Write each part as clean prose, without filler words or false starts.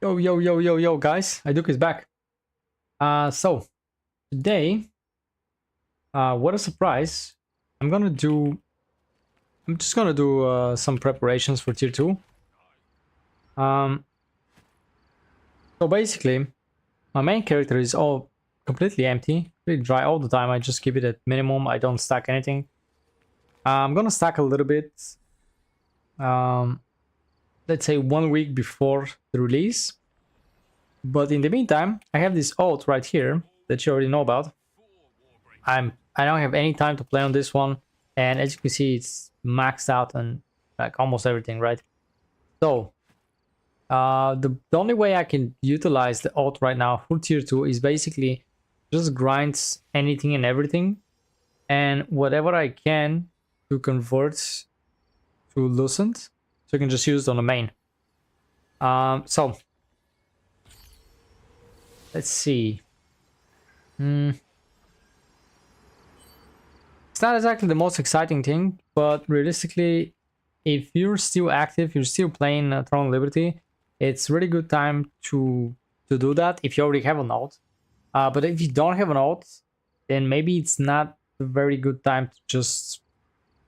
Yo, guys, Eyeduka is back. So today, what a surprise! I'm just gonna do some preparations for tier 2. Um, so basically, my main character is all completely empty, pretty dry all the time. I just keep it at minimum. I don't stack anything. I'm gonna stack a little bit. Um, let's say 1 week before the release. But in the meantime, I have this ult right here that you already know about. I don't have any time to play on this one, and as you can see, it's maxed out on like almost everything, right? So the only way I can utilize the ult right now for tier 2 is basically just grinds anything and everything, and whatever I can to convert to loosened, so I can just use it on the main. So let's see. It's not exactly the most exciting thing, but realistically, if you're still active, you're still playing Throne of Liberty, it's really good time to do that if you already have an ult. But if you don't have an ult, then maybe it's not a very good time to just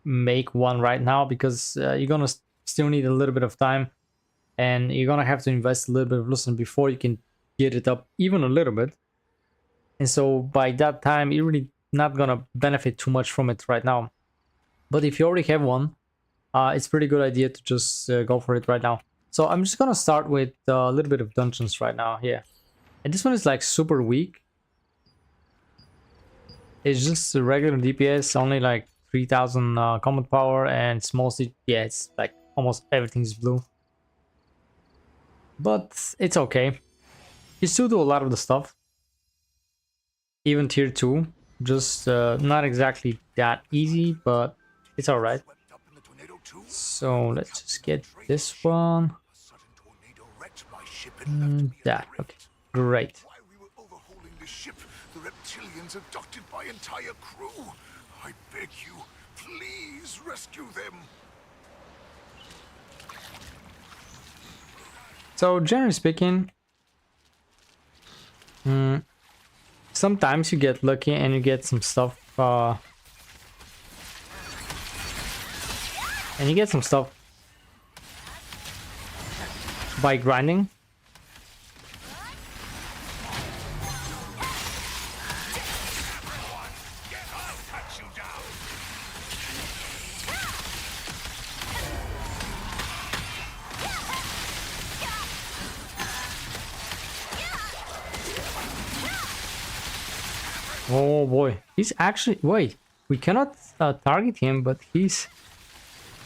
make one right now, because you're gonna still need a little bit of time, and you're gonna have to invest a little bit of loosen before you can get it up even a little bit. And so by that time, you're really not gonna benefit too much from it right now. But if you already have one, it's a pretty good idea to just go for it right now. So I'm just gonna start with a little bit of dungeons right now here. And this one is like super weak. It's just a regular DPS, only like 3000 combat power, and it's mostly, yeah, it's like almost everything's blue. But it's okay. You still do a lot of the stuff. Even tier 2, just not exactly that easy, but it's alright. So let's just get this one. That, okay, great. While we were overhauling the ship, the reptilians abducted my entire crew. I beg you, please rescue them. So generally speaking, sometimes you get lucky and you get some stuff, by grinding. Oh boy, he's actually, wait, we cannot target him, but we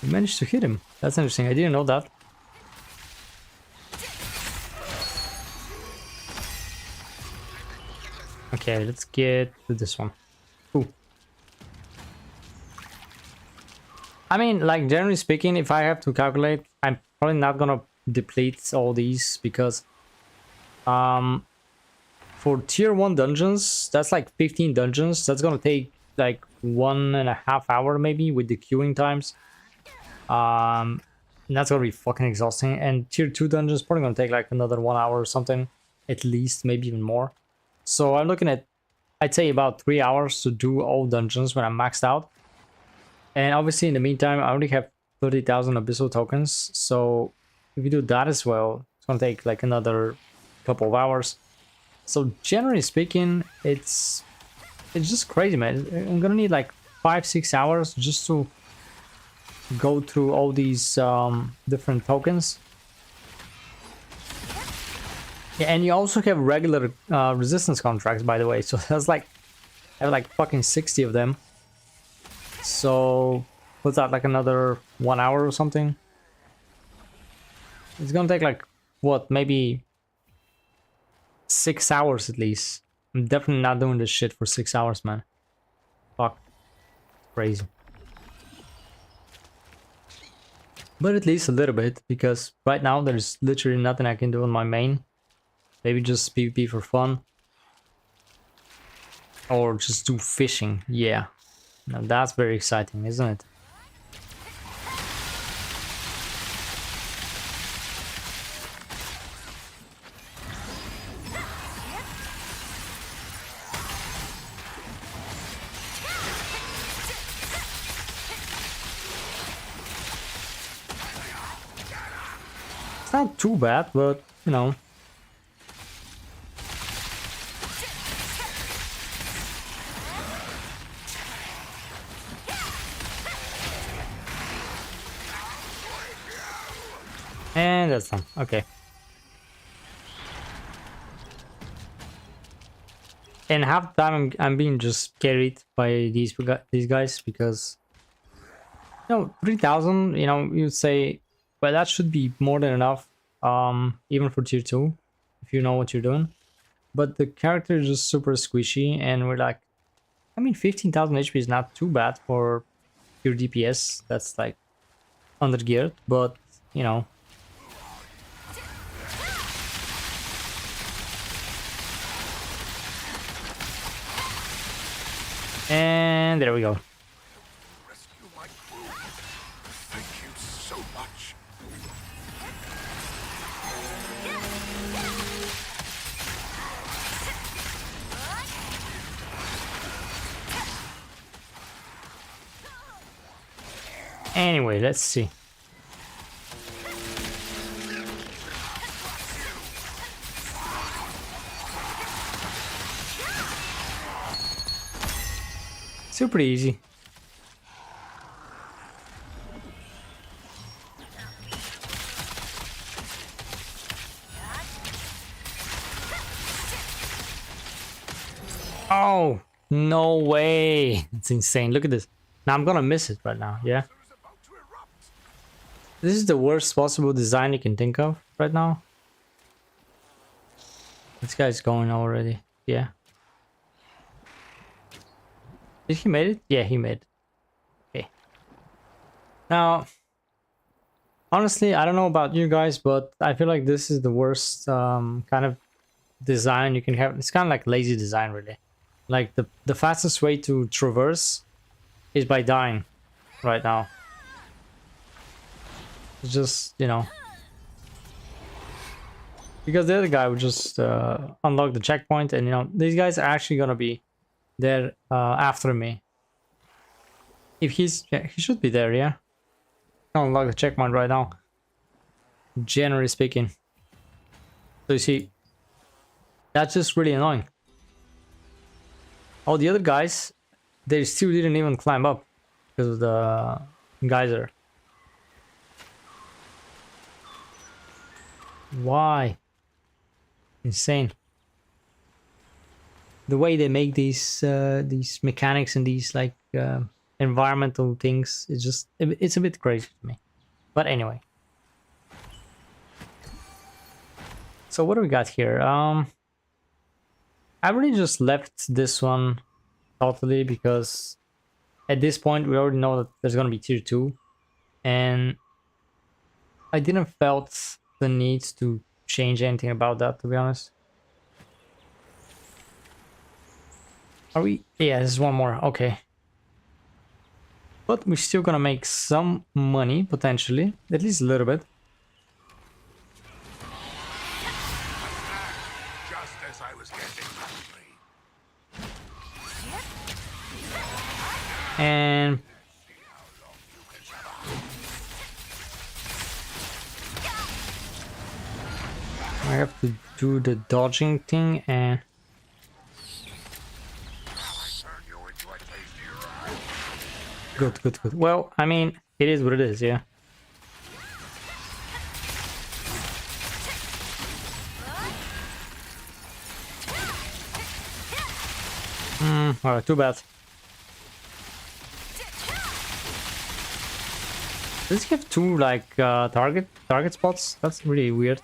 managed to hit him. That's interesting, I didn't know that. Okay, let's get to this one. Ooh. I mean, like, generally speaking, if I have to calculate, I'm probably not gonna deplete all these, because for tier 1 dungeons, that's like 15 dungeons. That's gonna take like 1.5 hours maybe with the queuing times. That's gonna be fucking exhausting. And tier 2 dungeons probably gonna take like another 1 hour or something, at least, maybe even more. So I'm looking at, I'd say, about 3 hours to do all dungeons when I'm maxed out. And obviously in the meantime, I already have 30,000 abyssal tokens. So if you do that as well, it's gonna take like another couple of hours. So generally speaking, it's just crazy, man. I'm gonna need like 5-6 hours just to go through all these different tokens. Yeah, and you also have regular resistance contracts, by the way. So that's like, I have like fucking 60 of them. So what's that, like another 1 hour or something? It's gonna take like, what, maybe 6 hours at least. I'm definitely not doing this shit for 6 hours, man. Fuck. Crazy. But at least a little bit, because right now there's literally nothing I can do on my main. Maybe just PvP for fun. Or just do fishing, yeah. Now that's very exciting, isn't it? not too bad, but you know. And that's done. Okay. And half the time I'm being just carried by these guys because, you know, 3,000. You know, you'd say, well, that should be more than enough. Even for tier 2, if you know what you're doing. But the character is just super squishy, and we're like, I mean, 15,000 HP is not too bad for your DPS. That's like under geared, but you know. And there we go. Rescue my crew. Thank you so much. Anyway, let's see. Super easy. Oh, no way. It's insane. Look at this. Now I'm gonna miss it right now, yeah? This is the worst possible design you can think of right now. This guy's going already. Yeah. Did he made it? Yeah, he made it. Okay. Now, honestly, I don't know about you guys, but I feel like this is the worst kind of design you can have. It's kind of like lazy design, really. Like the fastest way to traverse is by dying right now. It's just, you know, because the other guy would just unlock the checkpoint, and you know, these guys are actually gonna be there after me. If he's, yeah, he should be there, yeah. Unlock the checkpoint right now, generally speaking. So you see, that's just really annoying. All the other guys, they still didn't even climb up because of the geyser. Why? Insane. The way they make these mechanics and these like environmental things, it's just, it's a bit crazy to me. But anyway. So what do we got here? I really just left this one totally because at this point we already know that there's gonna be tier 2, and I didn't felt the need to change anything about that, to be honest. Are we? Yeah, there's one more. Okay. But we're still gonna make some money, potentially. At least a little bit. Just as I was getting hungry. And I have to do the dodging thing, and good, good, good. Well, I mean, it is what it is, yeah. Alright, too bad. Does he have two like target spots? That's really weird.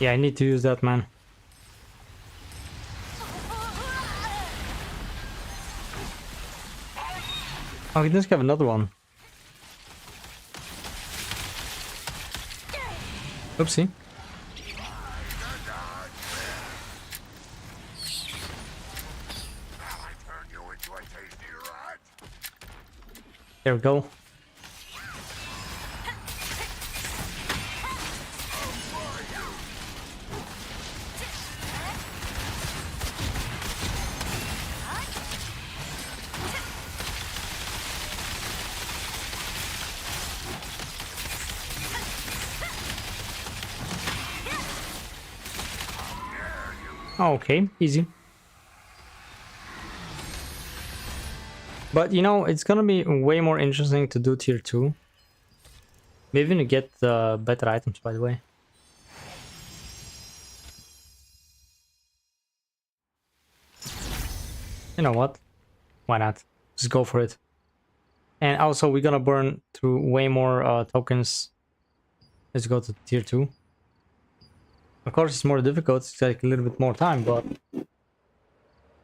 Yeah, I need to use that, man. Oh, he does have another one. Oopsie. I turn you into a tasty rat. There we go. Okay, easy. But you know, it's gonna be way more interesting to do tier 2. Maybe even to get better items, by the way. You know what? Why not? Just go for it. And also, we're gonna burn through way more tokens. Let's go to tier 2. Of course, it's more difficult. It's like a little bit more time, but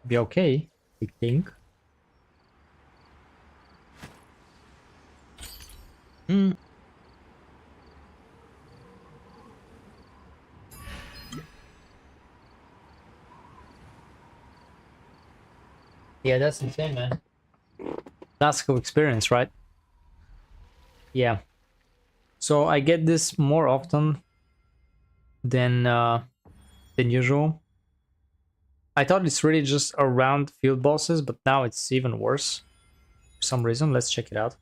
be okay, I think. Yeah, that's insane, man. That's cool experience, right? Yeah. So I get this more often than usual. I thought it's really just around field bosses, but now it's even worse for some reason. Let's check it out.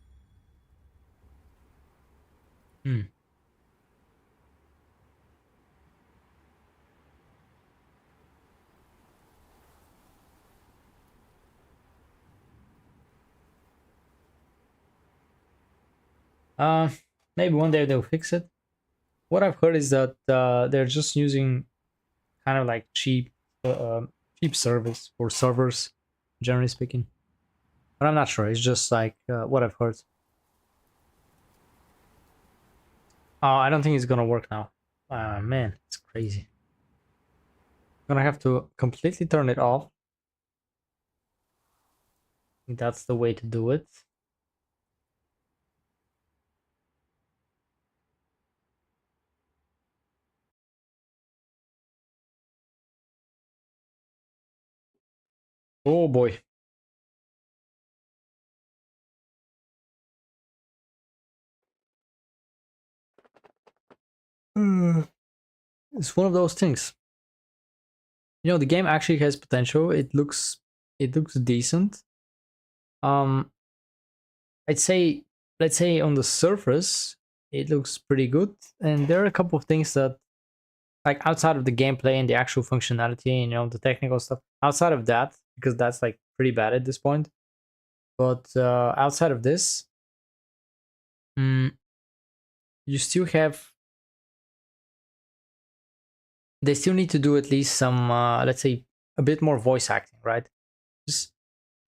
Uh, Maybe one day they'll fix it. What I've heard is that they're just using kind of like cheap service for servers, generally speaking. But I'm not sure. It's just like what I've heard. Oh, I don't think it's gonna work now. Ah, man, it's crazy. I'm gonna have to completely turn it off. That's the way to do it. Oh boy. It's one of those things. You know, the game actually has potential. It looks decent. Um, I'd say, let's say on the surface, it looks pretty good. And there are a couple of things that, like outside of the gameplay and the actual functionality, you know, the technical stuff. Outside of that, because that's like pretty bad at this point. But outside of this, you still have. They still need to do at least some, let's say, a bit more voice acting, right? Just,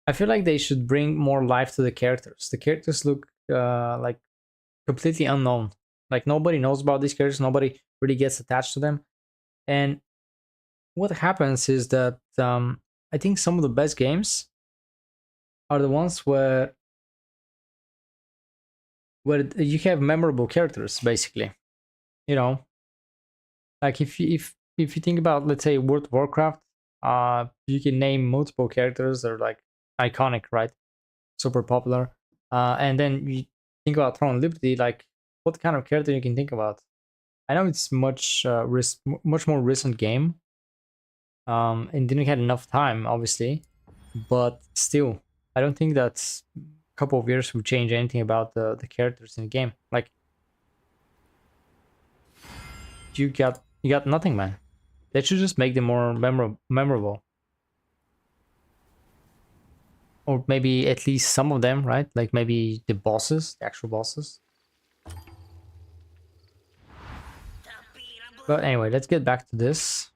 I feel like they should bring more life to the characters. The characters look like completely unknown. Like nobody knows about these characters. Nobody really gets attached to them. And what happens is that I think some of the best games are the ones where you have memorable characters, basically. You know, like if you think about, let's say, World of Warcraft, you can name multiple characters that are like iconic, right? Super popular. And then you think about Throne Liberty, like what kind of character you can think about? I know it's much more recent game, and didn't have enough time, obviously, but still, I don't think that a couple of years will change anything about the characters in the game. Like you got nothing, man. They should just make them more memorable, or maybe at least some of them, right? Like maybe the bosses, the actual bosses. But anyway, let's get back to this.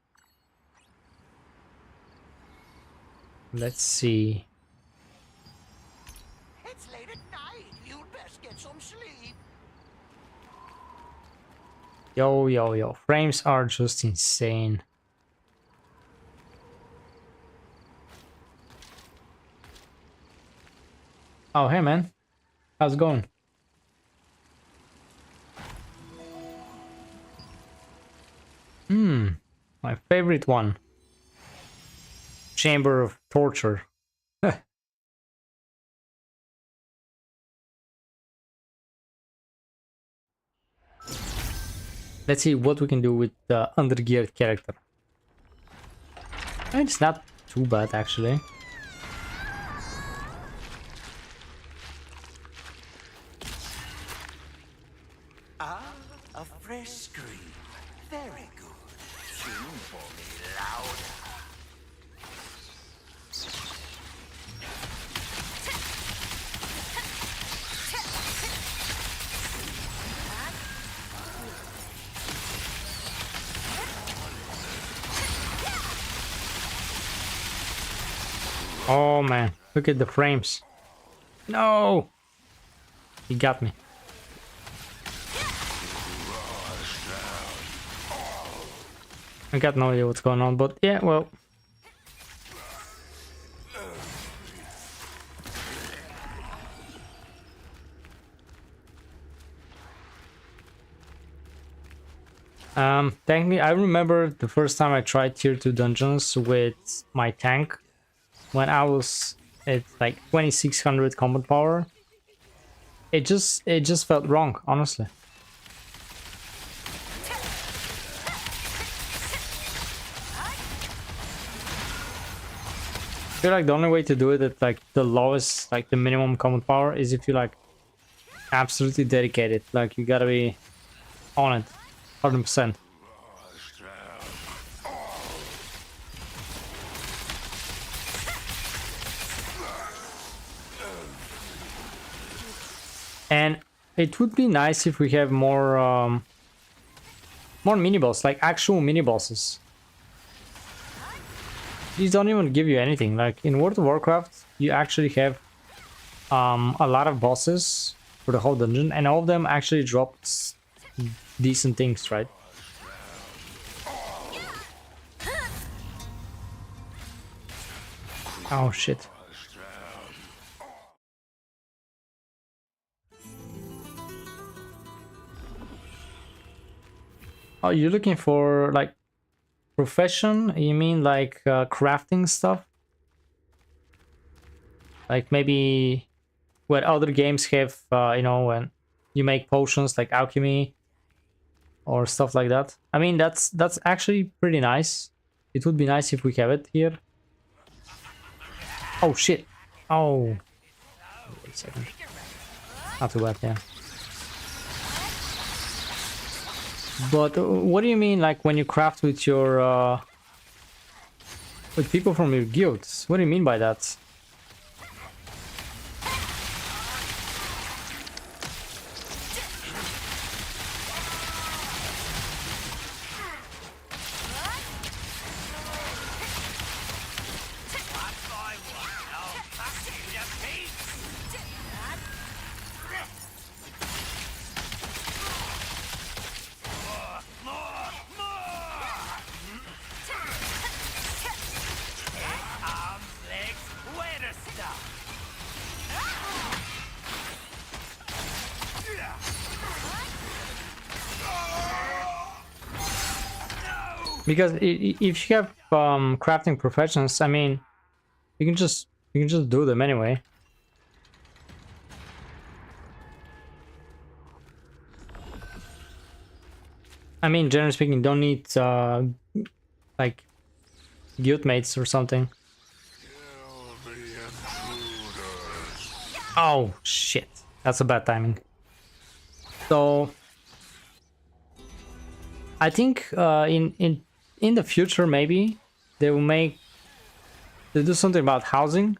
Let's see. It's late at night. You'd best get some sleep. Yo. Frames are just insane. Oh, hey, man. How's it going? My favorite one. Chamber of Torture. Let's see what we can do with the undergeared character. It's not too bad, actually. A fresh scream. Very good. Tune for me louder. Oh man, look at the frames. No! He got me. I got no idea what's going on, but yeah, well. Technically, I remember the first time I tried tier 2 dungeons with my tank when I was at like 2600 combat power. It just felt wrong, honestly. I feel like the only way to do it at like the lowest, like the minimum combat power, is if you like absolutely dedicated. Like you gotta be on it, 100%. And it would be nice if we have more mini boss, like actual mini bosses. These don't even give you anything. Like in World of Warcraft, you actually have a lot of bosses for the whole dungeon, and all of them actually drop decent things, right? Oh shit. Oh, you're looking for like profession? You mean like crafting stuff? Like maybe what other games have, you know, when you make potions like alchemy or stuff like that. I mean, that's actually pretty nice. It would be nice if we have it here. Oh shit. Oh. Wait a second. Not too bad, yeah. But what do you mean, like when you craft with your with people from your guilds? What do you mean by that? Because if you have crafting professions, I mean, you can just do them anyway. I mean, generally speaking, don't need like guild mates or something. Oh shit, that's a bad timing. So I think in the future maybe they do something about housing.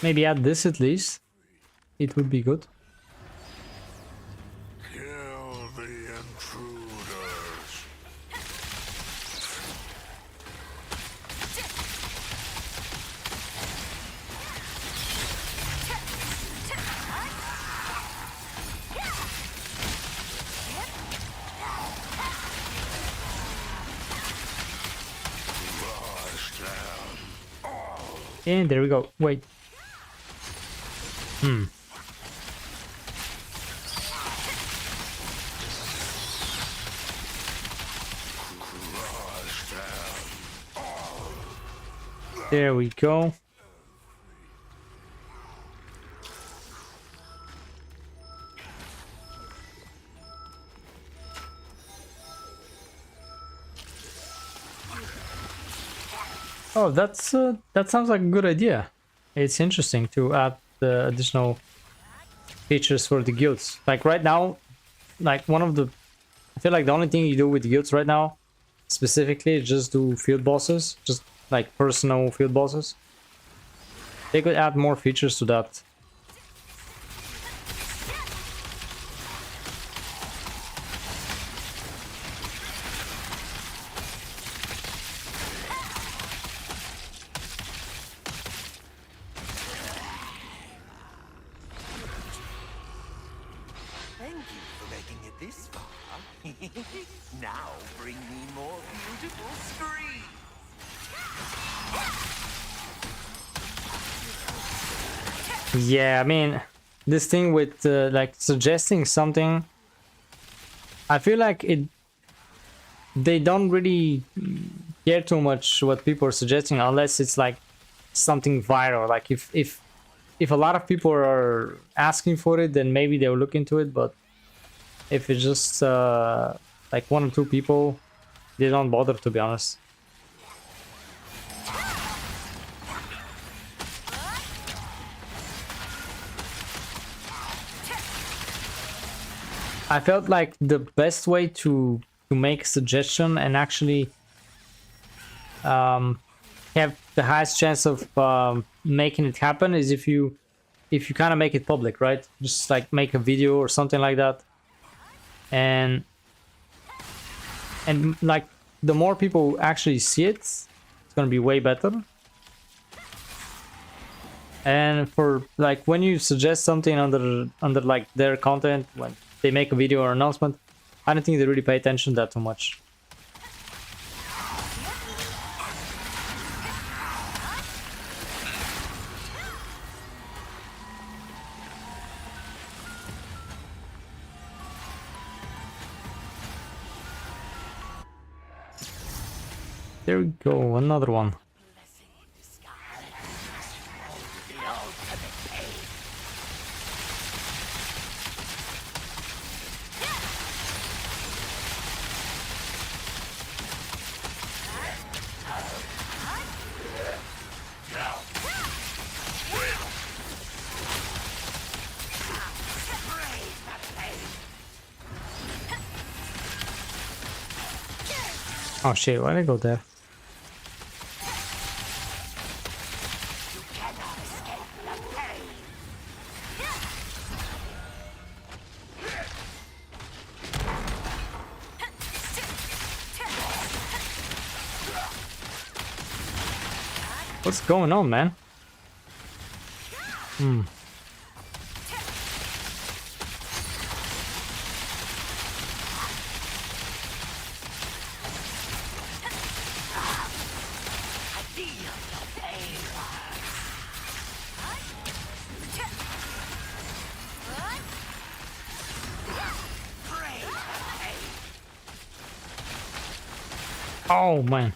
Maybe add this at least. It would be good. Kill the intruders. And there we go. Wait. There we go. Oh, that sounds like a good idea. It's interesting to add the additional features for the guilds. Like right now, like I feel like the only thing you do with the guilds right now, specifically, is just do field bosses, just like personal field bosses. They could add more features to that. Thank you for making it this far. Now bring me more beautiful screams. Yeah, I mean, this thing with like suggesting something, I feel like they don't really care too much what people are suggesting unless it's like something viral. Like if a lot of people are asking for it, then maybe they'll look into it. But if it's just like one or two people, they don't bother, to be honest. I felt like the best way to make a suggestion and actually have the highest chance of making it happen is if you kind of make it public, right? Just like make a video or something like that, and like the more people actually see it, it's gonna be way better. And for like when you suggest something under like their content, when they make a video or announcement, I don't think they really pay attention to that too much. There we go, another one. Oh shit, why did I go there? What's going on, man? Oh man,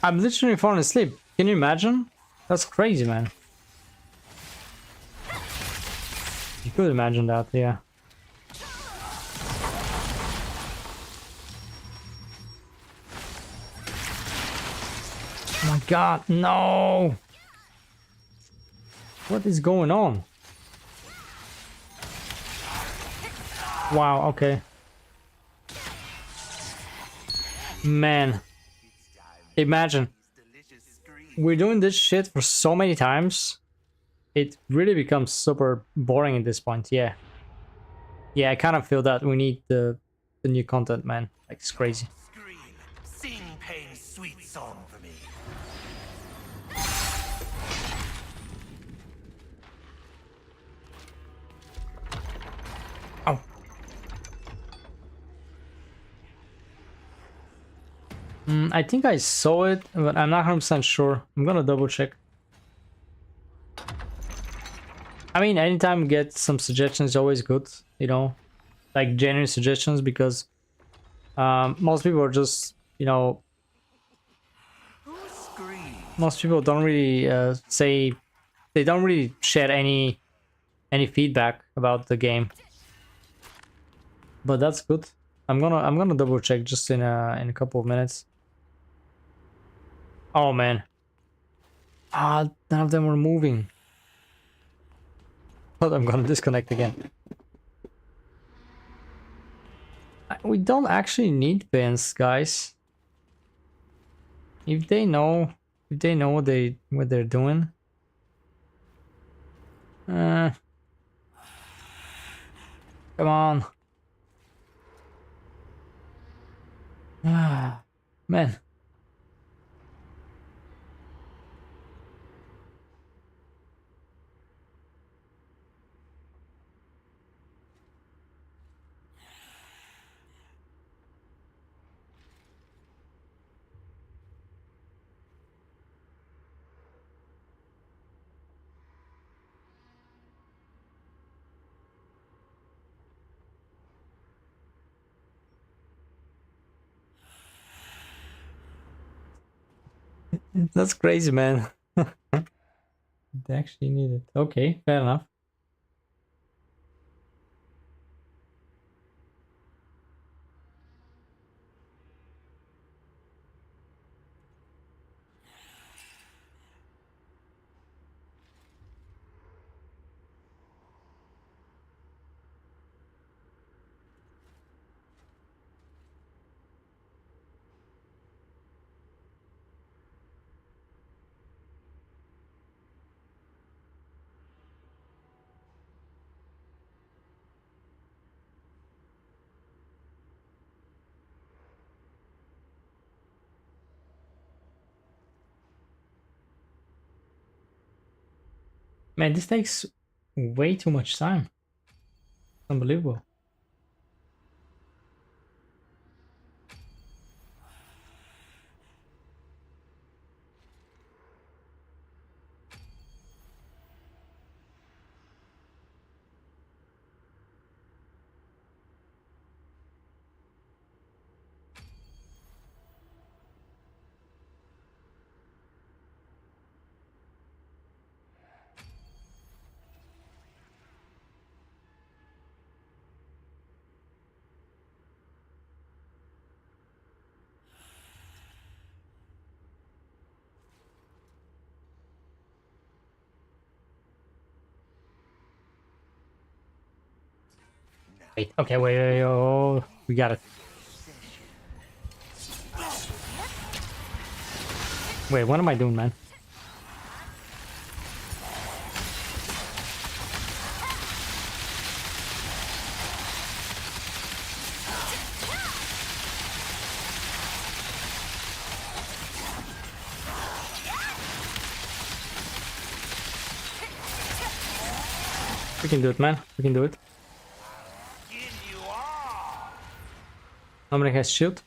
I'm literally falling asleep. Can you imagine? That's crazy, man. You could imagine that, yeah. Oh my god, no! What is going on? Wow, okay. Man, imagine. We're doing this shit for so many times. It really becomes super boring at this point, yeah. Yeah, I kind of feel that we need the new content, man. Like, it's crazy. Scream, sing pain's sweet song for me. Oh. I think I saw it, but I'm not 100% sure. I'm gonna double check. I mean, anytime we get some suggestions is always good, you know, like genuine suggestions, because most people are just, you know, Who screams? most people don't really say, they don't really share any feedback about the game. But that's good. I'm gonna double check just in a couple of minutes. Oh man. Ah, none of them were moving. But I'm gonna disconnect again. We don't actually need pins, guys. If they know what they're doing. Come on. Ah, man. That's crazy, man. They actually need it. Okay, fair enough. Man, this takes way too much time. Unbelievable. Wait, okay, wait, oh, we got it. Wait, what am I doing, man? We can do it, man. We can do it. Nobody has shield.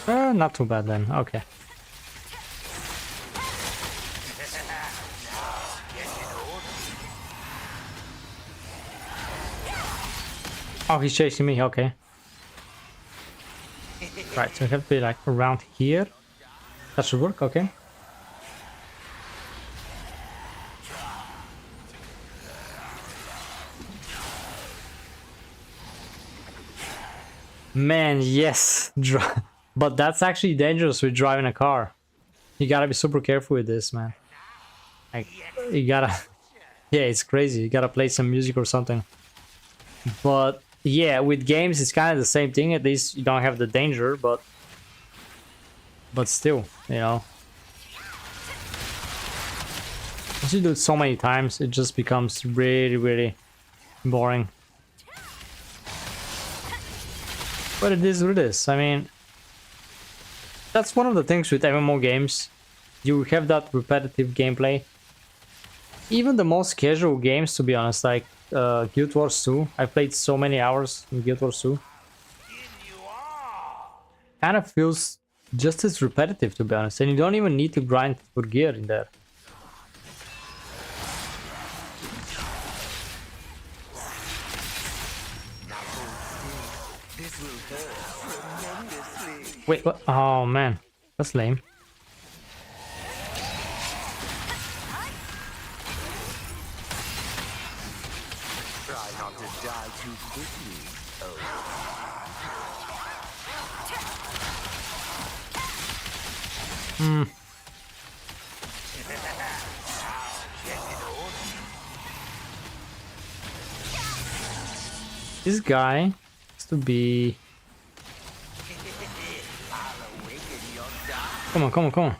Not too bad then. Okay. Oh, he's chasing me. Okay. Right, so we have to be like around here. That should work. Okay. Man, yes. But that's actually dangerous with driving a car. You gotta be super careful with this, man. Like, you gotta... Yeah, it's crazy. You gotta play some music or something. But, yeah, with games, it's kind of the same thing. At least you don't have the danger, but... But still, you know. Once you do it so many times, it just becomes really, really boring. But it is what it is. I mean, that's one of the things with MMO games. You have that repetitive gameplay. Even the most casual games, to be honest, like Guild Wars 2. I played so many hours in Guild Wars 2. Kind of feels just as repetitive, to be honest. And you don't even need to grind for gear in there. This will hurt tremendously. Wait, what? Oh man, that's lame. Try not to die too quickly. This guy has to be. Come on, come on, come on.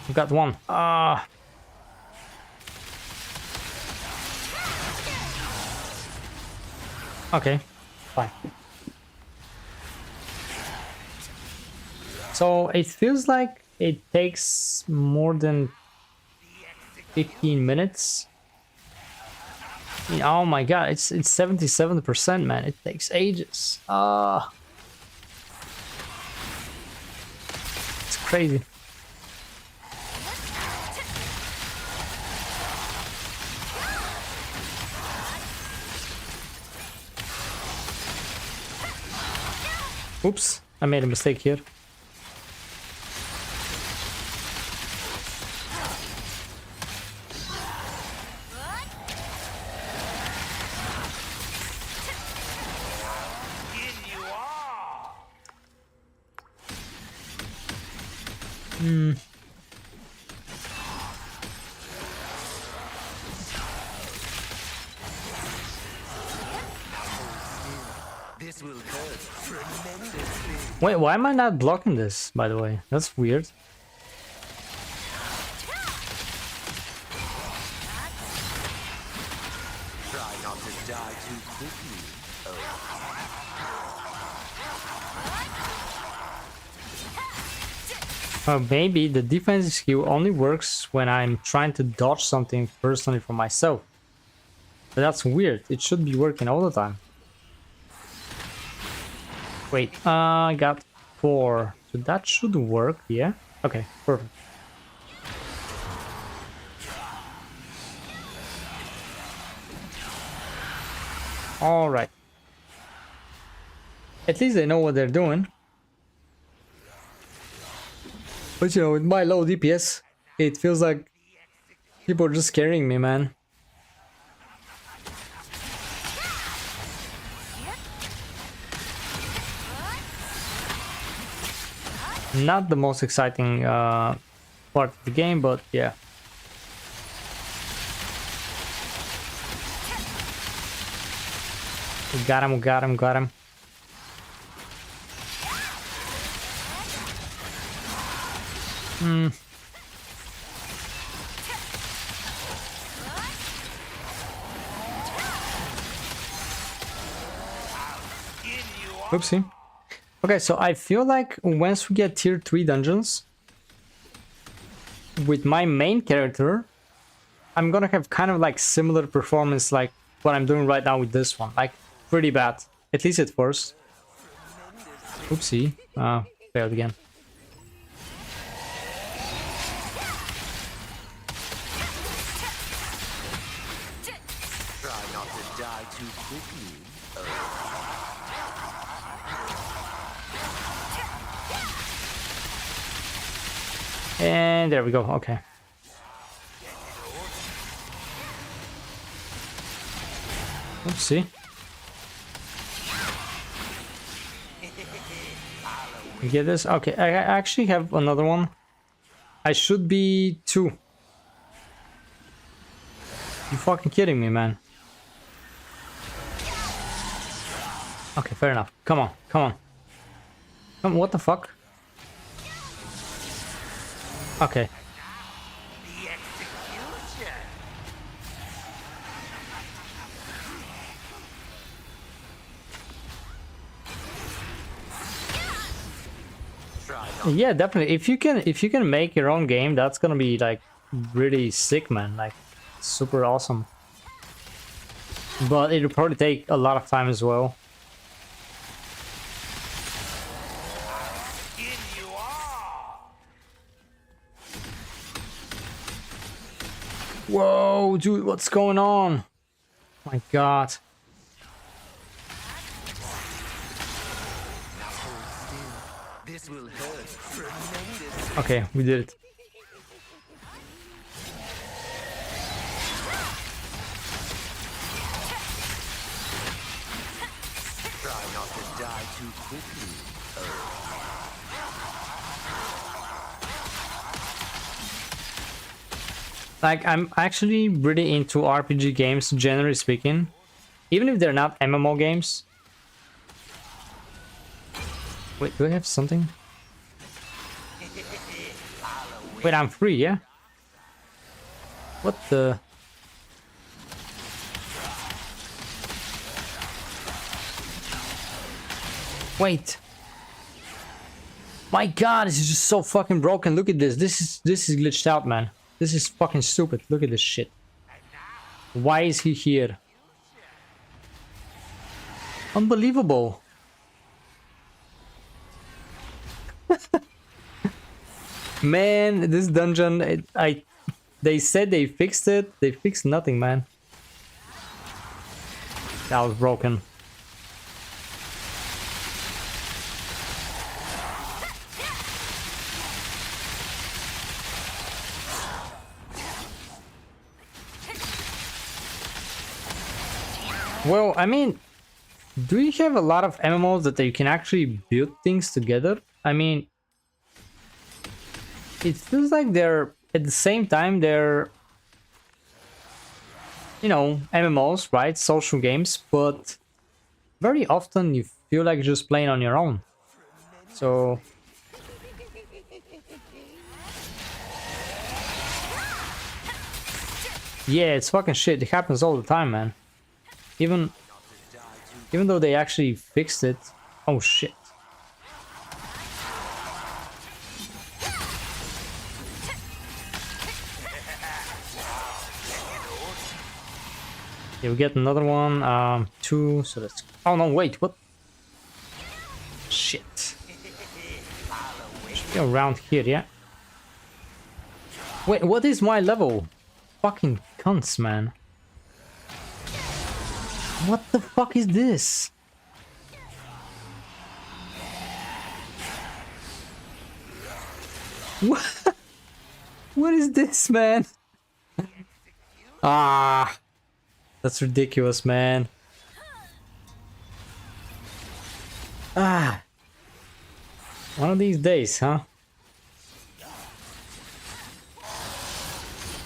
We got one. Ah. Okay, fine. So it feels like it takes more than 15 minutes. Oh my god, it's 77%, man. It takes ages. Ah. It's crazy. Oops, I made a mistake here. This will hurt tremendously. Wait, why am I not blocking this, by the way? That's weird. Try not to die too quickly. Maybe the defensive skill only works when I'm trying to dodge something personally for myself. But that's weird. It should be working all the time. Wait, I got 4. So that should work, yeah? Okay, perfect. Alright. At least they know what they're doing. But you know, with my low DPS, it feels like people are just scaring me, man. Not the most exciting part of the game, but yeah. We got him, we got him, got him. Oopsie. Okay, so I feel like once we get tier 3 dungeons, with my main character, I'm gonna have kind of like similar performance like what I'm doing right now with this one. Like, pretty bad. At least at first. Oopsie. Failed again. Try not to die too quickly. And there we go, okay. Oopsie. You get this? Okay, I actually have another one. I should be 2. You fucking kidding me, man. Okay, fair enough. Come on, come on. Come on, what the fuck? Okay. The execution. Try not Yeah, definitely. If you can make your own game, that's gonna be like really sick, man. Like super awesome. But it'll probably take a lot of time as well. in you are. Whoa, dude, what's going on? My god. This will hurt tremendously. Okay, we did it. Try not to die too quickly. Like, I'm actually really into RPG games, generally speaking. Even if they're not MMO games. Wait, do I have something? Wait, I'm free, yeah? What the... Wait. My god, this is just so fucking broken. Look at this. This is glitched out, man. This is fucking stupid. Look at this shit. Why is he here? Unbelievable. Man, this dungeon, they said they fixed it. They fixed nothing, man. That was broken. Well, I mean, do you have a lot of MMOs that you can actually build things together? I mean, it feels like they're, at the same time, they're, you know, MMOs, right? Social games, but very often you feel like you're just playing on your own. So... yeah, it's fucking shit. It happens all the time, man. Even though they actually fixed it. Oh shit. Yeah, we get another one. 2, so that's... oh no, wait, what? Shit. Should be around here, yeah? Wait, what is my level? Fucking cunts, man. What the fuck is this? What? What is this, man? Ah, that's ridiculous, man. Ah, one of these days, huh?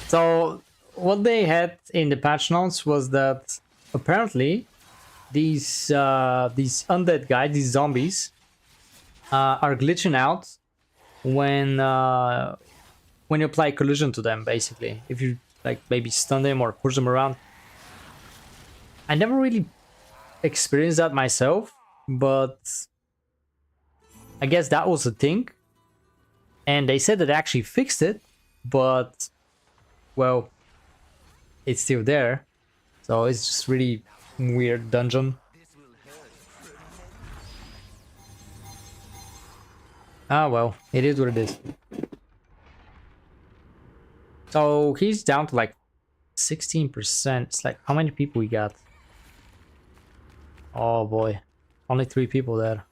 So, what they had in the patch notes was that apparently these undead guys, these zombies, are glitching out when you apply collision to them. Basically, if you like maybe stun them or push them around. I never really experienced that myself, but I guess that was a thing. And they said that they actually fixed it, but well, it's still there. So it's just really weird dungeon. Ah well, it is what it is. So he's down to like 16%. It's like, how many people we got? Oh boy, only 3 people there.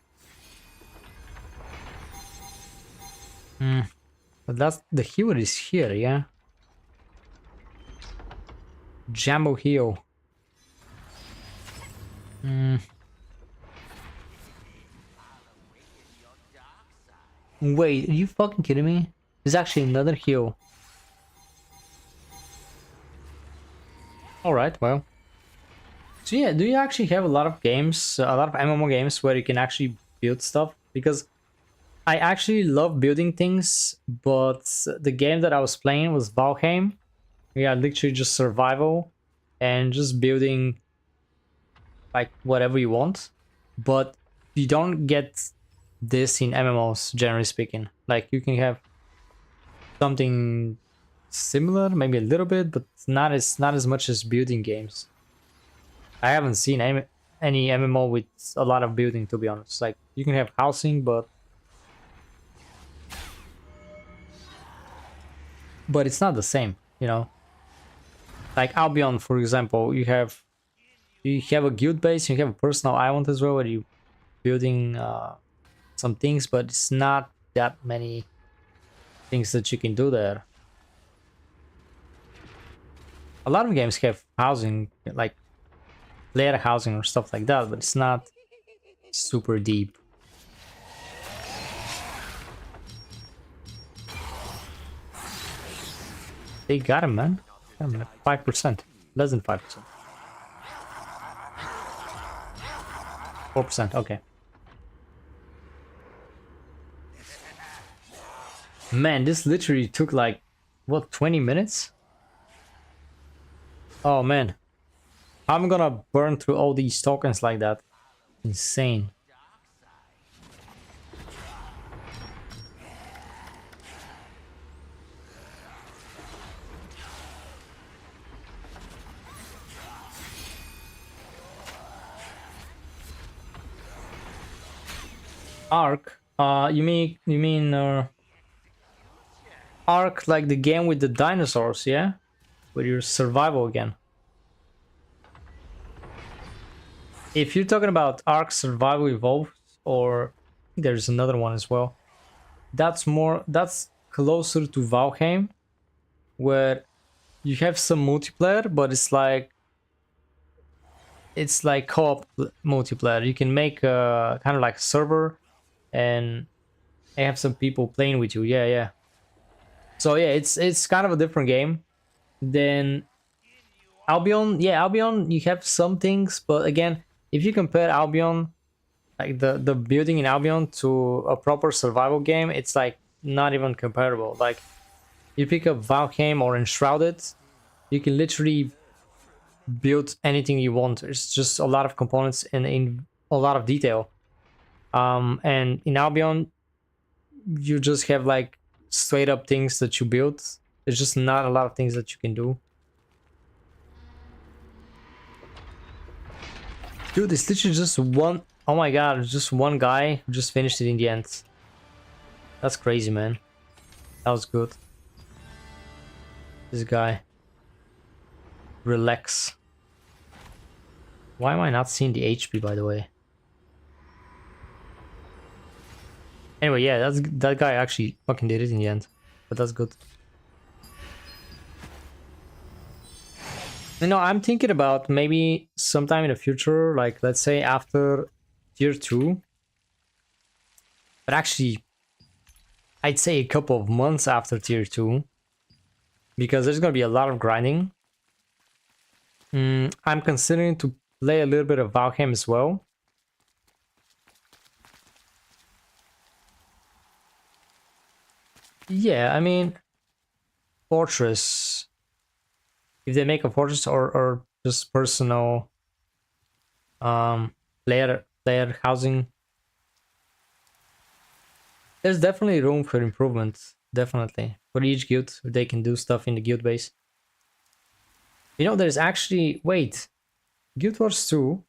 But that's the healer is here, yeah. Jambo heal. Wait, are you fucking kidding me? There's actually another heal. Alright, well. So yeah, do you actually have a lot of games, a lot of MMO games where you can actually build stuff? Because I actually love building things, but the game that I was playing was Valheim. Yeah, literally just survival and just building like whatever you want. But you don't get this in MMOs, generally speaking. Like you can have something similar, maybe a little bit, but not as much as building games. I haven't seen any MMO with a lot of building, to be honest. Like you can have housing, but it's not the same, you know. Like Albion, for example, you have a guild base, you have a personal island as well, where you building some things, but it's not that many things that you can do there. A lot of games have housing, like player housing or stuff like that, but it's not super deep. They got him, man. Got him at 5%. Less than 5%. 4%, okay. Man, this literally took like, what, 20 minutes? Oh man. I'm gonna burn through all these tokens like that. Insane. Ark? You mean Ark, like the game with the dinosaurs, yeah? With your survival again. If you're talking about Ark Survival Evolved, or there's another one as well, that's closer to Valheim, where you have some multiplayer, but it's like co-op multiplayer. You can make a kind of like a server and have some people playing with you. Yeah. So yeah, it's kind of a different game than Albion. Yeah, Albion, you have some things, but again, if you compare Albion, like the building in Albion, to a proper survival game, it's like not even comparable. Like you pick up Valheim or Enshrouded, you can literally build anything you want. It's just a lot of components and in a lot of detail. And in Albion, you just have like straight up things that you build. There's just not a lot of things that you can do. Dude, it's literally just one. Oh my god, just one guy who just finished it in the end. That's crazy, man. That was good. This guy. Relax. Why am I not seeing the HP, by the way? Anyway, yeah, that guy actually fucking did it in the end. But that's good. You know, I'm thinking about maybe sometime in the future, like let's say after tier 2. But actually, I'd say a couple of months after tier 2. Because there's gonna be a lot of grinding. I'm considering to play a little bit of Valheim as well. Yeah, I mean, Fortress. If they make a Fortress or just personal player housing, there's definitely room for improvement. Definitely. For each guild, they can do stuff in the guild base. You know, there's actually... Wait. Guild Wars 2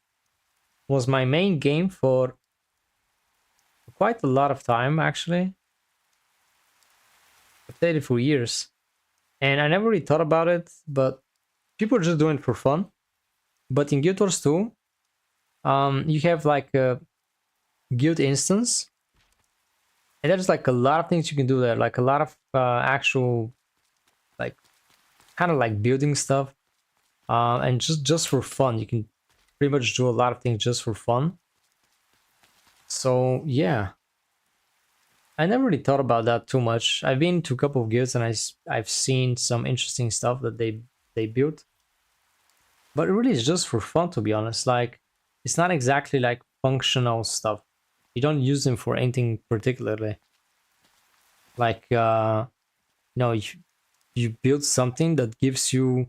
was my main game for quite a lot of time, actually. I played it for years. And I never really thought about it, but people are just doing it for fun. But in Guild Wars 2, you have like a guild instance. And there's like a lot of things you can do there. Like a lot of actual, like, kind of like building stuff. And just for fun. You can pretty much do a lot of things just for fun. So, yeah. I never really thought about that too much. I've been to a couple of guilds and I've seen some interesting stuff that they built. But it really is just for fun, to be honest. Like, it's not exactly like functional stuff. You don't use them for anything particularly. Like, you know, you build something that gives you,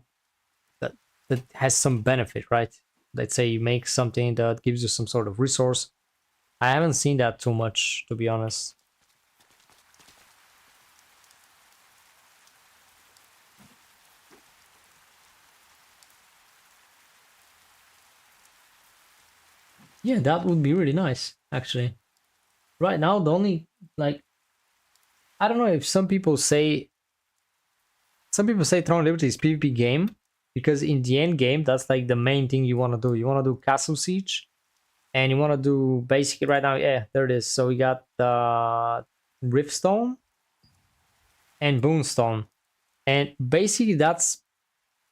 that has some benefit, right? Let's say you make something that gives you some sort of resource. I haven't seen that too much, to be honest. Yeah, that would be really nice, actually. Right now, the only, like, I don't know if some people say Throne of Liberty is PvP game, because in the end game, that's like the main thing you want to do. You want to do Castle Siege, and you want to do basically right now, yeah, there it is. So we got the Riftstone and Boonstone, and basically that's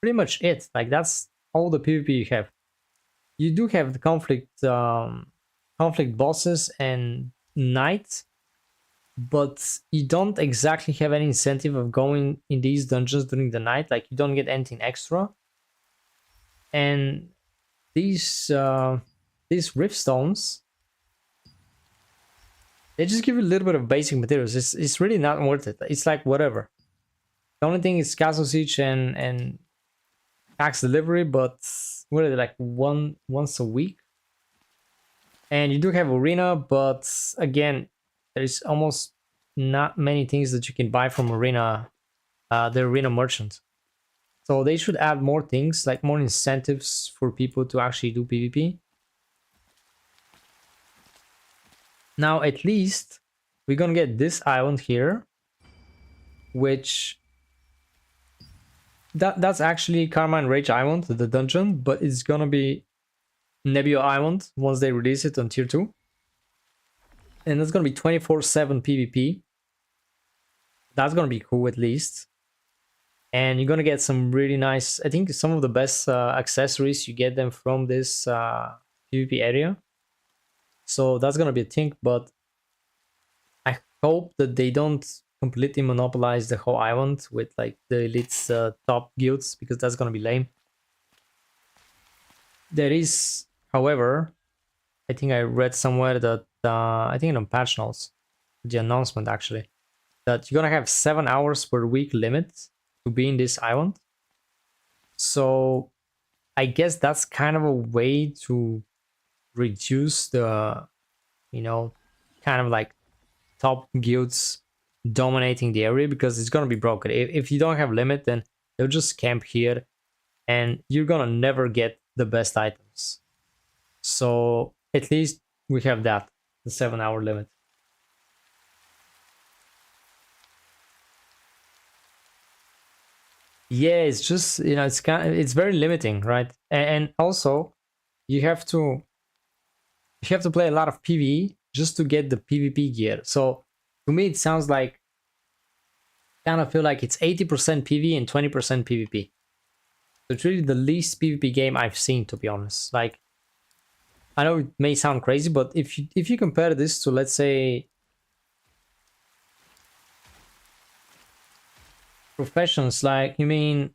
pretty much it. Like that's all the PvP you have. You do have the conflict bosses and knights, but you don't exactly have any incentive of going in these dungeons during the night. Like you don't get anything extra. And these Riftstones, they just give you a little bit of basic materials. It's really not worth it. It's like whatever. The only thing is Castle Siege and tax delivery, but what are they, like once a week? And you do have Arena, but again, there's almost not many things that you can buy from Arena, the Arena merchant. So they should add more things, like more incentives for people to actually do PvP. Now, at least we're gonna get this island here, which that's actually Karma and Rage Island, the dungeon, but it's gonna be Nebula Island once they release it on tier 2. And that's gonna be 24/7 PvP. That's gonna be cool at least. And you're gonna get some really nice, I think some of the best accessories, you get them from this PvP area. So that's gonna be a thing, but I hope that they don't completely monopolize the whole island with like the elite's top guilds, because that's gonna be lame. There is, however, I think I read somewhere that I think on patch notes, the announcement actually, that you're gonna have 7 hours per week limit to be in this island. So I guess that's kind of a way to reduce the, you know, kind of like top guilds dominating the area, because it's gonna be broken. If you don't have limit, then they'll just camp here and you're gonna never get the best items. So at least we have that, the 7 hour limit. Yeah, it's just, you know, it's very limiting, right? And also you have to play a lot of PvE just to get the PvP gear. So to me it sounds like, kind of feel like it's 80% PvE and 20% PvP. So it's really the least PvP game I've seen, to be honest. Like, I know it may sound crazy, but if you compare this to, let's say, professions, like, you mean,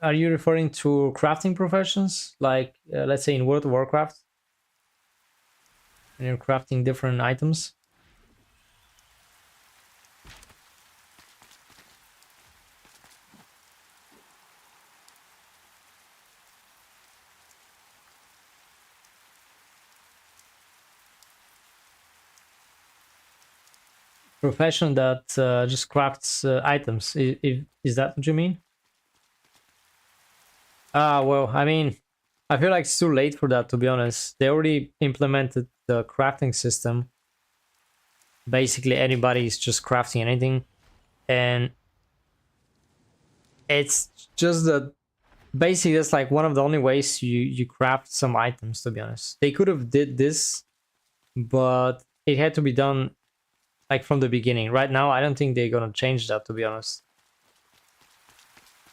are you referring to crafting professions, like let's say in World of Warcraft, and you're crafting different items? Profession that just crafts items, is that what you mean? Well, I mean, I feel like it's too late for that, to be honest. They already implemented the crafting system. Basically anybody is just crafting anything, and it's just that basically that's like one of the only ways you craft some items, to be honest. They could have did this, but it had to be done like from the beginning. Right now I don't think they're gonna change that, to be honest.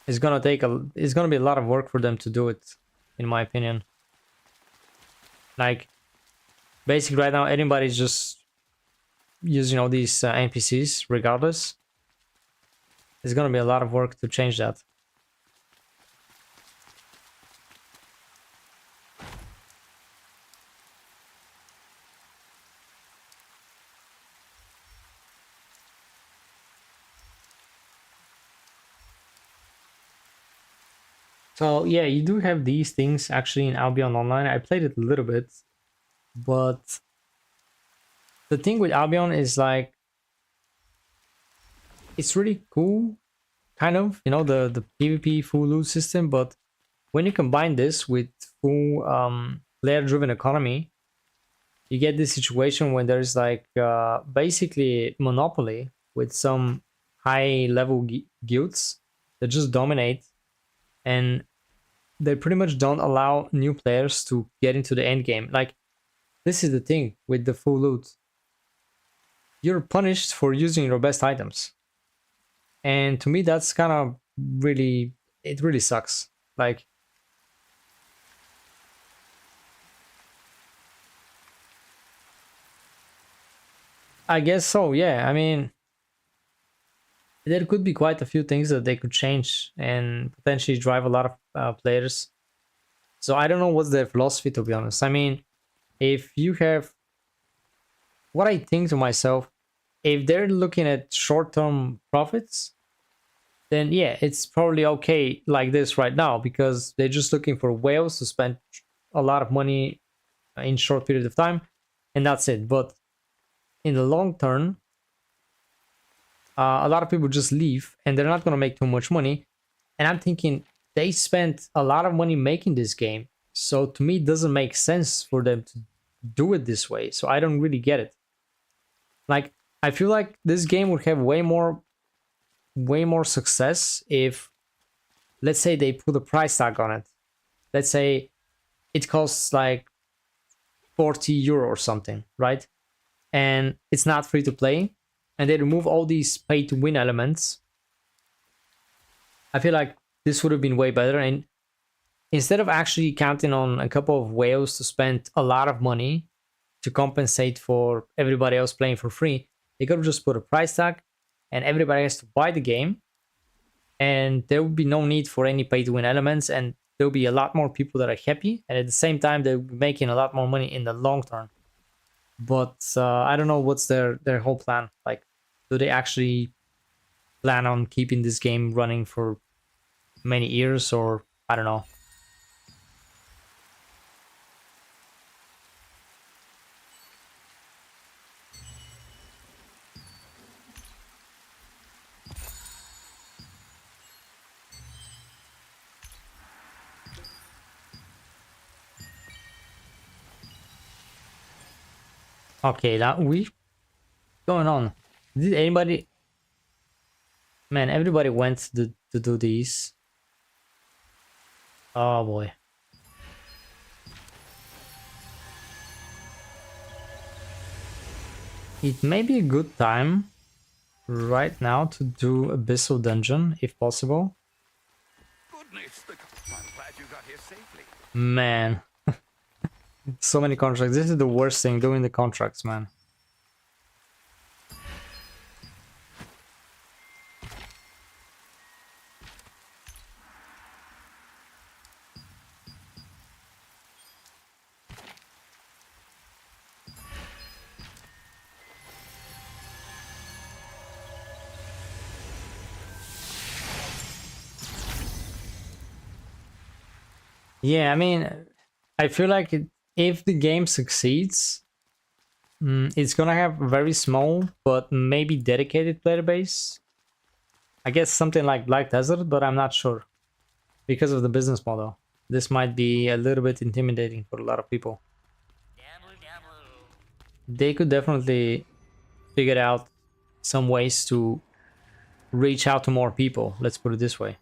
It's gonna be a lot of work for them to do it, in my opinion. Like, basically right now anybody's just using all these NPCs regardless. It's gonna be a lot of work to change that. So yeah, you do have these things actually in Albion Online. I played it a little bit, but the thing with Albion is like, it's really cool, kind of, you know, the PvP full loot system, but when you combine this with full player-driven economy, you get this situation when there's like basically monopoly with some high-level guilds that just dominate, and they pretty much don't allow new players to get into the end game. Like, this is the thing with the full loot. You're punished for using your best items. And to me, that's kind of really, it really sucks. Like, I guess so, yeah. I mean, there could be quite a few things that they could change and potentially drive a lot of players. So I don't know what's their philosophy, to be honest. I mean, if you have, what I think to myself, if they're looking at short-term profits, then yeah, it's probably okay like this right now, because they're just looking for whales to spend a lot of money in short period of time, and that's it. But in the long term, a lot of people just leave and they're not going to make too much money. And I'm thinking they spent a lot of money making this game, so to me it doesn't make sense for them to do it this way. So I don't really get it. Like, I feel like this game would have way more success if, let's say, they put a price tag on it. Let's say it costs like 40 euro or something, right? And it's not free to play, and they remove all these pay to win elements. I feel like this would have been way better. And instead of actually counting on a couple of whales to spend a lot of money to compensate for everybody else playing for free, they could have just put a price tag and everybody has to buy the game, and there would be no need for any pay to win elements, and there will be a lot more people that are happy, and at the same time they'll be making a lot more money in the long term. But I don't know what's their whole plan. Like, do they actually plan on keeping this game running for many years, or I don't know. Okay, now going on. Did anybody? Man, everybody went to do these. Oh boy. It may be a good time right now to do Abyssal Dungeon, if possible. Goodness, I'm glad you got here safely. Man. So many contracts. This is the worst thing, doing the contracts, man. Yeah, I mean, I feel like if the game succeeds, it's gonna have a very small but maybe dedicated player base. I guess something like Black Desert, but I'm not sure because of the business model. This might be a little bit intimidating for a lot of people. They could definitely figure out some ways to reach out to more people, let's put it this way.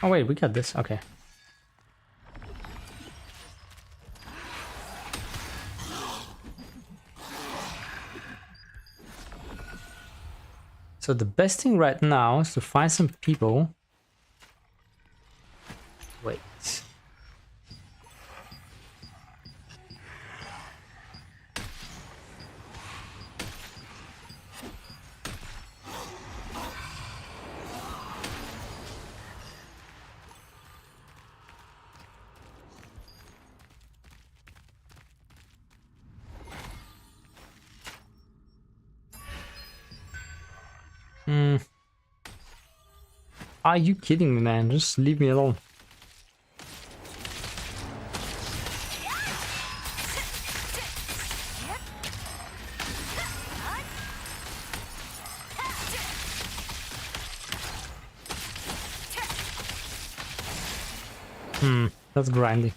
Oh wait, we got this. Okay. So the best thing right now is to find some people. Wait. Are you kidding me, man? Just leave me alone. That's grindy.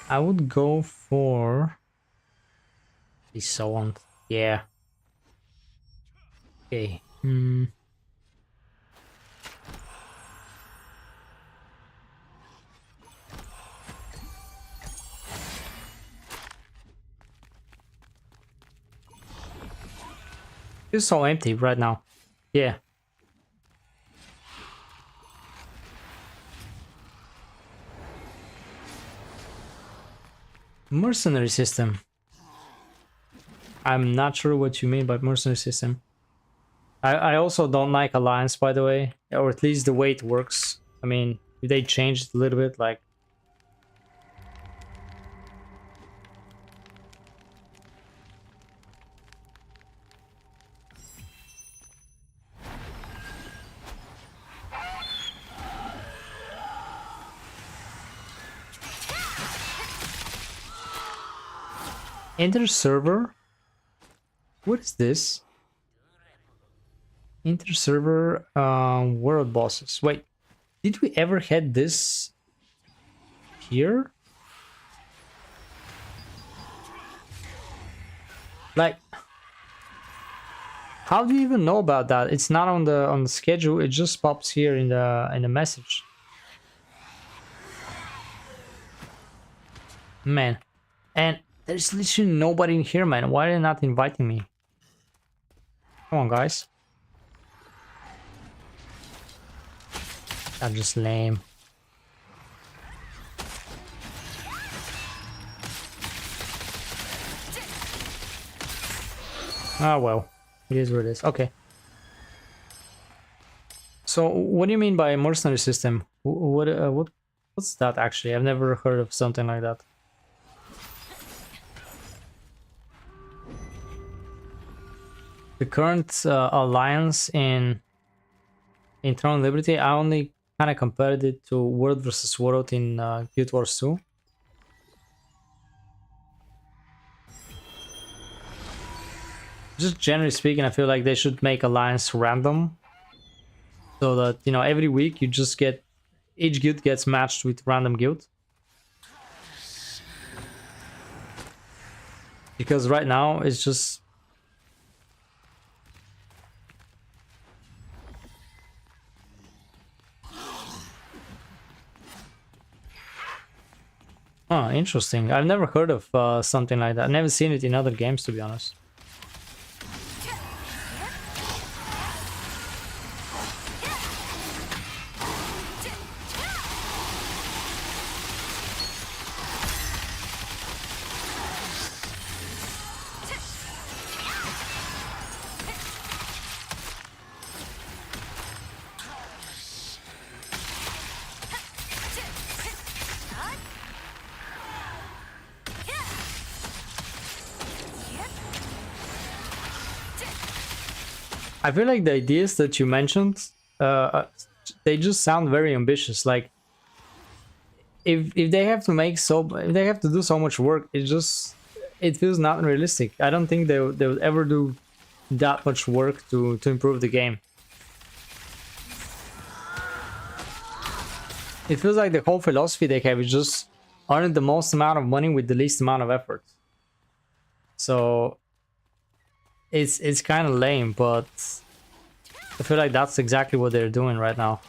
I would go for the so yeah. Okay. It's so empty right now. Yeah. Mercenary system. I'm not sure what you mean by mercenary system. I also don't like Alliance, by the way, or at least the way it works. I mean, if they changed it a little bit, like... Enter server? What is this? Enter server world bosses. Wait, did we ever had this here? Like, how do you even know about that? It's not on the schedule. It just pops here in the message. Man, and there's literally nobody in here, man. Why are they not inviting me? Come on, guys. That's just lame. Ah, well. It is what it is. Okay. So, what do you mean by mercenary system? What's that actually? I've never heard of something like that. The current alliance in Throne of Liberty, I only kind of compared it to World versus World in Guild Wars 2. Just generally speaking, I feel like they should make alliance random, so that, you know, every week you just get, each guild gets matched with random guild. Because right now it's just... Oh, interesting. I've never heard of something like that. I've never seen it in other games, to be honest. I feel like the ideas that you mentioned, they just sound very ambitious. Like, if they have to make if they have to do so much work, it feels not realistic. I don't think they would ever do that much work to improve the game. It feels like the whole philosophy they have is just earn the most amount of money with the least amount of effort. So it's kind of lame, but I feel like that's exactly what they're doing right now.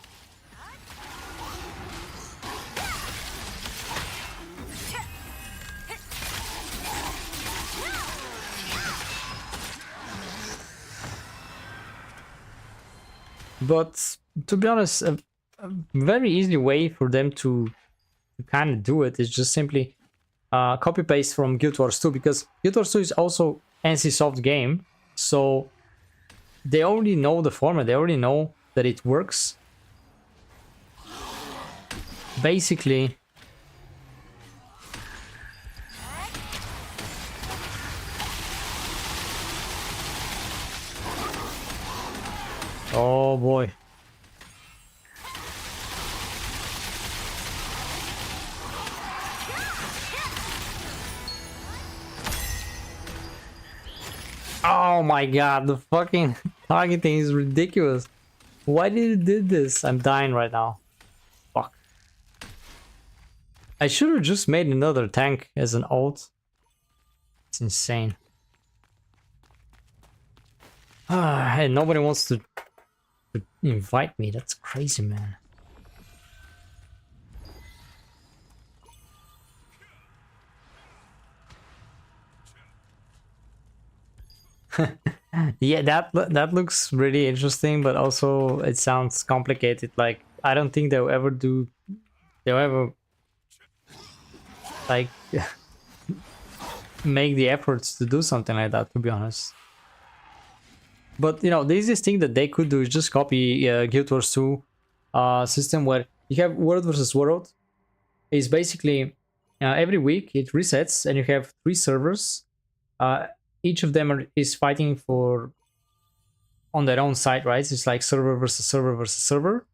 But to be honest, a very easy way for them to kind of do it is just simply copy paste from Guild Wars 2, because Guild Wars 2 is also NCSoft game, so they already know the format, they already know that it works. Basically, oh boy. Oh my god, the fucking targeting is ridiculous. Why did it do this? I'm dying right now. Fuck. I should have just made another tank as an ult. It's insane. And nobody wants to invite me. That's crazy, man. Yeah, that looks really interesting, but also it sounds complicated. Like, I don't think they'll ever like make the efforts to do something like that, to be honest. But you know, the easiest thing that they could do is just copy Guild Wars 2 system, where you have World versus World. Is basically every week it resets, and you have 3 servers. Each of them is fighting for on their own side, right? It's like server versus server versus server,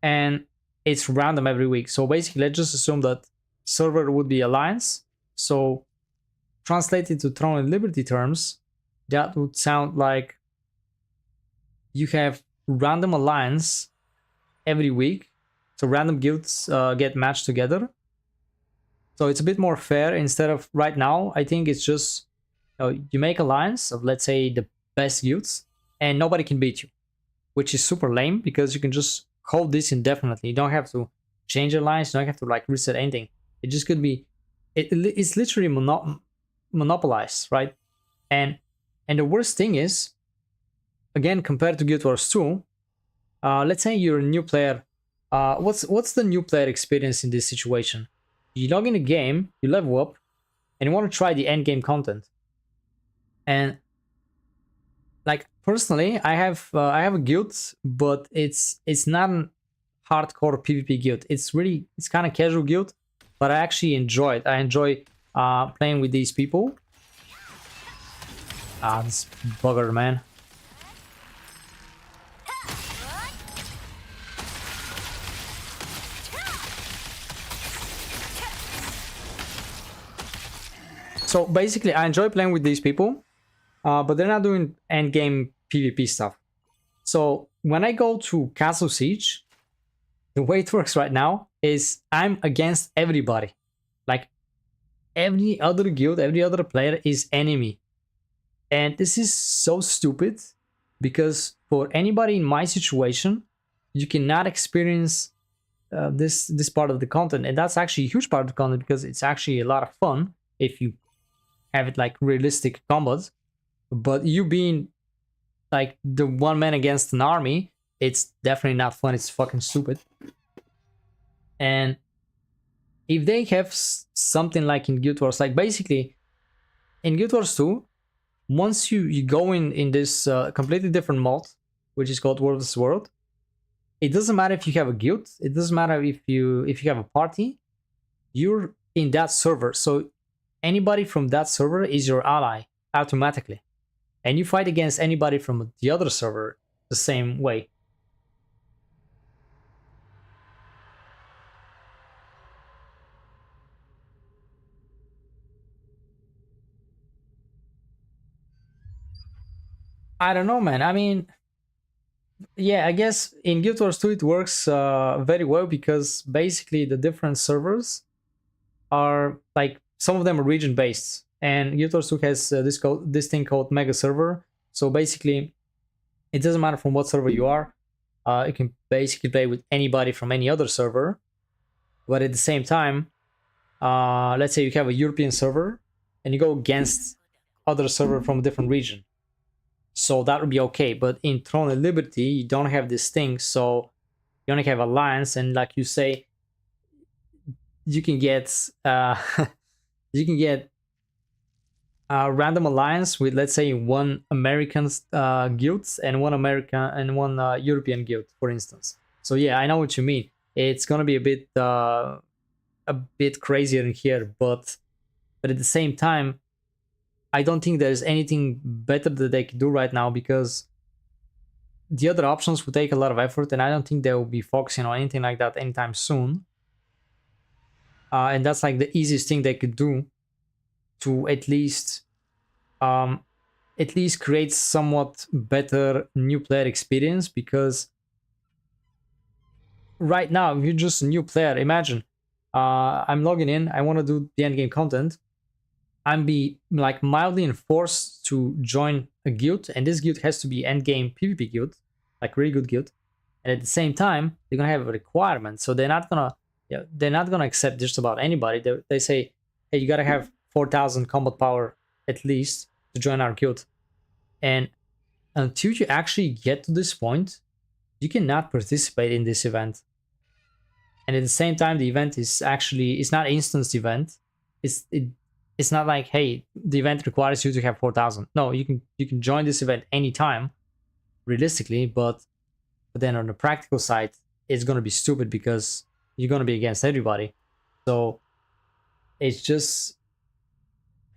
and it's random every week. So basically, let's just assume that server would be Alliance. So translated to Throne and Liberty terms, that would sound like you have random Alliance every week. So random guilds get matched together. So it's a bit more fair. Instead of right now, I think it's just you make alliance of, let's say, the best guilds, and nobody can beat you, which is super lame because you can just hold this indefinitely. You don't have to change alliance. You don't have to like reset anything. It just could be. It's literally monopolized, right? And the worst thing is, again, compared to Guild Wars 2, let's say you're a new player. What's the new player experience in this situation? You log in the game, you level up, and you want to try the end game content. And like personally, I have a guild, but it's not a hardcore PvP guild. It's kind of casual guild, but I actually enjoy it. I enjoy playing with these people. This bugger, man. So basically, I enjoy playing with these people, but they're not doing endgame PvP stuff. So when I go to Castle Siege, the way it works right now is I'm against everybody. Like, every other guild, every other player is enemy. And this is so stupid, because for anybody in my situation, you cannot experience this part of the content. And that's actually a huge part of the content, because it's actually a lot of fun if you have it like realistic combats. But you being like the one man against an army, it's definitely not fun. It's fucking stupid. And if they have something like in Guild Wars, like basically in Guild Wars 2, once you go in this completely different mode, which is called World vs. World, it doesn't matter if you have a guild, it doesn't matter if you have a party, you're in that server. So anybody from that server is your ally automatically. And you fight against anybody from the other server the same way. I don't know, man. I mean, yeah, I guess in Guild Wars 2 it works very well, because basically the different servers are like, some of them are region based, and Guild Wars 2 has this thing called mega server. So basically, it doesn't matter from what server you are. You can basically play with anybody from any other server. But at the same time, let's say you have a European server and you go against other server from a different region. So that would be okay. But in Throne and Liberty, you don't have this thing. So you only have alliance, and like you say, you can get you can get a random alliance with, let's say, one American guild and one European guild, for instance. So yeah, I know what you mean. It's gonna be a bit crazier in here, but at the same time, I don't think there's anything better that they can do right now, because the other options would take a lot of effort, and I don't think they will be focusing on anything like that anytime soon. And that's like the easiest thing they could do to at least create somewhat better new player experience. Because right now, if you're just a new player, imagine I'm logging in, I want to do the end game content, I'm be like mildly enforced to join a guild, and this guild has to be end game PvP guild, like really good guild. And at the same time, they're gonna have a requirement, so they're not gonna, they're not gonna accept just about anybody. They say, hey, you gotta have 4,000 combat power at least to join our guild, and until you actually get to this point, you cannot participate in this event. And at the same time, the event is actually, it's not instanced event. It's not like, hey, the event requires you to have 4,000. No, you can join this event anytime, realistically, but then on the practical side, it's gonna be stupid because you're gonna be against everybody. So it's just,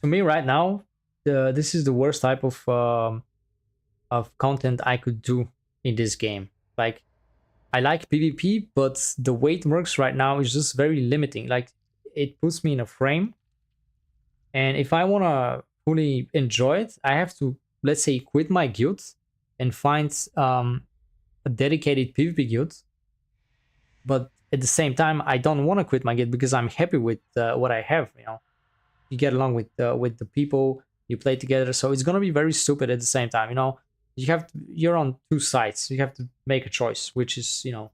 to me right now, this is the worst type of content I could do in this game. Like, I like PvP, but the way it works right now is just very limiting. Like, it puts me in a frame, and if I want to fully enjoy it, I have to, let's say, quit my guild and find a dedicated PvP guild. But at the same time, I don't want to quit my guild because I'm happy with what I have. You know, you get along with the people, you play together, so it's gonna be very stupid at the same time. You know, you're on two sides. You have to make a choice, which is, you know.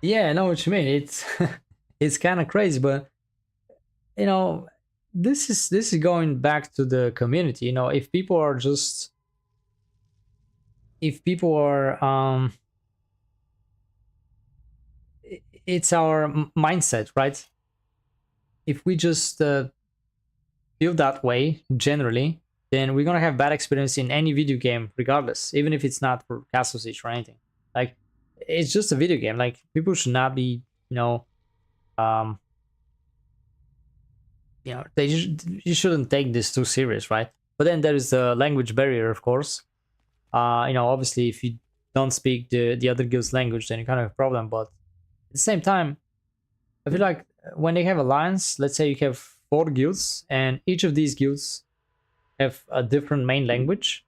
Yeah, I know what you mean. It's it's kind of crazy, but you know, this is going back to the community. You know, if people are just, if people are it's our mindset, right? If we just feel that way generally, then we're gonna have bad experience in any video game, regardless, even if it's not for Castle Siege or anything. Like, it's just a video game. Like, people should not be, you know, you shouldn't take this too serious, right? But then there is the language barrier, of course. You know, obviously, if you don't speak the other guild's language, then you kind of have a problem. But at the same time, I feel like when they have alliance, let's say you have 4 guilds, and each of these guilds have a different main language.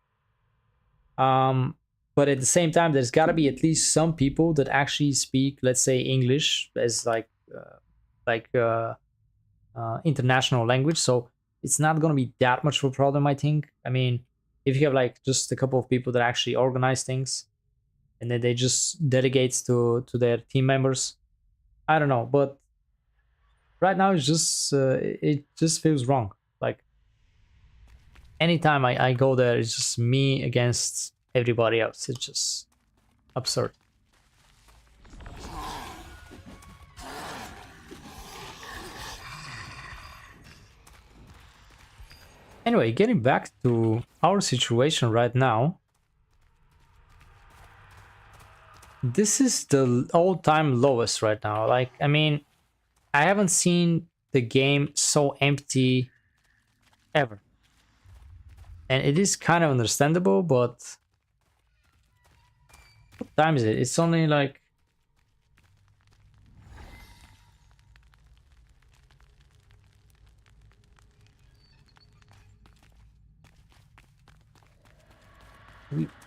But at the same time, there's got to be at least some people that actually speak, let's say, English as international language. So it's not going to be that much of a problem, I think. I mean, if you have like just a couple of people that actually organize things, and then they just delegate to their team members, I don't know. But right now, it's just it just feels wrong. Like, anytime I go there, it's just me against everybody else. It's just absurd. Anyway, getting back to our situation right now, this is the all-time lowest right now. Like, I mean, I haven't seen the game so empty ever. And it is kind of understandable, but what time is it? It's only like...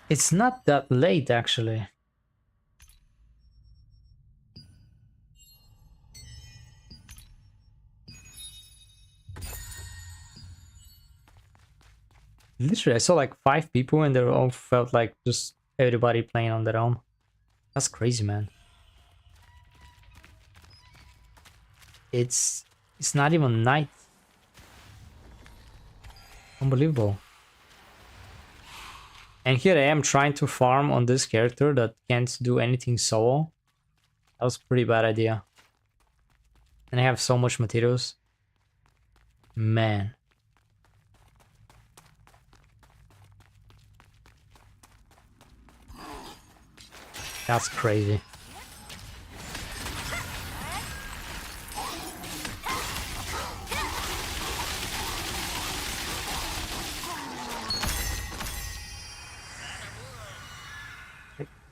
It's not that late, actually. Literally, I saw like 5 people and they all felt like just everybody playing on their own. That's crazy, man. It's not even night. Unbelievable. And here I am trying to farm on this character that can't do anything solo. That was a pretty bad idea. And I have so much materials. Man. That's crazy.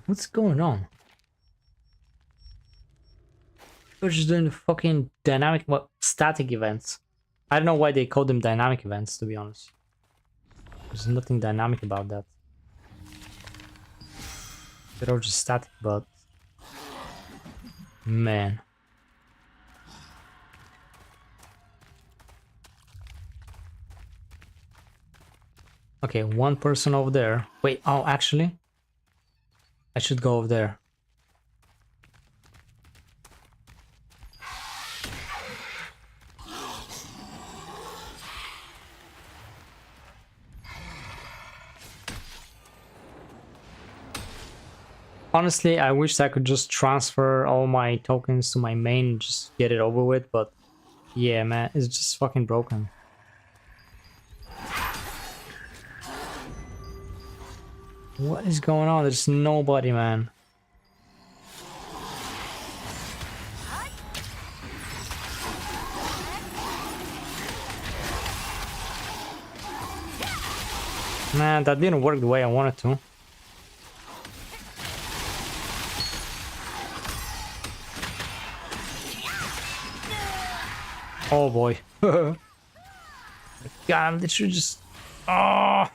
What's going on? We're just doing the fucking dynamic. What? static events. I don't know why they call them dynamic events, to be honest. There's nothing dynamic about that. They're all just static, but... Man. Okay, one person over there. Wait, oh, actually... I should go over there. Honestly, I wish I could just transfer all my tokens to my main and just get it over with, but yeah, man, it's just fucking broken. What is going on? There's nobody, man. Man, that didn't work the way I wanted to. Oh boy. God, I'm literally just... Oh!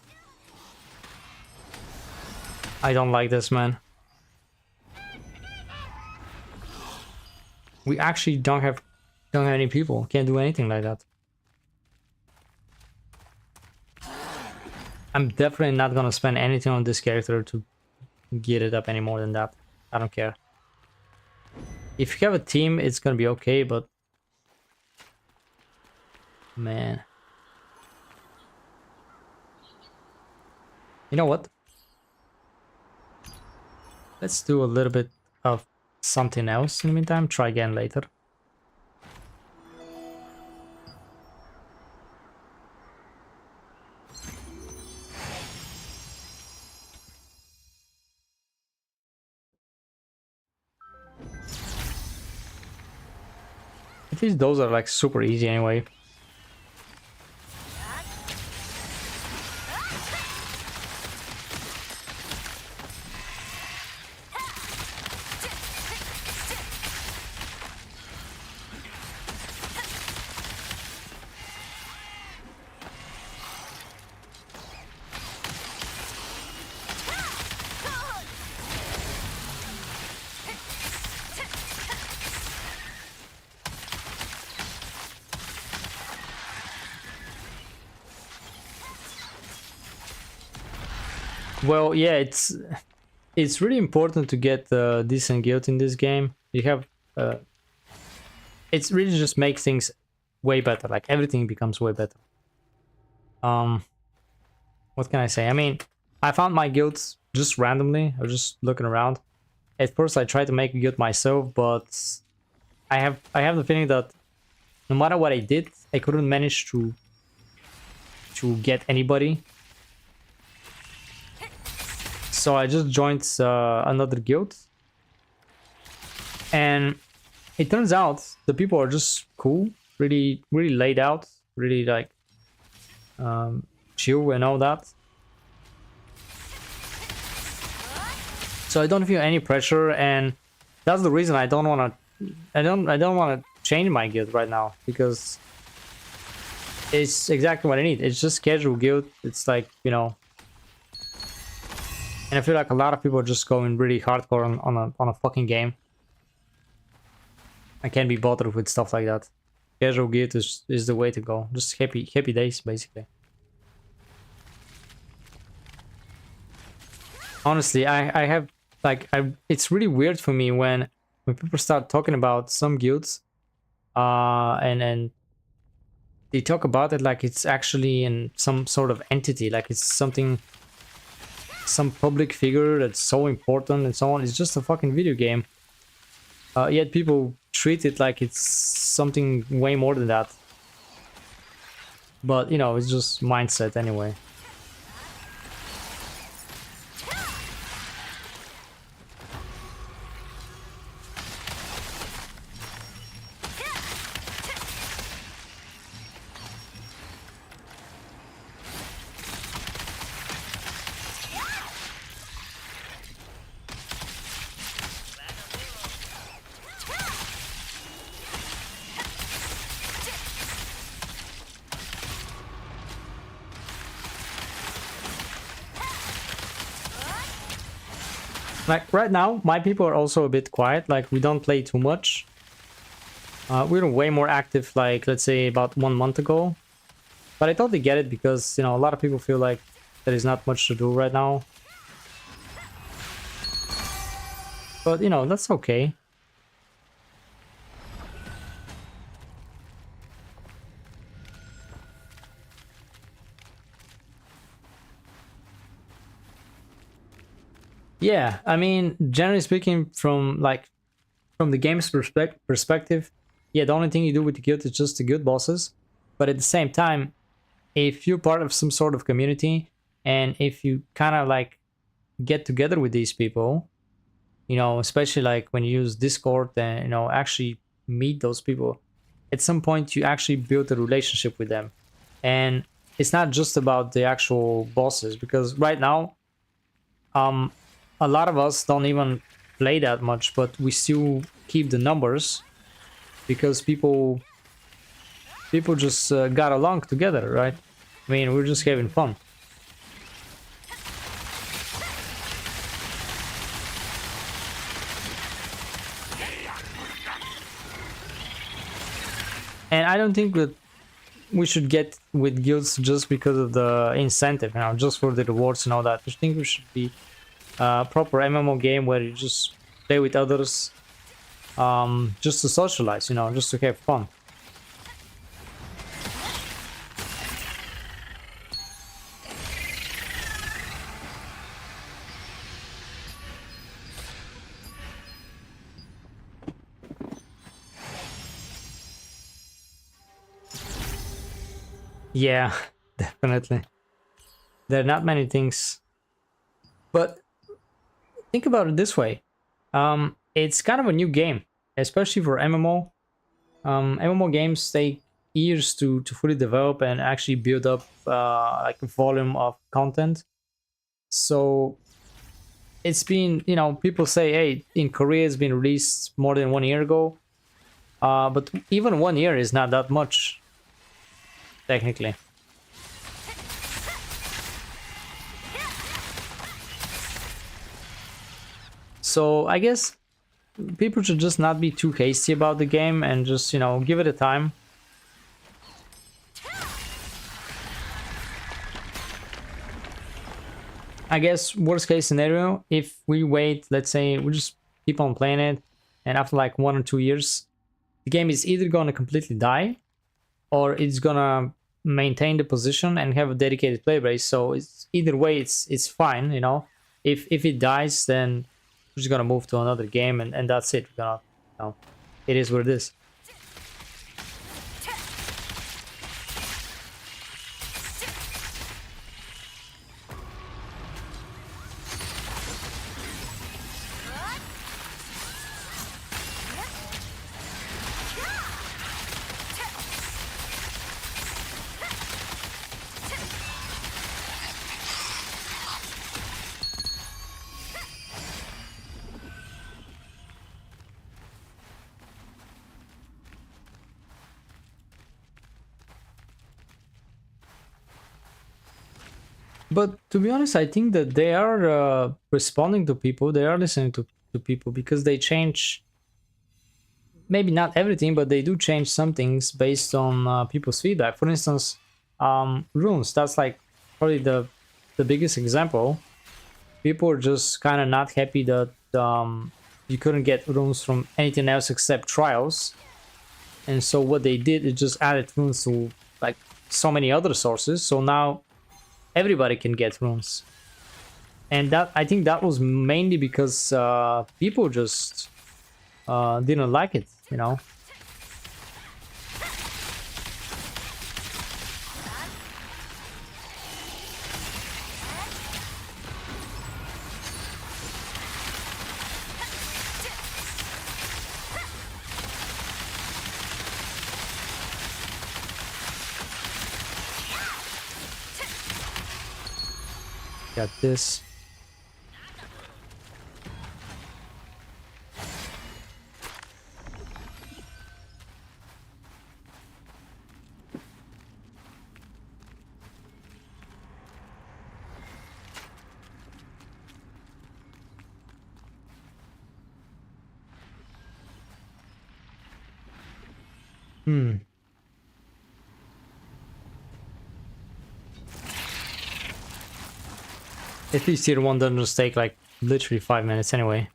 I don't like this, man. We actually don't have any people. Can't do anything like that. I'm definitely not gonna spend anything on this character to get it up any more than that. I don't care. If you have a team, it's gonna be okay, but... Man. You know what? Let's do a little bit of something else in the meantime. Try again later. At least those are like super easy anyway. Well, yeah, it's really important to get decent guild in this game. You have it's really just makes things way better. Like everything becomes way better. What can I say? I mean, I found my guilds just randomly. I was just looking around. At first, I tried to make a guild myself, but I have the feeling that no matter what I did, I couldn't manage to get anybody. So I just joined another guild, and it turns out the people are just cool, really laid out, really like chill and all that. So I don't feel any pressure, and that's the reason I don't want to change my guild right now, because it's exactly what I need. It's just casual guild. It's like, you know. And I feel like a lot of people are just going really hardcore on a fucking game. I can't be bothered with stuff like that. Casual guild is the way to go. Just happy days, basically. Honestly, I have like it's really weird for me when people start talking about some guilds, and they talk about it like it's actually in some sort of entity, like it's something. Some public figure that's so important and so on. It's just a fucking video game. Yet people treat it like it's something way more than that. But, you know, it's just mindset anyway. Like right now, my people are also a bit quiet. Like we don't play too much. We were way more active, like let's say about 1 month ago. But I totally get it because, you know, a lot of people feel like there is not much to do right now. But, you know, that's okay. Yeah, I mean, generally speaking, from the game's perspective, yeah, the only thing you do with the guild is just the guild bosses. But at the same time, if you're part of some sort of community, and if you kind of like get together with these people, you know, especially like when you use Discord and, you know, actually meet those people, at some point you actually build a relationship with them. And it's not just about the actual bosses, because right now, a lot of us don't even play that much, but we still keep the numbers because people just got along together, right? I mean, we're just having fun. And I don't think that we should get with guilds just because of the incentive, you know, just for the rewards and all that. I think we should be a proper MMO game where you just play with others, just to socialize, you know, just to have fun. Yeah, definitely. There are not many things, but think about it this way. It's kind of a new game, especially for MMO. MMO games take years to fully develop and actually build up like a volume of content. So it's been, you know, people say, hey, in Korea it's been released more than 1 year ago. But even 1 year is not that much, technically. So I guess people should just not be too hasty about the game and just, you know, give it a time. I guess worst case scenario, if we wait, let's say we just keep on playing it, and after like 1 or 2 years, the game is either gonna completely die, or it's gonna maintain the position and have a dedicated player base. So it's either way, it's fine, you know. If it dies, then we're just gonna move to another game, and that's it. We're gonna, you know, it is what it is. But to be honest, I think that they are responding to people. They are listening to people because they change, maybe not everything, but they do change some things based on people's feedback. For instance, runes. That's like probably the biggest example. People are just kind of not happy that you couldn't get runes from anything else except trials. And so what they did is just added runes to like so many other sources. So now everybody can get runes, and that, I think that was mainly because people just didn't like it, you know. Got this. Hmm. At least tier 1 doesn't just take like literally 5 minutes anyway.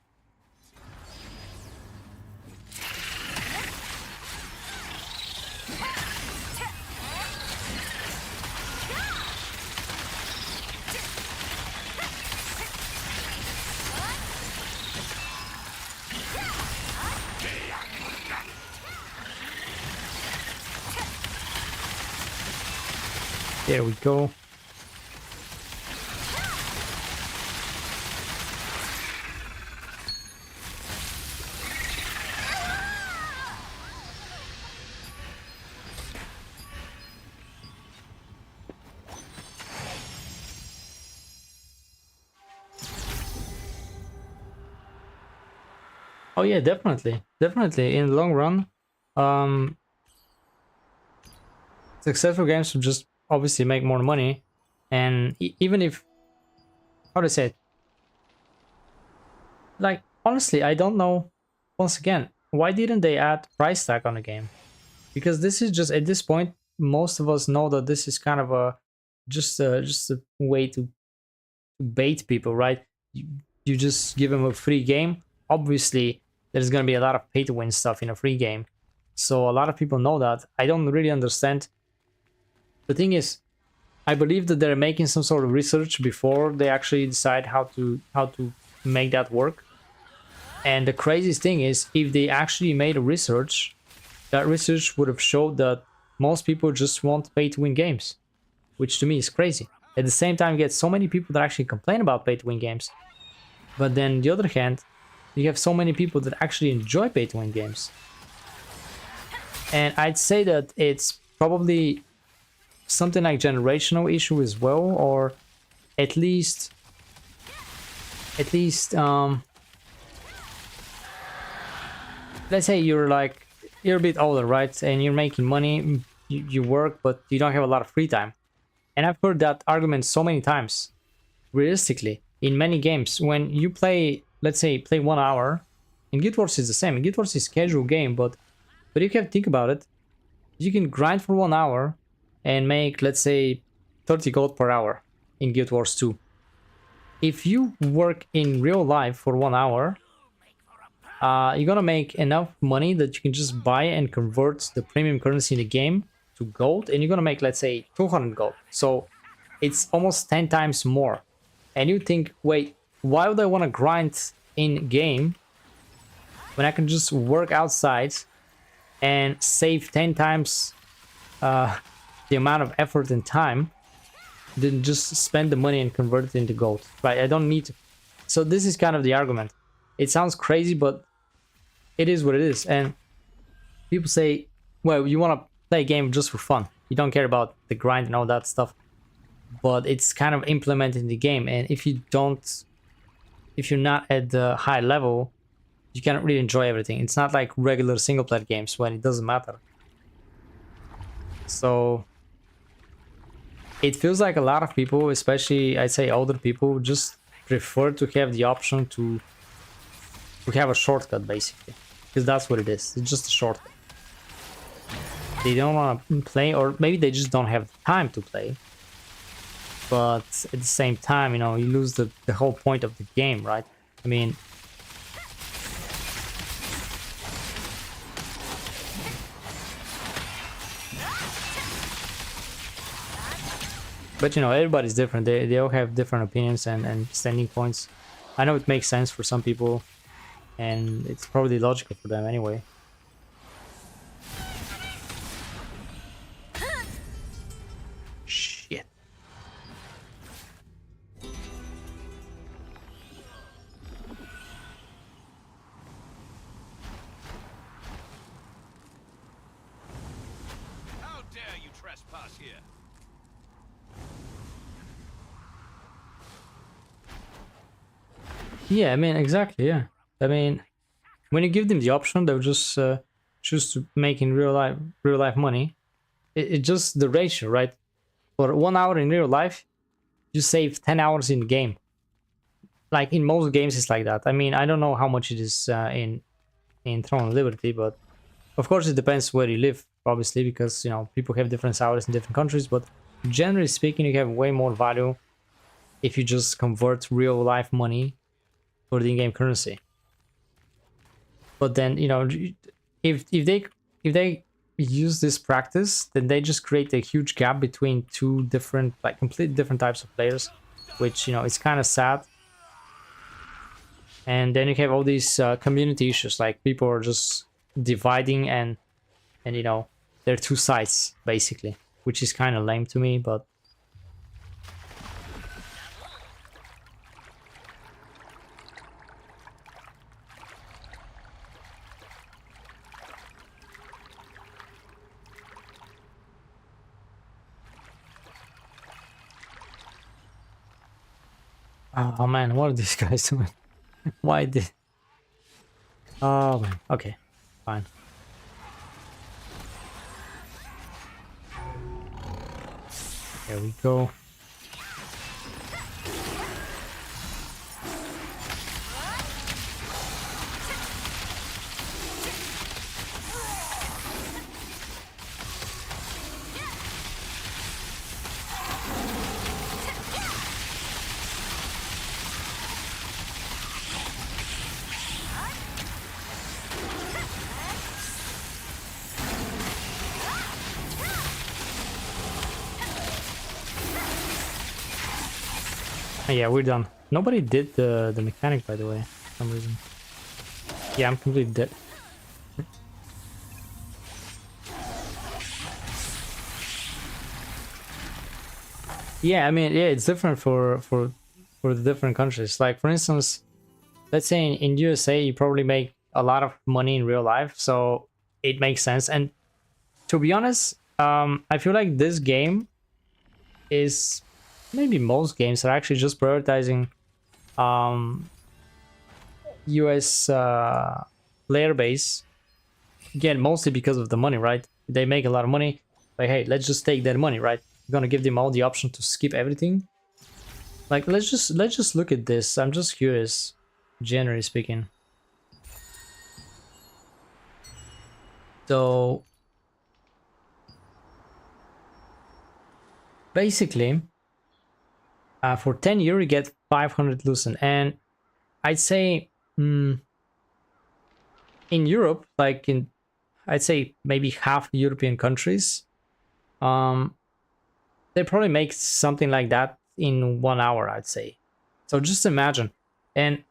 There we go. Oh yeah, definitely. Definitely. In the long run, um, successful games will just obviously make more money. And even if, how to say it? Like, honestly, I don't know. Once again, why didn't they add price tag on the game? Because this is just, at this point, most of us know that this is kind of a, just a way to bait people, right? You just give them a free game. Obviously, there's going to be a lot of pay to win stuff in a free game. So a lot of people know that. I don't really understand. The thing is, I believe that they're making some sort of research before they actually decide how to make that work. And the craziest thing is, if they actually made a research, that research would have showed that most people just want pay to win games, which to me is crazy. At the same time, you get so many people that actually complain about pay to win games. But then on the other hand, you have so many people that actually enjoy pay to win games. And I'd say that it's probably something like generational issue as well, or at least let's say you're a bit older, right? And you're making money, you work, but you don't have a lot of free time. And I've heard that argument so many times. Realistically, in many games, when you play, let's say, play 1 hour, and Guild Wars is the same. Guild Wars is a casual game, but you can think about it. You can grind for 1 hour and make, let's say, 30 gold per hour in Guild Wars 2. If you work in real life for 1 hour, you're gonna make enough money that you can just buy and convert the premium currency in the game to gold, and you're gonna make, let's say, 200 gold. So it's almost 10 times more. And you think, wait, why would I want to grind in game when I can just work outside and save 10 times the amount of effort and time than just spend the money and convert it into gold, right? I don't need to. So this is kind of the argument. It sounds crazy, but it is what it is. And people say, well, you want to play a game just for fun. You don't care about the grind and all that stuff. But it's kind of implemented in the game. And if you're not at the high level, you cannot really enjoy everything. It's not like regular single player games when it doesn't matter. So it feels like a lot of people, especially I'd say older people, just prefer to have the option to have a shortcut, basically, because that's what it is. It's just a shortcut. They don't want to play, or maybe they just don't have time to play. But at the same time, you know, you lose the whole point of the game, right? I mean, but you know, everybody's different. They all have different opinions and standing points. I know it makes sense for some people, and it's probably logical for them anyway. Shit. How dare you trespass here? Yeah, I mean, exactly, yeah. I mean, when you give them the option, they'll just choose to make in real life money. It's just the ratio, right? For 1 hour in real life, you save 10 hours in the game. Like in most games, it's like that. I mean, I don't know how much it is in Throne of Liberty, but of course it depends where you live. obviously, because you know people have different salaries in different countries, but generally speaking, you have way more value if you just convert real life money for the in-game currency. But then, you know, if they use this practice, then they just create a huge gap between two different, like completely different types of players, which, you know, it's kind of sad. And then you have all these community issues, like people are just dividing and you know, they're two sides basically, which is kind of lame to me, but oh man, what are these guys doing? Why did... Oh man, okay, fine. There we go. Yeah, we're done. Nobody did the mechanic, by the way, for some reason. Yeah, I'm completely dead. Yeah, I mean, yeah, it's different for the different countries. Like, for instance, let's say in USA, you probably make a lot of money in real life, so it makes sense. And to be honest, I feel like this game is... maybe most games are actually just prioritizing US player base, again, mostly because of the money, right? They make a lot of money, like, hey, let's just take that money, right? We're gonna give them all the option to skip everything. Like, let's just look at this. I'm just curious, generally speaking. So basically, for 10 euro, you get 500 lucent. And I'd say in Europe, like I'd say maybe half the European countries, they probably make something like that in 1 hour, I'd say. So just imagine. And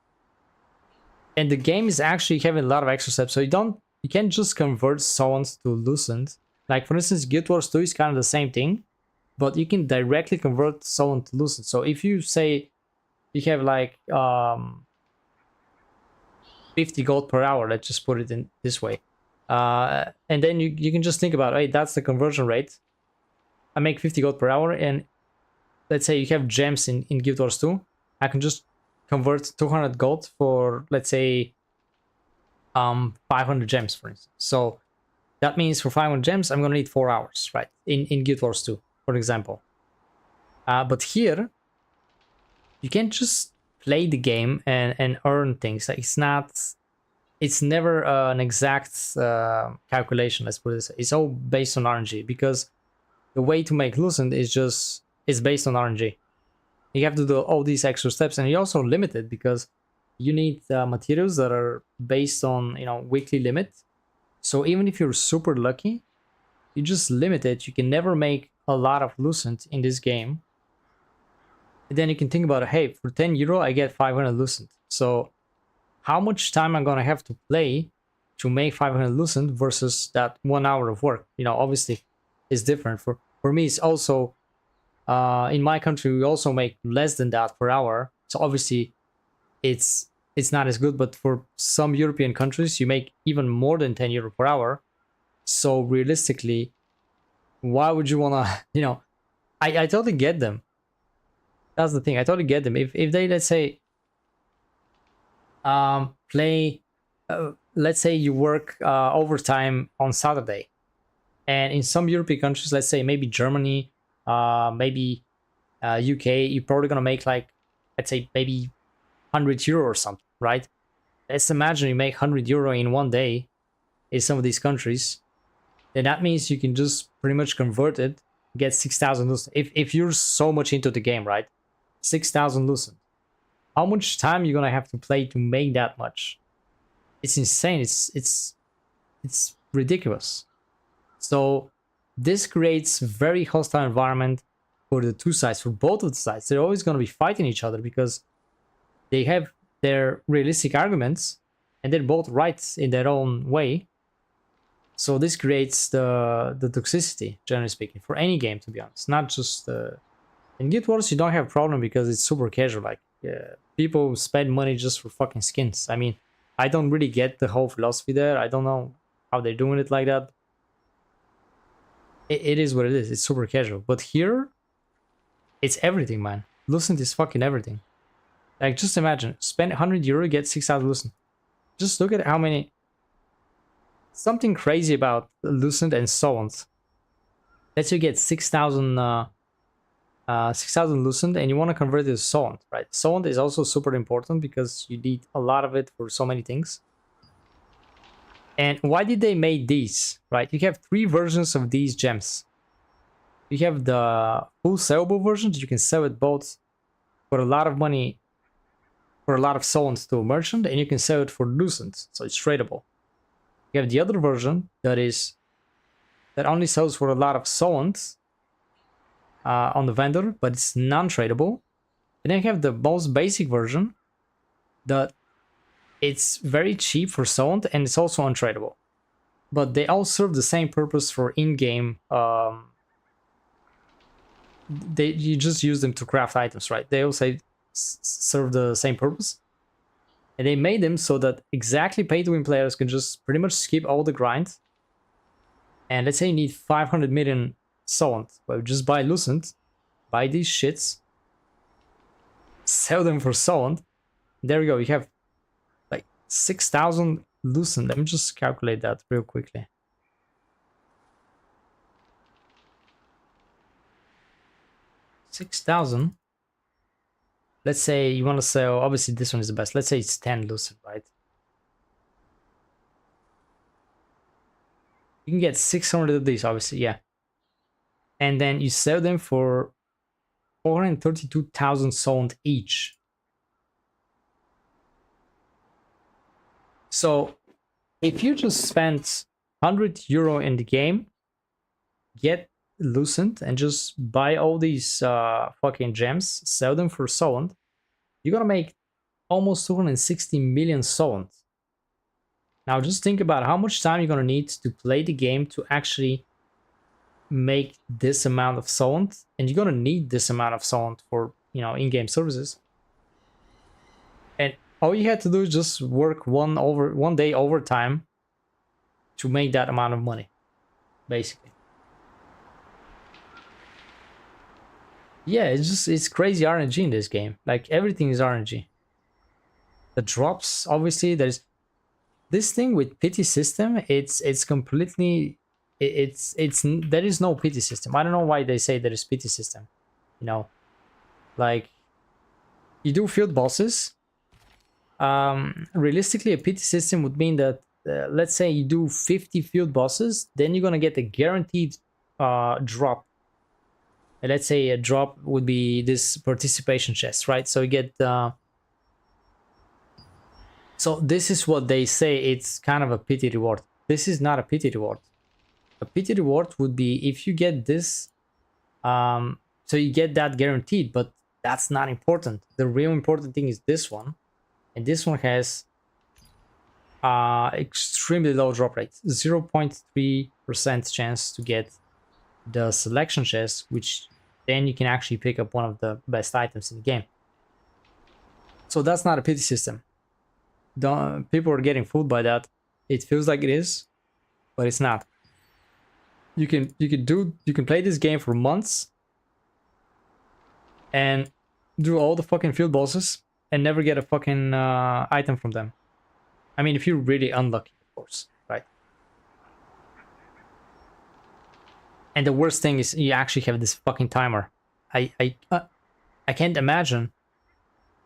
the game is actually having a lot of extra steps. So you can't just convert someone's to lucent. Like, for instance, Guild Wars 2 is kind of the same thing, but you can directly convert someone to lucent. So if you say you have like 50 gold per hour, let's just put it in this way, and then you can just think about, hey, that's the conversion rate. I make 50 gold per hour, and let's say you have gems in Guild Wars 2. I can just convert 200 gold for, let's say, 500 gems, for instance. So that means for 500 gems, I'm gonna need 4 hours, right? In Guild Wars 2. For example. But here, you can't just play the game and earn things. Like, it's never an exact calculation, let's put it this way. It's all based on RNG, because the way to make lucent is based on RNG. You have to do all these extra steps, and you're also limited because you need materials that are based on, you know, weekly limit. So even if you're super lucky, you just limit it. You can never make a lot of lucent in this game. And then you can think about, hey, for 10 euro, I get 500 lucent. So how much time I'm gonna have to play to make 500 lucent versus that 1 hour of work? You know, obviously, it's different. For me, it's also in my country, we also make less than that per hour. So obviously, it's not as good. But for some European countries, you make even more than 10 euro per hour. So realistically, why would you wanna, you know, I totally get them. That's the thing. I totally get them. If they, let's say, play, let's say you work overtime on Saturday, and in some European countries, let's say maybe Germany, maybe UK, you're probably gonna make like, let's say maybe 100 euro or something, right? Let's imagine you make 100 euro in 1 day in some of these countries. then that means you can just pretty much convert it, get 6,000 loosened. If you're so much into the game, right? 6,000 loosened. How much time you're gonna have to play to make that much? It's insane. It's ridiculous. So this creates very hostile environment for the two sides, for both of the sides. They're always gonna be fighting each other because they have their realistic arguments and they're both right in their own way. So this creates the toxicity, generally speaking, for any game, to be honest. Not just in Guild Wars, you don't have a problem because it's super casual. Like people spend money just for fucking skins. I mean, I don't really get the whole philosophy there. I don't know how they're doing it like that. It is what it is. It's super casual. But here, it's everything, man. Lucent is fucking everything. Like, just imagine, spend 100 euro, get 6,000 Lucent. Just look at how many... Something crazy about Lucent and Sound. Let's say you get 6,000 Lucent and you want to convert it to Sound, right? Sound is also super important because you need a lot of it for so many things. And why did they make these, right? You have 3 versions of these gems. You have the full sellable versions. You can sell it both for a lot of money, for a lot of Sound to a merchant, and you can sell it for Lucent, so it's tradable. You have the other version that only sells for a lot of Sound on the vendor, but it's non-tradable. And then you have the most basic version that it's very cheap for Sound and it's also untradeable. But they all serve the same purpose for in-game. You just use them to craft items, right? They also serve the same purpose. And they made them so that exactly pay-to-win players can just pretty much skip all the grind. And let's say you need 500 million Sound. Well, just buy Lucent, buy these shits, sell them for Sound. There we go. You have like 6,000 Lucent. Let me just calculate that real quickly. $6,000. Let's say you want to sell, obviously this one is the best. Let's say it's 10 Lucent, right? You can get 600 of these, obviously, yeah. And then you sell them for 432,000 Sound each. So if you just spend 100 euro in the game, get Lucent and just buy all these fucking gems, sell them for Sound, you're gonna make almost 260 million Sound. Now just think about how much time you're gonna need to play the game to actually make this amount of Sound, and you're gonna need this amount of Sound for, you know, in-game services. And all you had to do is just work one day overtime to make that amount of money, basically. Yeah, it's crazy RNG in this game. Like, everything is RNG. The drops, obviously, there's this thing with pity system. It's completely, there is no pity system. I don't know why they say there is pity system. You know, like, you do field bosses. Realistically, a pity system would mean that let's say you do 50 field bosses, then you're gonna get a guaranteed drop. And let's say a drop would be this participation chest, right? So you get so this is what they say, it's kind of a pity reward. This is not a pity reward. A pity reward would be if you get this, so you get that guaranteed, but that's not important. The real important thing is this one. And this one has extremely low drop rate, 0.3% chance to get the selection chest, which then you can actually pick up one of the best items in the game. So that's not a pity system. People are getting fooled by that. It feels like it is, but it's not. You can play this game for months and do all the fucking field bosses and never get a fucking item from them. I mean, if you're really unlucky, of course, right? And the worst thing is you actually have this fucking timer. I can't imagine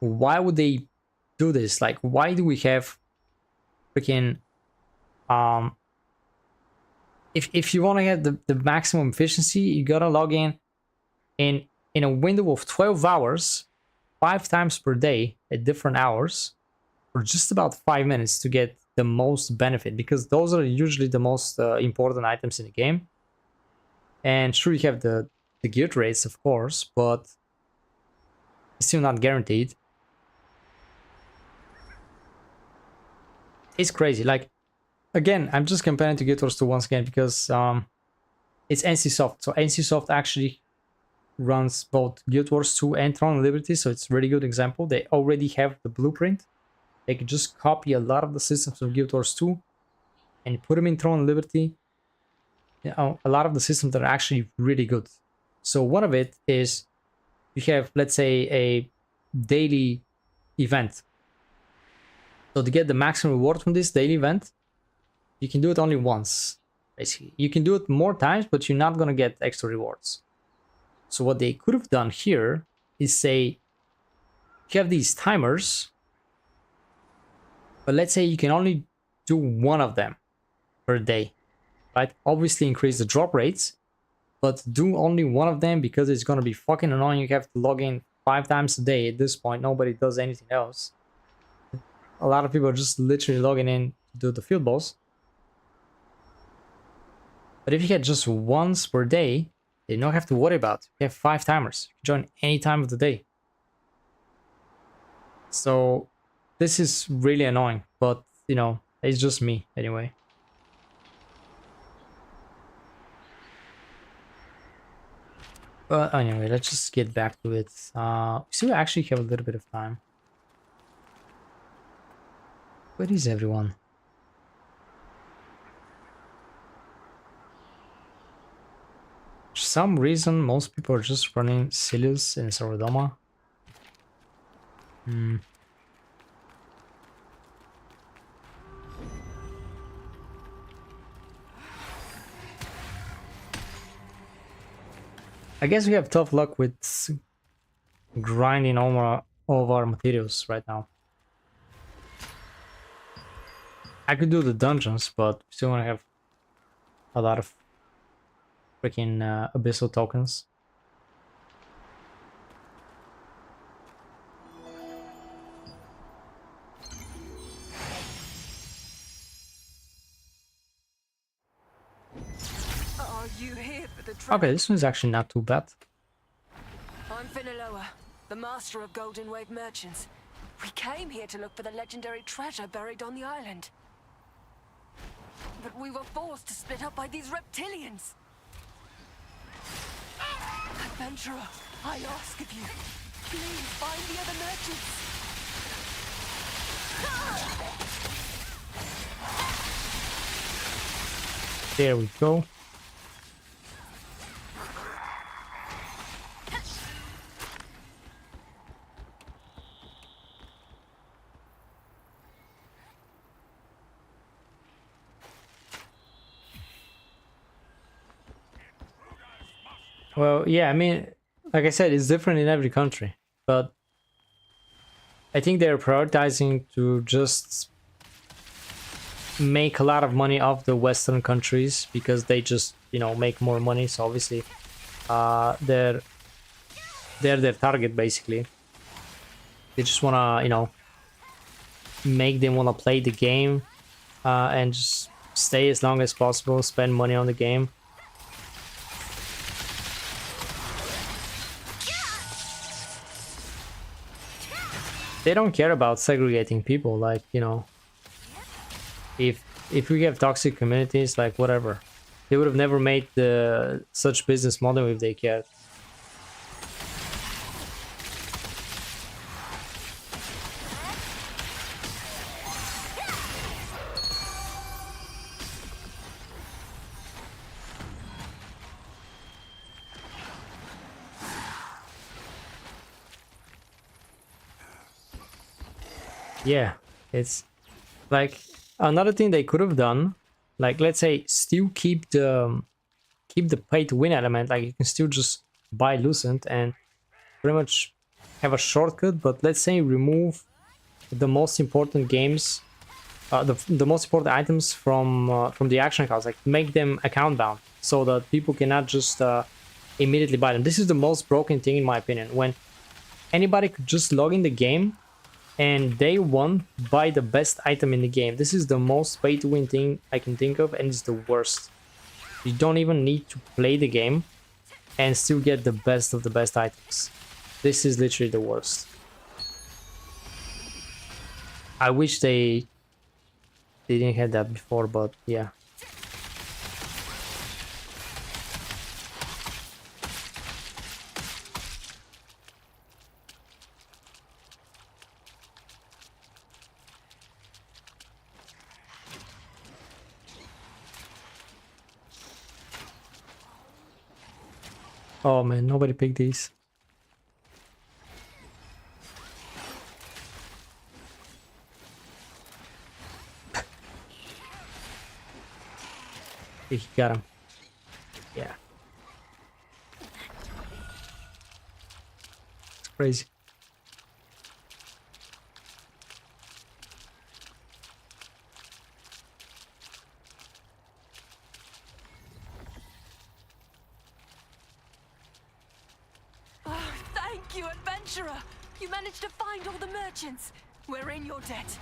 why would they do this. Like, why do we have freaking if you want to get the maximum efficiency, you gotta log in a window of 12 hours, 5 times per day at different hours, for just about 5 minutes to get the most benefit, because those are usually the most important items in the game. And sure, you have the guild rates, of course, but it's still not guaranteed. It's crazy. Like, again, I'm just comparing to Guild Wars 2 once again because it's NCSoft. So NCSoft actually runs both Guild Wars 2 and Throne of Liberty, so it's a really good example. They already have the blueprint. They can just copy a lot of the systems of Guild Wars 2 and put them in Throne of Liberty. You know, a lot of the systems that are actually really good. So one of it is you have, let's say, a daily event. So to get the maximum reward from this daily event, you can do it only once, basically. You can do it more times, but you're not going to get extra rewards. So what they could have done here is say, you have these timers, but let's say you can only do one of them per day, right? Obviously increase the drop rates, but do only one of them because it's going to be fucking annoying. You have to log in 5 times a day. At this point, nobody does anything else. A lot of people are just literally logging in to do the field boss. But if you get just once per day, you don't have to worry about it. You have 5 timers. You can join any time of the day. So this is really annoying, but you know, it's just me anyway. But anyway, let's just get back to it. So we actually have a little bit of time. Where is everyone? For some reason, most people are just running Silius and Sarodoma. I guess we have tough luck with grinding all of our materials right now. I could do the dungeons, but still want to have a lot of freaking abyssal tokens. Are you here for the Okay, this one's actually not too bad. I'm Finaloa, the master of Golden Wave merchants. We came here to look for the legendary treasure buried on the island. But we were forced to split up by these reptilians. Adventurer, I ask of you, please find the other merchants. There we go. Well, yeah, I mean, like I said, it's different in every country, but I think they're prioritizing to just make a lot of money off the Western countries because they just, you know, make more money. So obviously, they're their target basically. They just wanna, you know, make them wanna play the game and just stay as long as possible, spend money on the game. They don't care about segregating people, like, you know, if we have toxic communities, like, whatever. They would have never made such business model if they cared. Yeah, it's like another thing they could have done, like, let's say still keep the pay to win element. Like, you can still just buy Lucent and pretty much have a shortcut, but let's say remove the most important games the most important items from the action cards, like make them account bound so that people cannot just immediately buy them. This is the most broken thing in my opinion, when anybody could just log in the game and day one buy the best item in the game. This is the most pay to win thing I can think of, and it's the worst. You don't even need to play the game and still get the best of the best items. This is literally the worst. I wish they didn't have that before, but yeah. Oh man, nobody picked these. He got him. Yeah. It's crazy. Thank you, adventurer! You managed to find all the merchants. We're in your debt.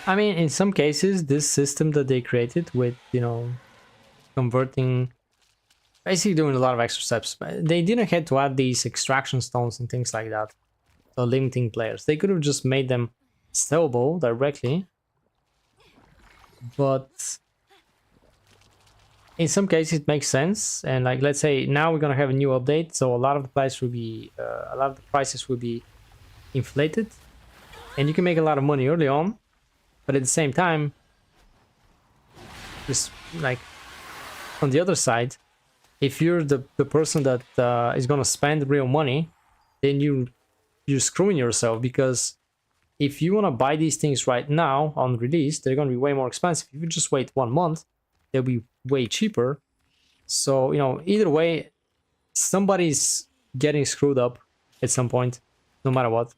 I mean, in some cases, this system that they created with, you know, converting, basically doing a lot of extra steps. They didn't have to add these extraction stones and things like that, so limiting players. They could have just made them sellable directly, but in some cases it makes sense. And like, let's say now we're gonna have a new update, so a lot of the prices will be inflated, and you can make a lot of money early on. But at the same time, just like on the other side, if you're the person that is gonna spend real money, then you're screwing yourself, because if you wanna buy these things right now on release, they're gonna be way more expensive. If you just wait 1 month, they'll be way cheaper. So, you know, either way, somebody's getting screwed up at some point, no matter what.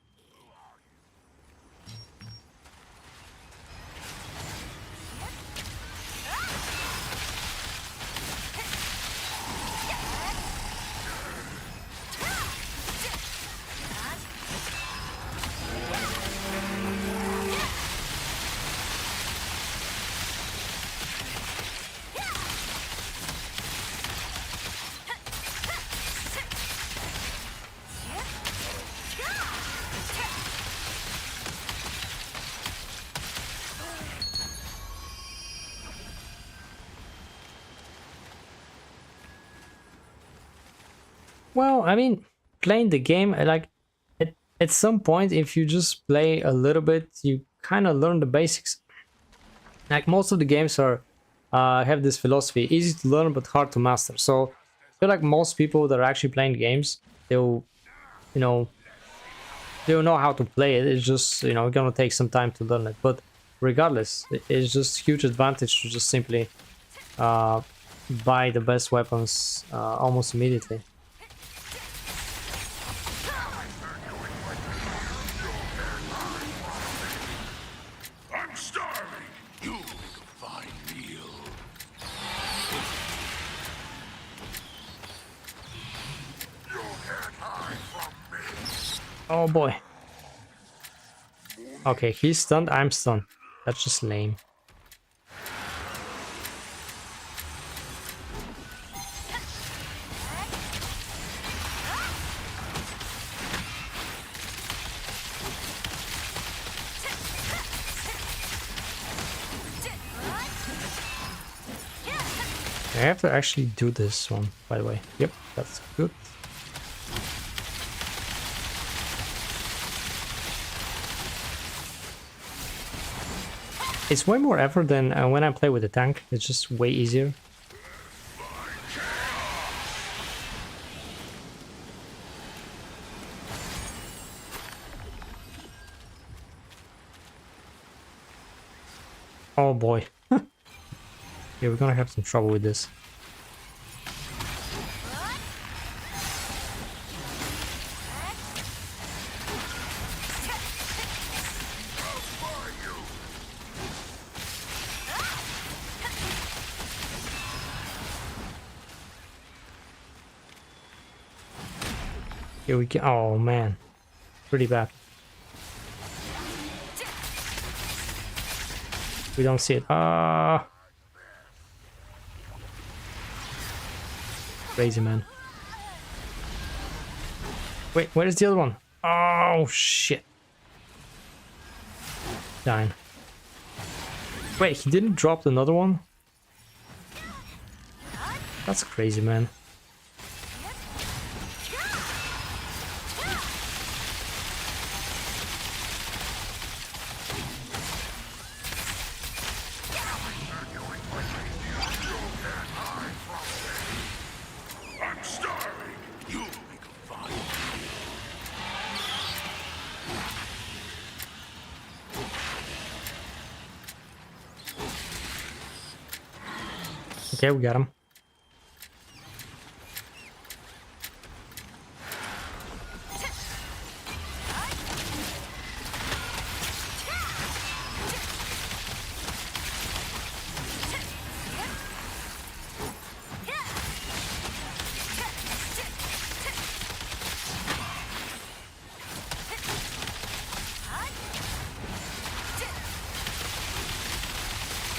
Well, I mean, playing the game, like, at some point, if you just play a little bit, you kind of learn the basics. Like, most of the games are have this philosophy: easy to learn but hard to master. So I feel like most people that are actually playing games, they'll know how to play it. It's just, you know, gonna take some time to learn it. But regardless, it's just huge advantage to just simply buy the best weapons almost immediately. Oh boy. Okay, he's stunned, I'm stunned. That's just lame. I have to actually do this one, by the way. Yep, that's good. It's way more effort than when I play with the tank. It's just way easier. Oh boy. Yeah, we're gonna have some trouble with this. Here we go. Oh man, pretty bad. We don't see it. Ah, crazy man. Wait, where is the other one? Oh shit. Dying. Wait, he didn't drop another one? That's crazy, man. I'm starving. You'll make a fine. Okay, we got him.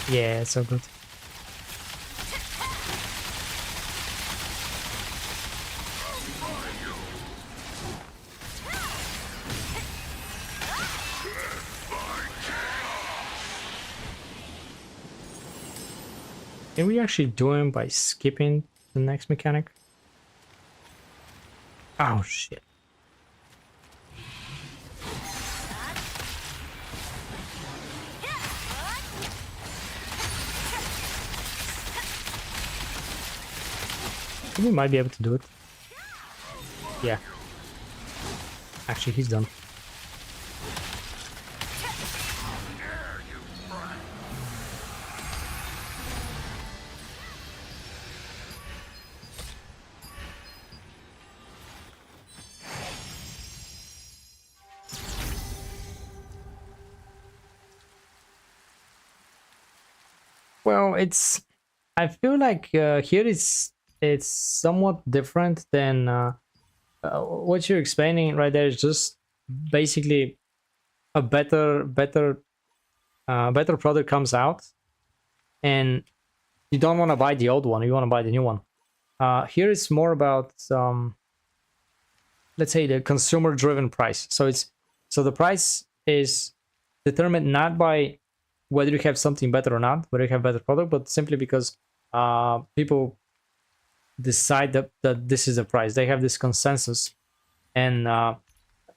Yeah, it's so good. Can we actually do him by skipping the next mechanic? Oh shit. We might be able to do it. Yeah. Actually, he's done. Well, I feel like here it's somewhat different than what you're explaining right there is just basically a better product comes out, and you don't want to buy the old one, you want to buy the new one. Here it's more about let's say the consumer driven price. So the price is determined not by whether you have something better or not, whether you have better product, but simply because people decide that this is the price. They have this consensus, and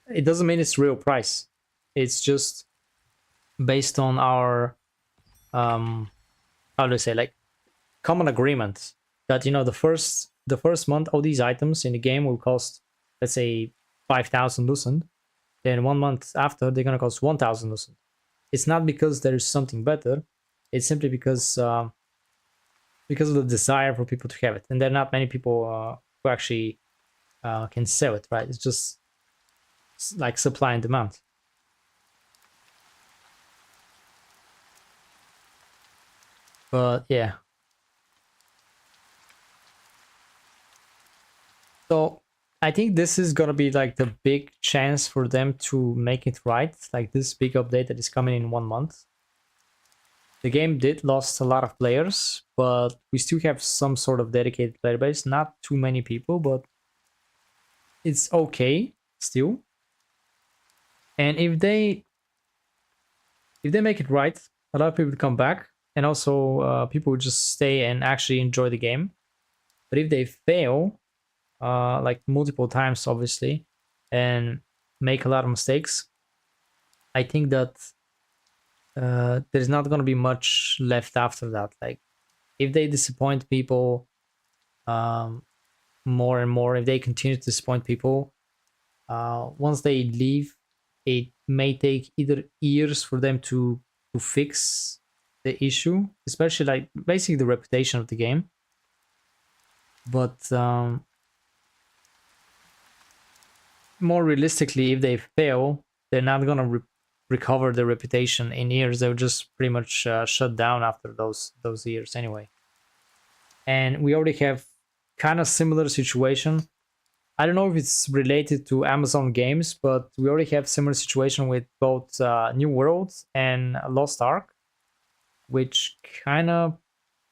it doesn't mean it's real price. It's just based on our how do I say, like, common agreement that, you know, the first month all these items in the game will cost, let's say, 5,000 lucent. Then 1 month after they're gonna cost 1,000 lucent. It's not because there is something better. It's simply because of the desire for people to have it, and there are not many people who actually can sell it, right? It's just like supply and demand. But yeah. So I think this is gonna be like the big chance for them to make it right. Like this big update that is coming in 1 month. The game did lost a lot of players, but we still have some sort of dedicated player base. Not too many people, but it's okay still. And if they make it right, a lot of people come back, and also people will just stay and actually enjoy the game. But if they fail, like multiple times, obviously, and make a lot of mistakes, I think that there's not going to be much left after that. Like, if they disappoint people more and more, if they continue to disappoint people, once they leave, it may take either years for them to fix the issue, especially like basically the reputation of the game. But more realistically, if they fail, they're not gonna recover their reputation in years. They'll just pretty much shut down after those years anyway. And we already have kind of similar situation. I don't know if it's related to Amazon games, but we already have similar situation with both New World and Lost Ark, which kind of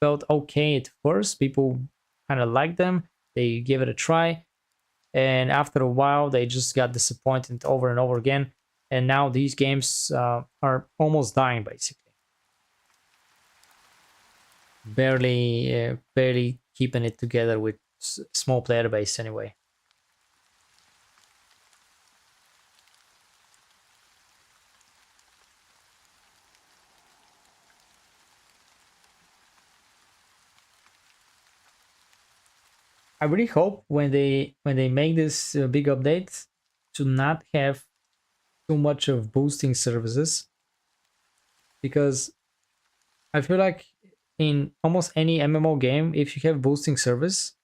felt okay at first. People kind of liked them. They gave it a try. And after a while, they just got disappointed over and over again. And now these games are almost dying, basically. Barely keeping it together with small player base anyway. I really hope when they make this big update to not have too much of boosting services, because I feel like in almost any MMO game, if you have boosting service,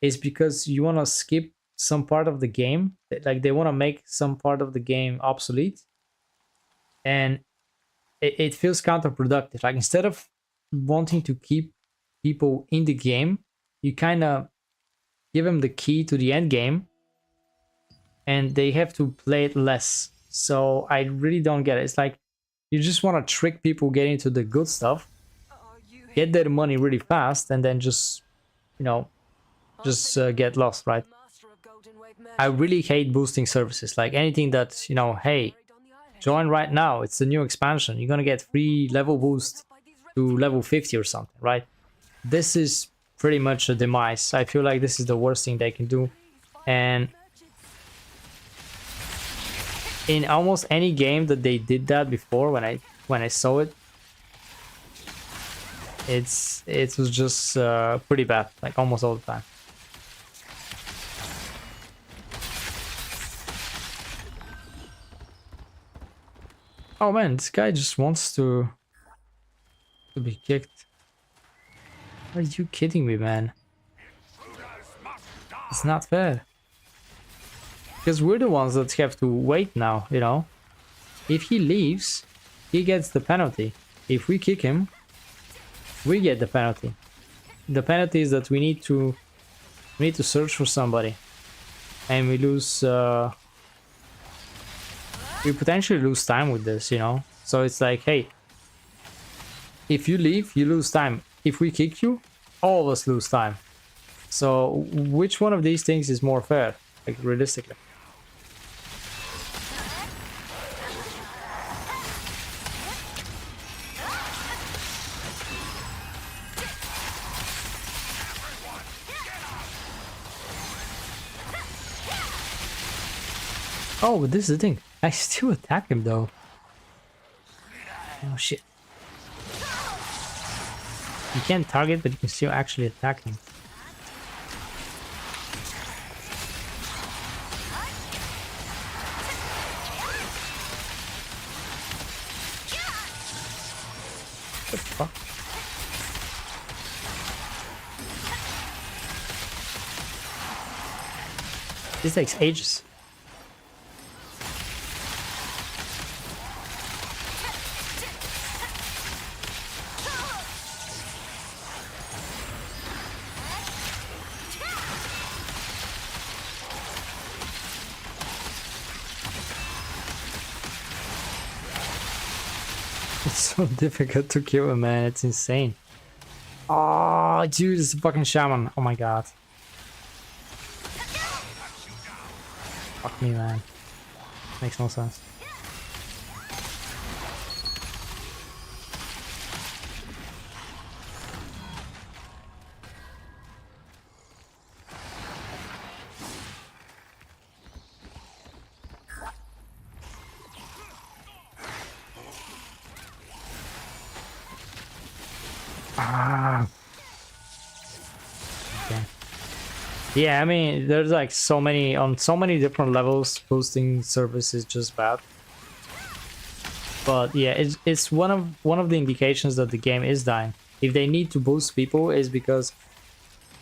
it's because you want to skip some part of the game, like they want to make some part of the game obsolete, and it feels counterproductive. Like instead of wanting to keep people in the game, you kind of give them the key to the end game and they have to play it less. So I really don't get it. It's like you just want to trick people getting into the good stuff, get their money really fast, and then just, you know, just get lost, right? I really hate boosting services. Like anything that, you know, hey, join right now, it's the new expansion, you're gonna get free level boost to level 50 or something, right? This is pretty much a demise. I feel like this is the worst thing they can do. And in almost any game that they did that before, when I saw it, it was just pretty bad, like almost all the time. Oh man, this guy just wants to be kicked. Are you kidding me, man? It's not fair. Because we're the ones that have to wait now, you know? If he leaves, he gets the penalty. If we kick him, we get the penalty. The penalty is that we need to search for somebody. And we lose... we potentially lose time with this, you know? So it's like, hey, if you leave, you lose time. If we kick you, all of us lose time. So which one of these things is more fair, like realistically? Oh, but this is the thing. I still attack him though. Oh shit. You can't target, but you can still actually attack him. What the fuck? This takes ages. It's so difficult to kill him, man. It's insane. Oh, dude, it's a fucking shaman. Oh my god. Fuck me, man. Makes no sense. Okay. Yeah, I mean, there's like so many on so many different levels. Boosting service is just bad. But yeah, it's one of the indications that the game is dying. If they need to boost people, is because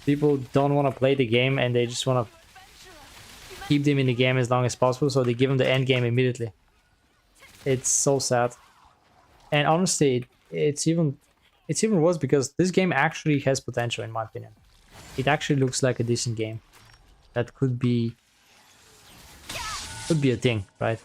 people don't want to play the game and they just want to keep them in the game as long as possible. So they give them the end game immediately. It's so sad. And honestly, it's even worse because this game actually has potential, in my opinion. It actually looks like a decent game. that could be a thing, right?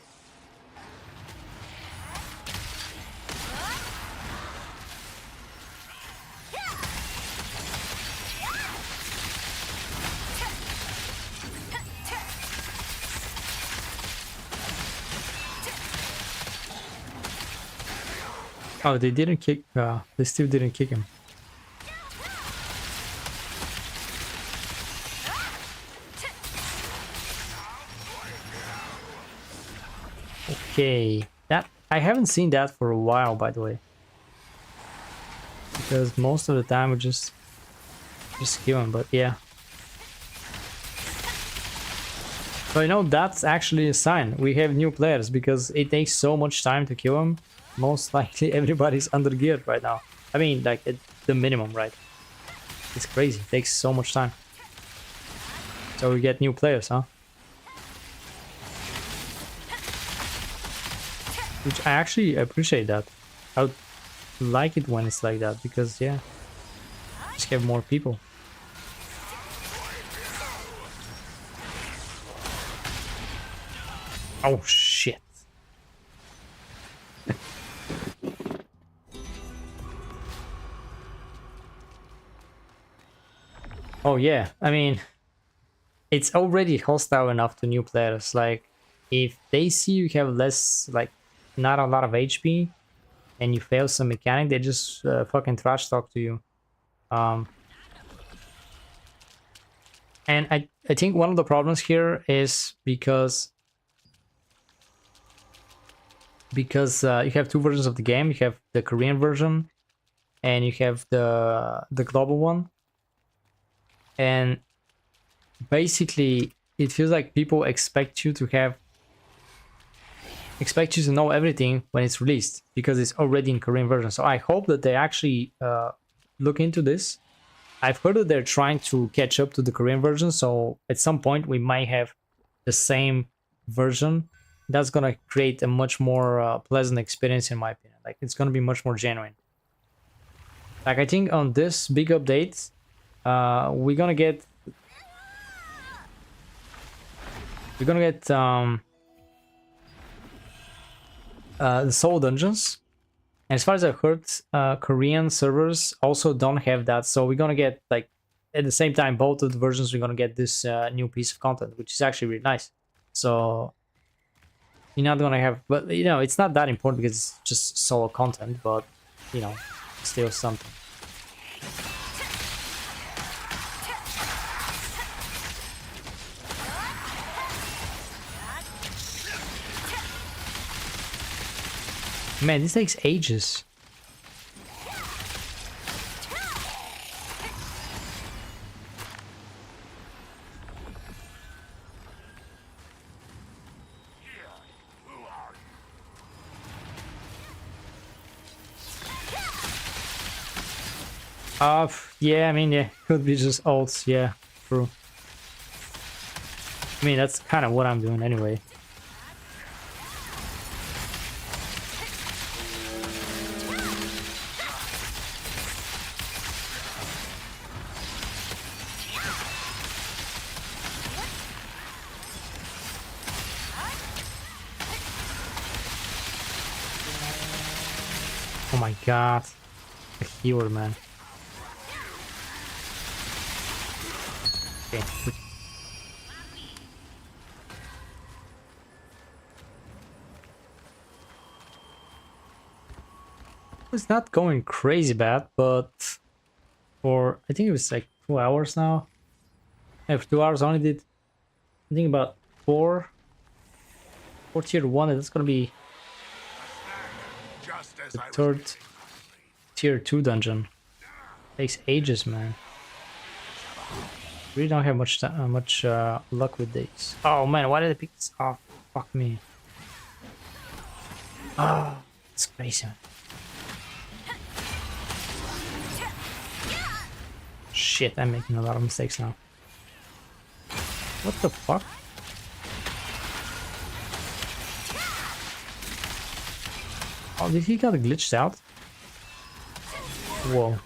Oh, they didn't kick. They still didn't kick him. Okay, that I haven't seen that for a while, by the way, because most of the time we just kill him. But yeah, so you know that's actually a sign we have new players, because it takes so much time to kill him. Most likely everybody's under geared right now. I mean, like at the minimum, right? It's crazy. It takes so much time. So we get new players, huh? Which I actually appreciate that. I would like it when it's like that, because yeah, just have more people. Oh shit. Oh yeah, I mean, it's already hostile enough to new players. Like, if they see you have less, like, not a lot of HP, and you fail some mechanic, they just fucking trash talk to you. And I think one of the problems here is because you have two versions of the game. You have the Korean version, and you have the global one. And basically, it feels like people expect you to know everything when it's released, because it's already in Korean version. So I hope that they actually look into this. I've heard that they're trying to catch up to the Korean version, so at some point we might have the same version. That's gonna create a much more pleasant experience, in my opinion. Like, it's gonna be much more genuine. Like, I think on this big update, we're gonna get the soul dungeons. And as far as I've heard, Korean servers also don't have that, so we're gonna get, like, at the same time, both of the versions, we're gonna get this new piece of content, which is actually really nice. So you're not gonna have, but you know, it's not that important because it's just solo content, but you know, still something. Man, this takes ages. Yeah, I mean, yeah, could be just ults, yeah, true. I mean, that's kind of what I'm doing anyway. Oh my god, the healer, man. Okay. It's not going crazy bad, but for, I think it was like 2 hours now. Yeah, for 2 hours I only did, I think, about four tier 1, and that's gonna be the third tier 2 dungeon. Takes ages, man. Really don't have much luck with these. Oh man, why did I pick this off? Fuck me. Oh, it's crazy, man. Shit, I'm making a lot of mistakes now. What the fuck? Oh, did he got glitched out? Whoa.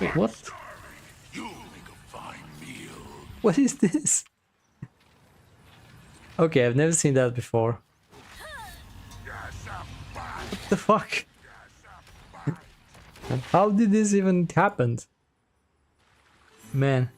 Wait, what? You'll make a fine meal. What is this? Okay, I've never seen that before. What the fuck? How did this even happen? Man.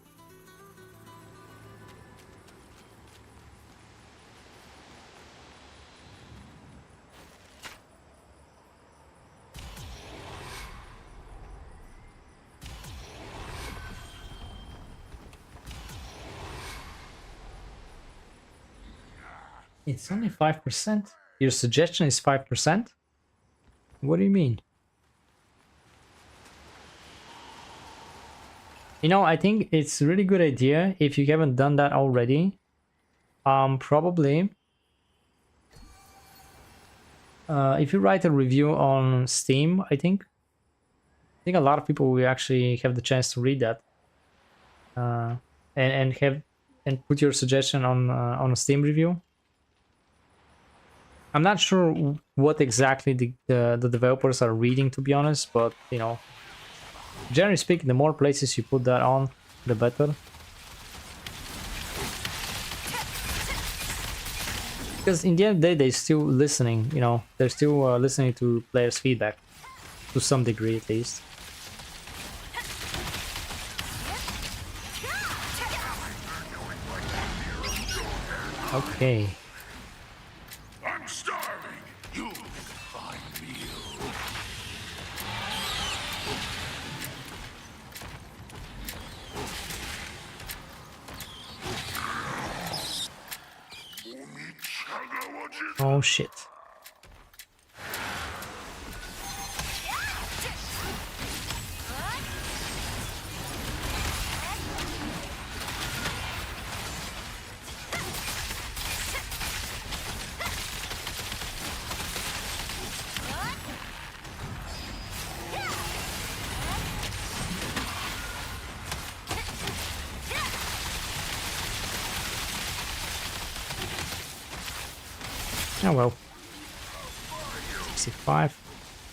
It's only 5%? Your suggestion is 5%? What do you mean? You know, I think it's a really good idea if you haven't done that already. Probably if you write a review on Steam, I think a lot of people will actually have the chance to read that and put your suggestion on a Steam review. I'm not sure what exactly the developers are reading, to be honest, but you know, generally speaking, the more places you put that on, the better. Because in the end of the day, they're still listening, you know, they're still listening to players' feedback, to some degree at least. Okay. I'm starving. You'll make a fine meal. Oh shit. Oh well. 65.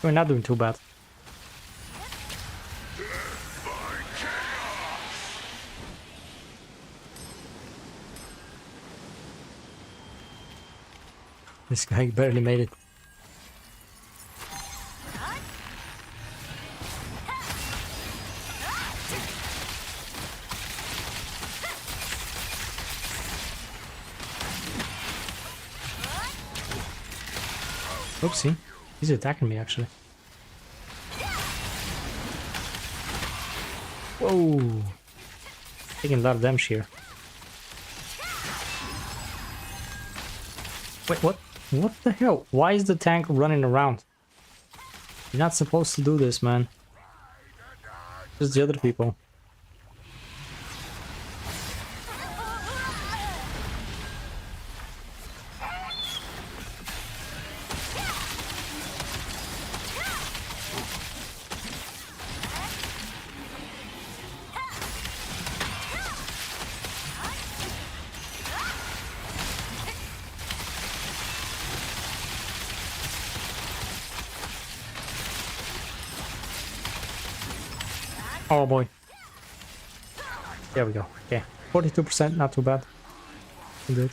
We're not doing too bad. This guy barely made it. Oopsie. He's attacking me, actually. Whoa. Taking a lot of damage here. Wait, what? What the hell? Why is the tank running around? You're not supposed to do this, man. Just the other people. Oh boy. There we go. Okay. 42%, not too bad. Good.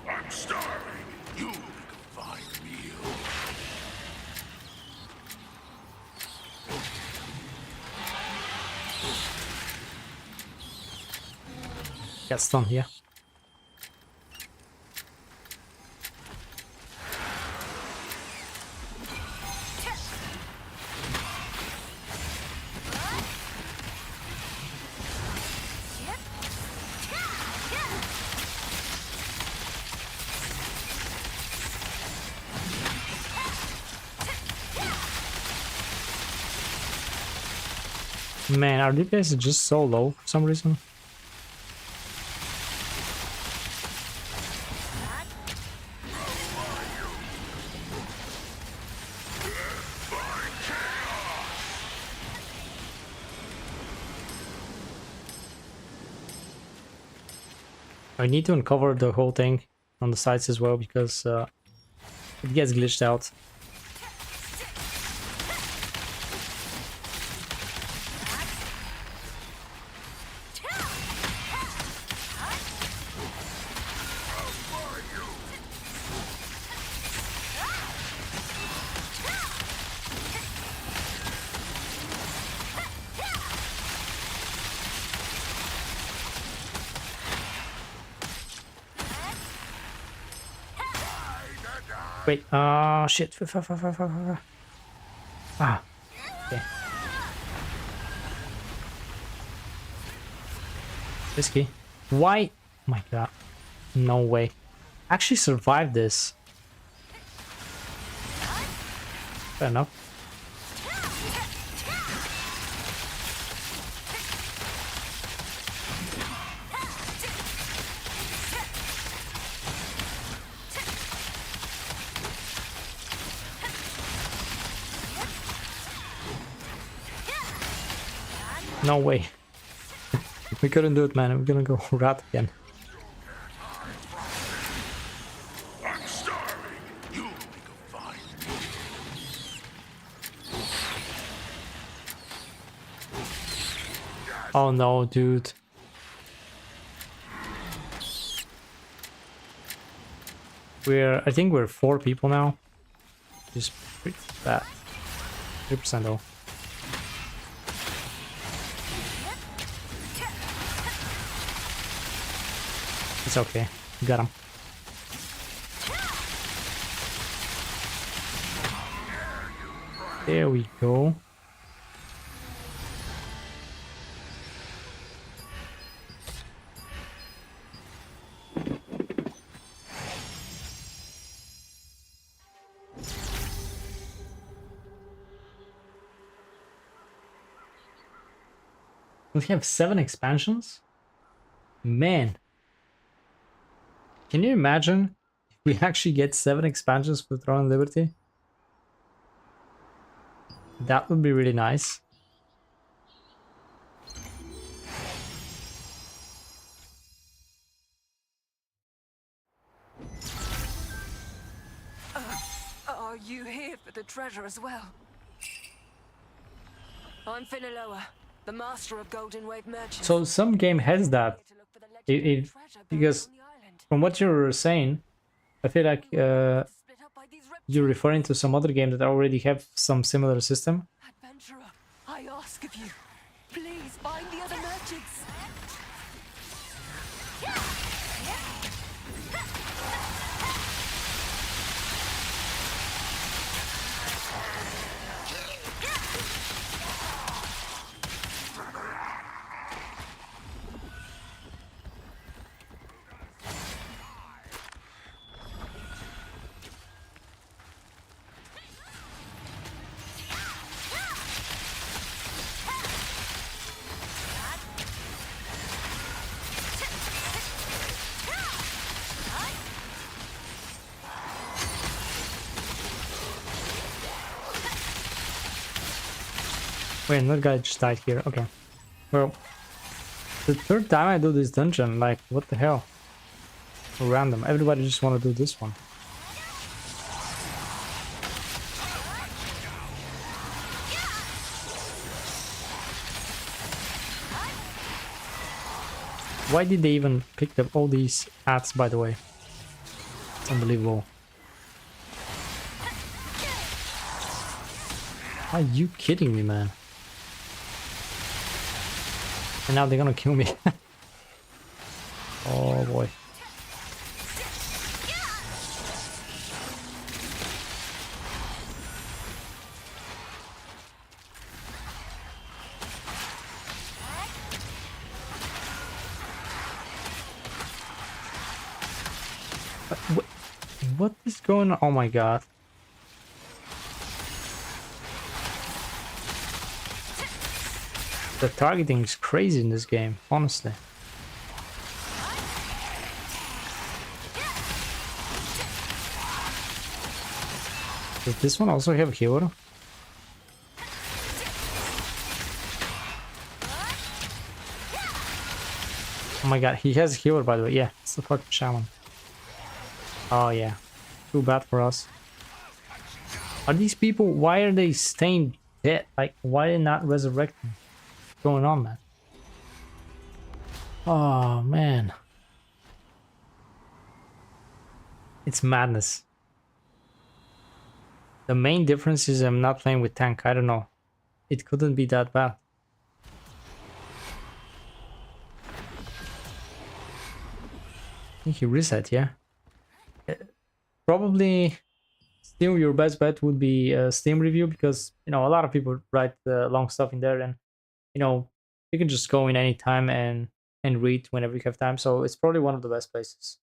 I'm starving. You'll make a fine meal. Get stunned here. Man, are these guys just so low for some reason? I need to uncover the whole thing on the sides as well because it gets glitched out. Wait, shit. Ah, okay. Risky. Why? Oh my god. No way. Actually survived this. Fair enough. No way. We couldn't do it, man. We're gonna go rat again. I'm starving. You'll make a fine Oh no, dude. I think we're 4 people now. Just pretty bad. 3% though. It's okay. We got him. There we go. We have 7 expansions? Man. Can you imagine if we actually get 7 expansions for Throne and Liberty? That would be really nice. Are you here for the treasure as well? I'm Finaloa, the master of Golden Wave Merchants. So some game has that. Here to look for the legendary It treasure buried because on the island. from what you're saying, I feel like Split up by these you're referring to some other game that already have some similar system. adventurer, I ask of you, please find the other merchants. Wait, that guy just died here. Okay. Well, the 3rd time I do this dungeon, like, what the hell? Random. Everybody just want to do this one. Why did they even pick up all these hats, by the way? It's unbelievable. Are you kidding me, man? And now they're gonna kill me. Oh boy. What is going on? Oh my god. The targeting is crazy in this game, honestly. Does this one also have healer? Oh my god, he has healer, by the way. Yeah, it's the fucking shaman. Oh yeah, too bad for us. Are these people, why are they staying dead? Like, why are they not resurrecting? What's going on, man? Oh man, it's madness. The main difference is I'm not playing with tank. I don't know, it couldn't be that bad. I think he reset, yeah. Probably still your best bet would be a Steam review, because you know a lot of people write long stuff in there, and you know you can just go in any time and read whenever you have time. So it's probably one of the best places.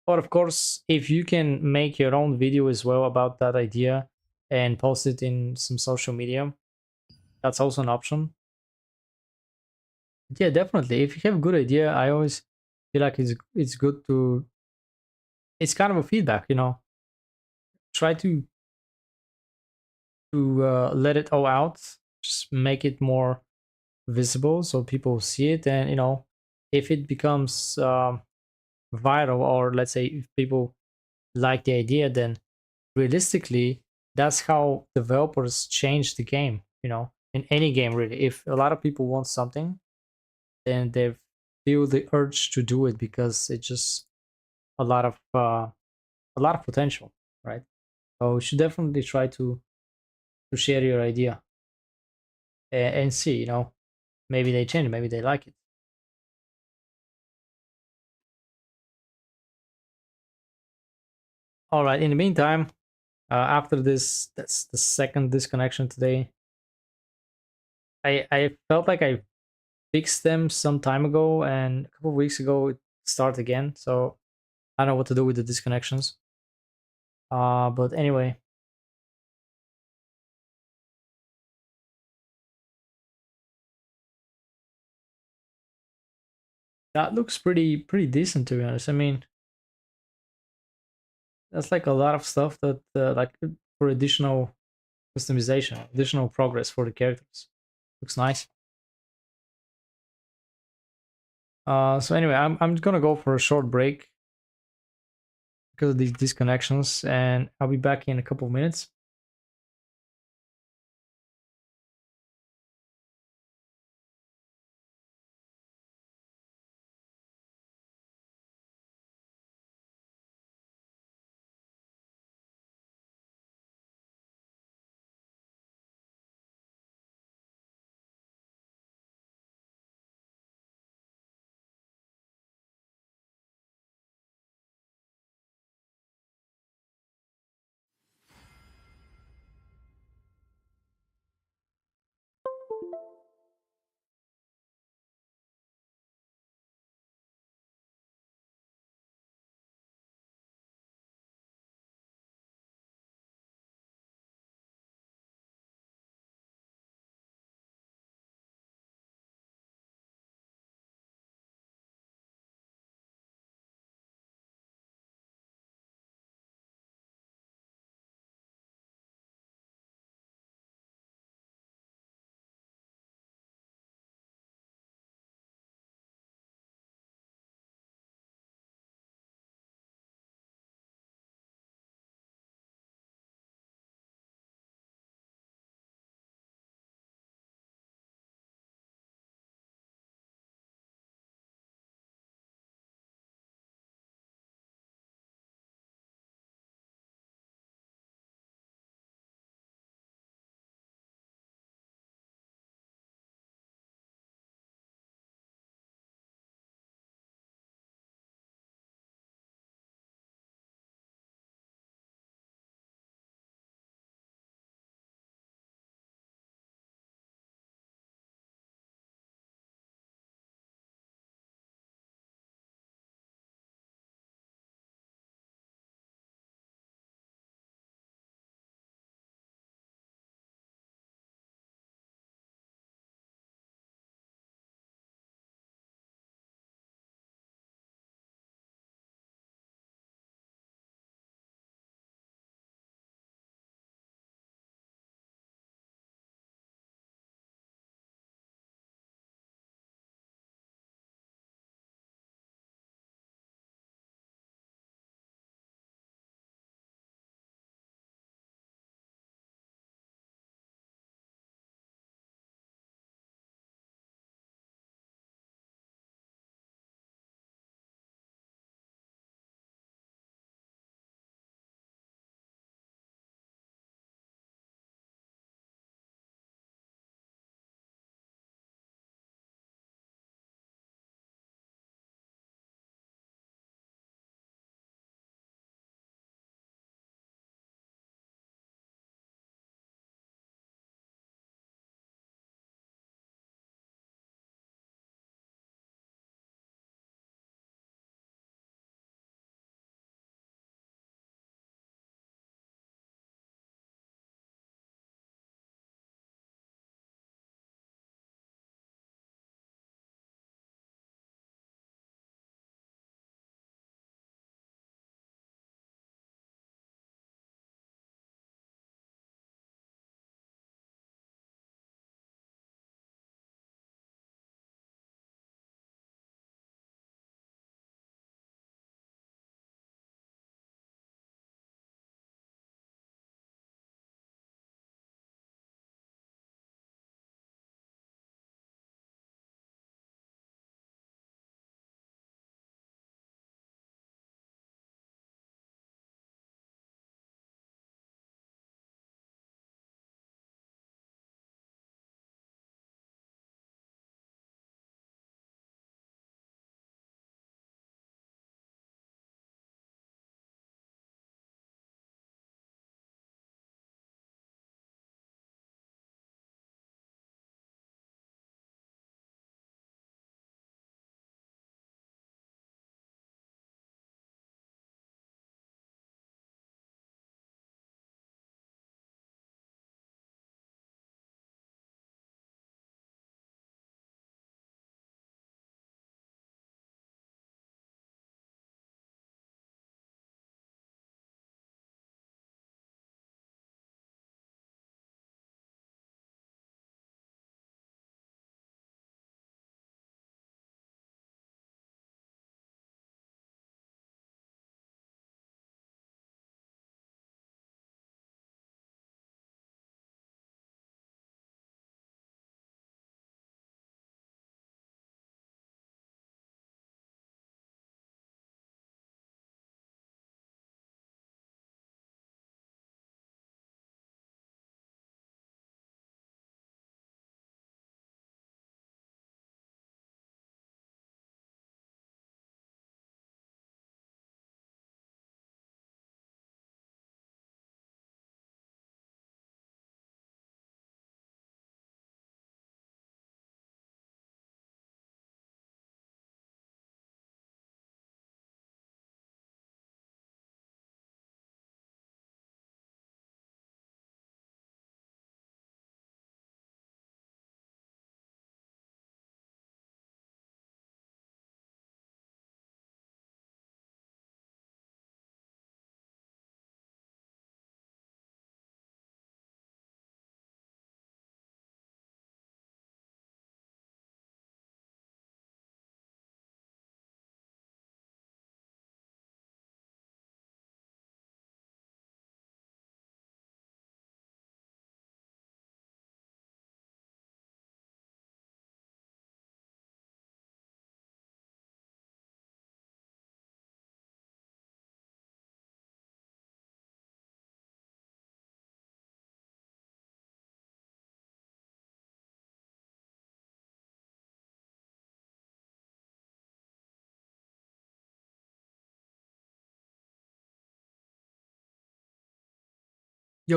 But of course, if you can make your own video as well about that idea and post it in some social media, that's also an option. Yeah, definitely. If you have a good idea, I always feel like it's good to, it's kind of a feedback, you know. Try to let it all out, just make it more visible so people see it, and you know, if it becomes viral, or let's say if people like the idea, then realistically that's how developers change the game, you know, in any game really. If a lot of people want something, then they feel the urge to do it because it's just a lot of potential, right? So you should definitely try to share your idea, and see, you know, maybe they change, maybe they like it. All right, in the meantime, after this, that's the second disconnection today. I felt like I fixed them some time ago, and a couple of weeks ago it started again, so I don't know what to do with the disconnections. But anyway, that looks pretty decent, to be honest. I mean, that's like a lot of stuff that like for additional customization, additional progress for the characters. Looks nice. So anyway, I'm gonna go for a short break because of these disconnections, and I'll be back in a couple of minutes.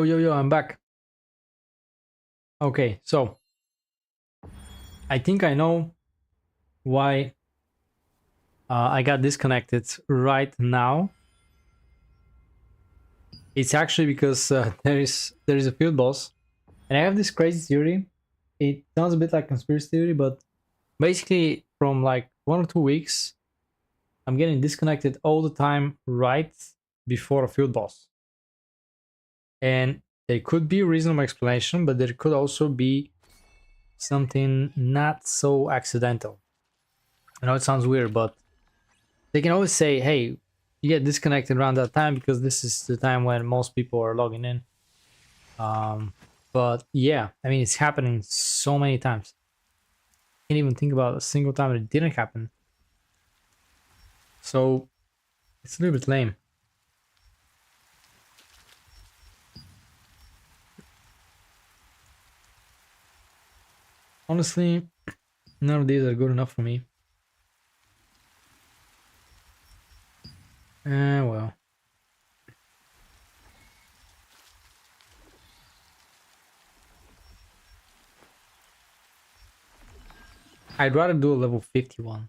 Yo, I'm back. Okay, so I think I know why I got disconnected right now. It's actually because there is a field boss, and I have this crazy theory. It sounds a bit like conspiracy theory, but basically from like 1 or 2 weeks, I'm getting disconnected all the time right before a field boss. And there could be a reasonable explanation, but there could also be something not so accidental. I know it sounds weird, but they can always say, hey, you get disconnected around that time because this is the time when most people are logging in. But yeah, I mean, it's happening so many times. Can't even think about a single time that it didn't happen. So it's a little bit lame. Honestly, none of these are good enough for me. Well. I'd rather do a level 51. I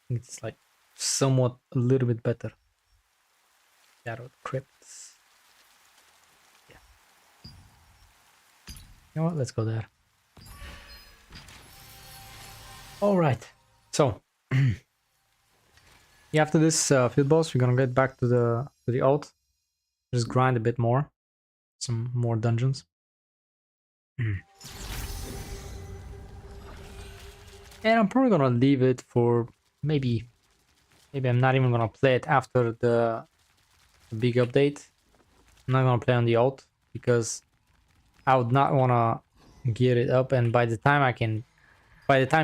think it's like somewhat a little bit better. Shadow Crypts. Yeah. You know what? Let's go there. Alright. So yeah, after this field boss, we're gonna get back to the alt. Just grind a bit more. Some more dungeons. And I'm probably gonna leave it for maybe I'm not even gonna play it after the big update. I'm not gonna play on the alt because I would not wanna gear it up, and by the time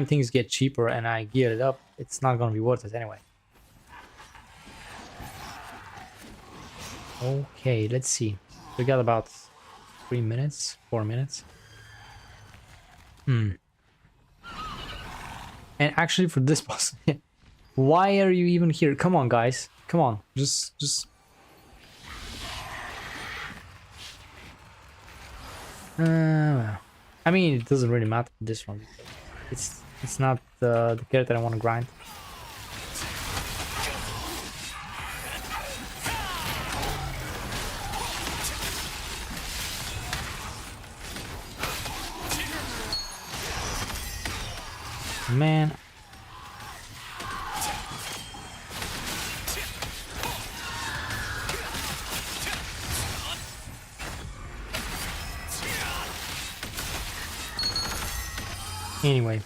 things get cheaper and I gear it up, it's not gonna be worth it anyway. Okay, let's see. We got about 3 minutes, 4 minutes. And actually for this boss, why are you even here? Come on, guys. Come on. Just... I mean, it doesn't really matter for this one. It's not the character I want to grind. Man. Anyway.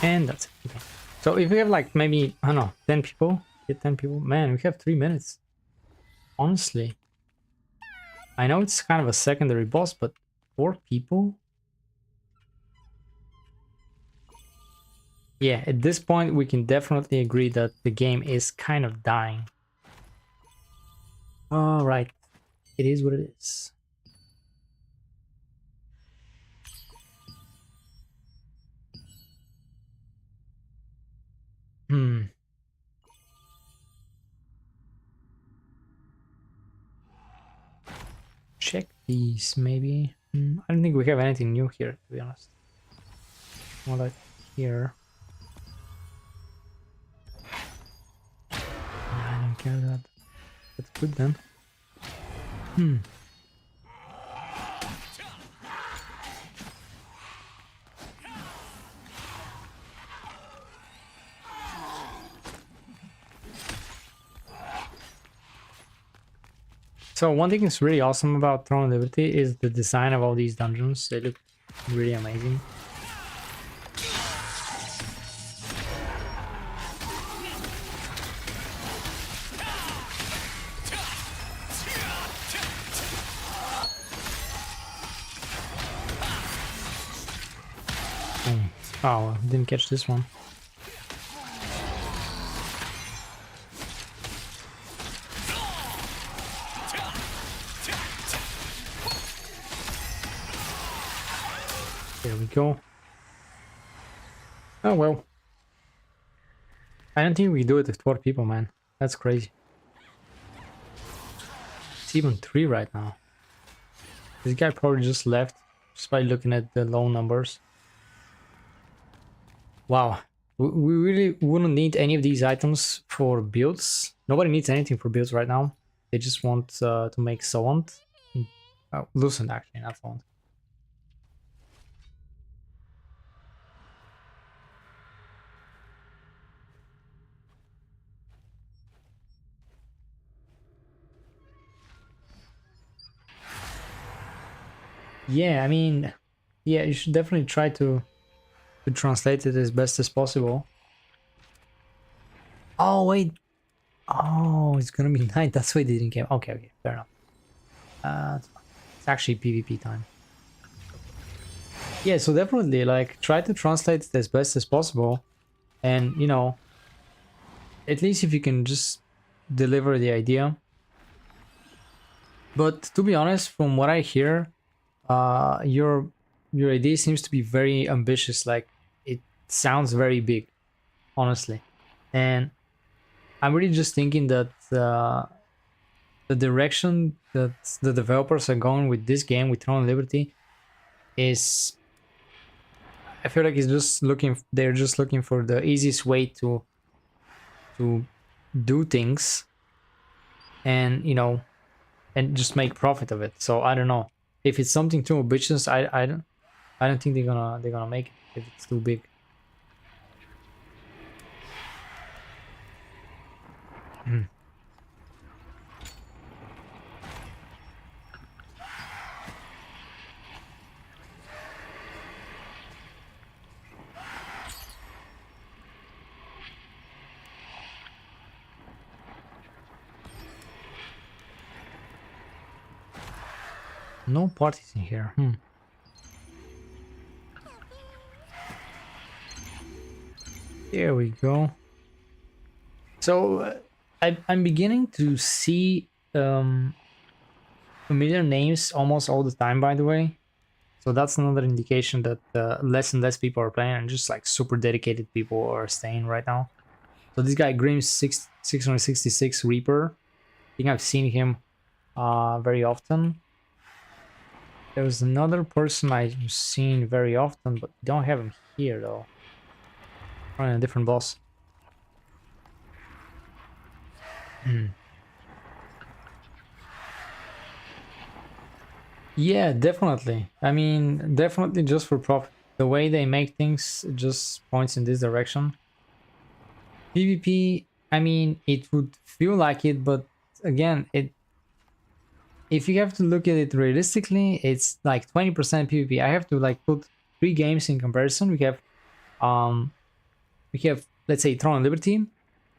And that's it. Okay. So if we have like maybe, I don't know, 10 people, get 10 people, man, we have 3 minutes. Honestly. I know it's kind of a secondary boss, but 4 people? Yeah, at this point we can definitely agree that the game is kind of dying. Alright, it is what it is. Check these, maybe. I don't think we have anything new here, to be honest. More like here. I don't care that. That's good then. So one thing that's really awesome about Throne of Liberty is the design of all these dungeons. They look really amazing. Oh, didn't catch this one. There we go. Oh well. I don't think we do it with 4 people, man. That's crazy. It's even 3 right now. This guy probably just left just by looking at the low numbers. Wow. We really wouldn't need any of these items for builds. Nobody needs anything for builds right now. They just want to make Sowant. Lucent, actually, not Sowant. Yeah, I mean, yeah, you should definitely try to translate it as best as possible. Oh, wait. Oh, it's gonna be night. That's why they didn't come. Okay, okay, fair enough. It's actually PvP time. Yeah, so definitely, like, try to translate it as best as possible. And, you know, at least if you can just deliver the idea. But to be honest, from what I hear, your idea seems to be very ambitious. Like, it sounds very big, honestly. And I'm really just thinking that the direction that the developers are going with this game, with Throne of Liberty, is, I feel like they're just looking for the easiest way to do things, and, you know, and just make profit of it. So I don't know if it's something too ambitious. I don't think they're gonna make it if it's too big. No parties in here. There we go. So I'm beginning to see familiar names almost all the time, by the way. So that's another indication that less and less people are playing, and just like super dedicated people are staying right now. So this guy, Grimm's 666 Reaper, I think I've seen him very often. There's another person I've seen very often, but don't have him here though. Running a different boss. Yeah, definitely. I mean, definitely just for profit. The way they make things just points in this direction. PvP, I mean, it would feel like it, but again, if you have to look at it realistically, it's like 20% PvP. I have to like put 3 games in comparison. We have let's say Throne of Liberty,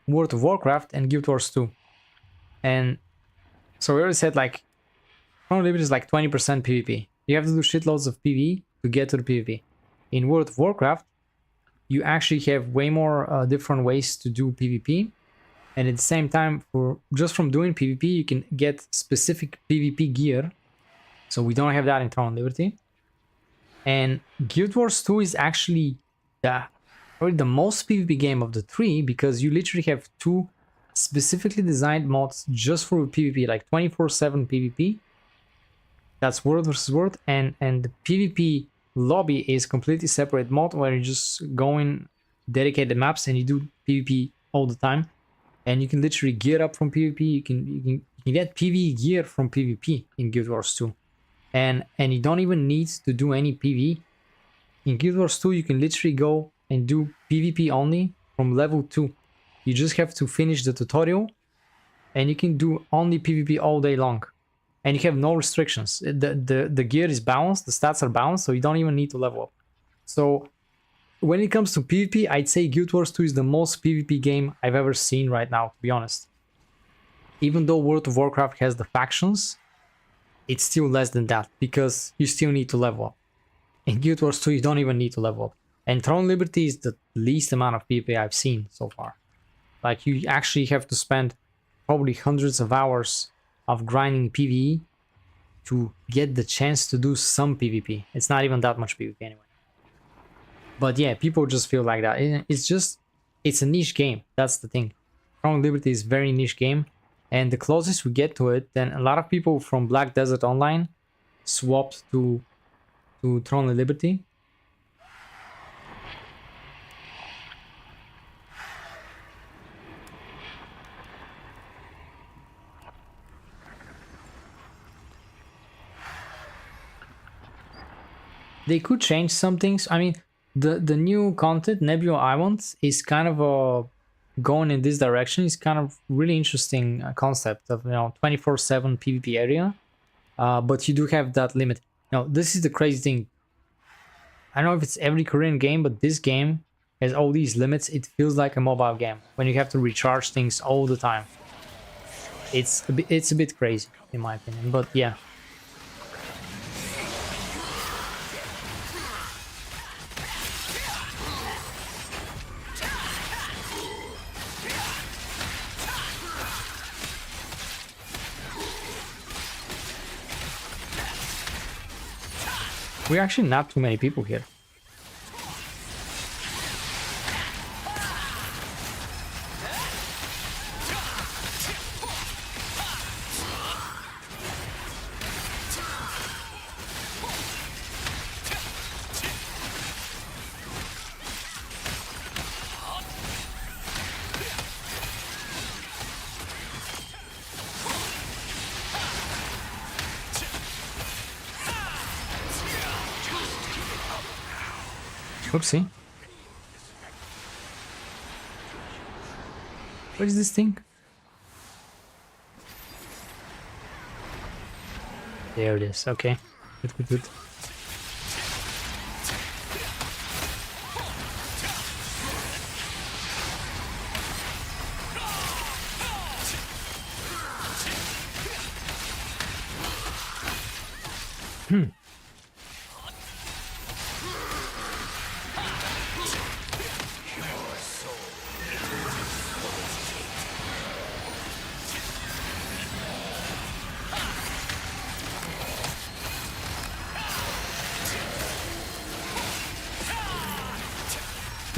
World of Warcraft, and Guild Wars 2. And so we already said like Throne of Liberty is like 20% PvP. You have to do shitloads of PvE to get to the PvP. In World of Warcraft, you actually have way more different ways to do PvP. And at the same time, just from doing PvP, you can get specific PvP gear. So we don't have that in Throne of Liberty. And Guild Wars 2 is actually probably the most PvP game of the 3, because you literally have 2 specifically designed mods just for PvP, like 24/7 PvP. That's World versus World, and the PvP lobby is completely separate mod where you just go in dedicated maps and you do PvP all the time. And you can literally gear up from PvP. You can get PvE gear from PvP in Guild Wars 2, and you don't even need to do any PvE. In Guild Wars 2, you can literally go and do PvP only from level 2. You just have to finish the tutorial, and you can do only PvP all day long, and you have no restrictions. The gear is balanced, the stats are balanced, so you don't even need to level up. So when it comes to PvP, I'd say Guild Wars 2 is the most PvP game I've ever seen right now, to be honest. Even though World of Warcraft has the factions, it's still less than that, because you still need to level up. In Guild Wars 2, you don't even need to level up. And Throne Liberty is the least amount of PvP I've seen so far. Like, you actually have to spend probably hundreds of hours of grinding PvE to get the chance to do some PvP. It's not even that much PvP anyway. But yeah, people just feel like that. It's a niche game. That's the thing. Throne Liberty is a very niche game. And the closest we get to it, then a lot of people from Black Desert Online swapped to Throne of Liberty. They could change some things. I mean, the new content, Nebula Islands, is kind of going in this direction. It's kind of really interesting concept of, 24/7 PvP area. But you do have that limit. Now, this is the crazy thing. I don't know if it's every Korean game, but this game has all these limits. It feels like a mobile game when you have to recharge things all the time. It's a bit crazy, in my opinion. But yeah. We're actually not too many people here. Oopsie. What is this thing? There it is. Okay. Good.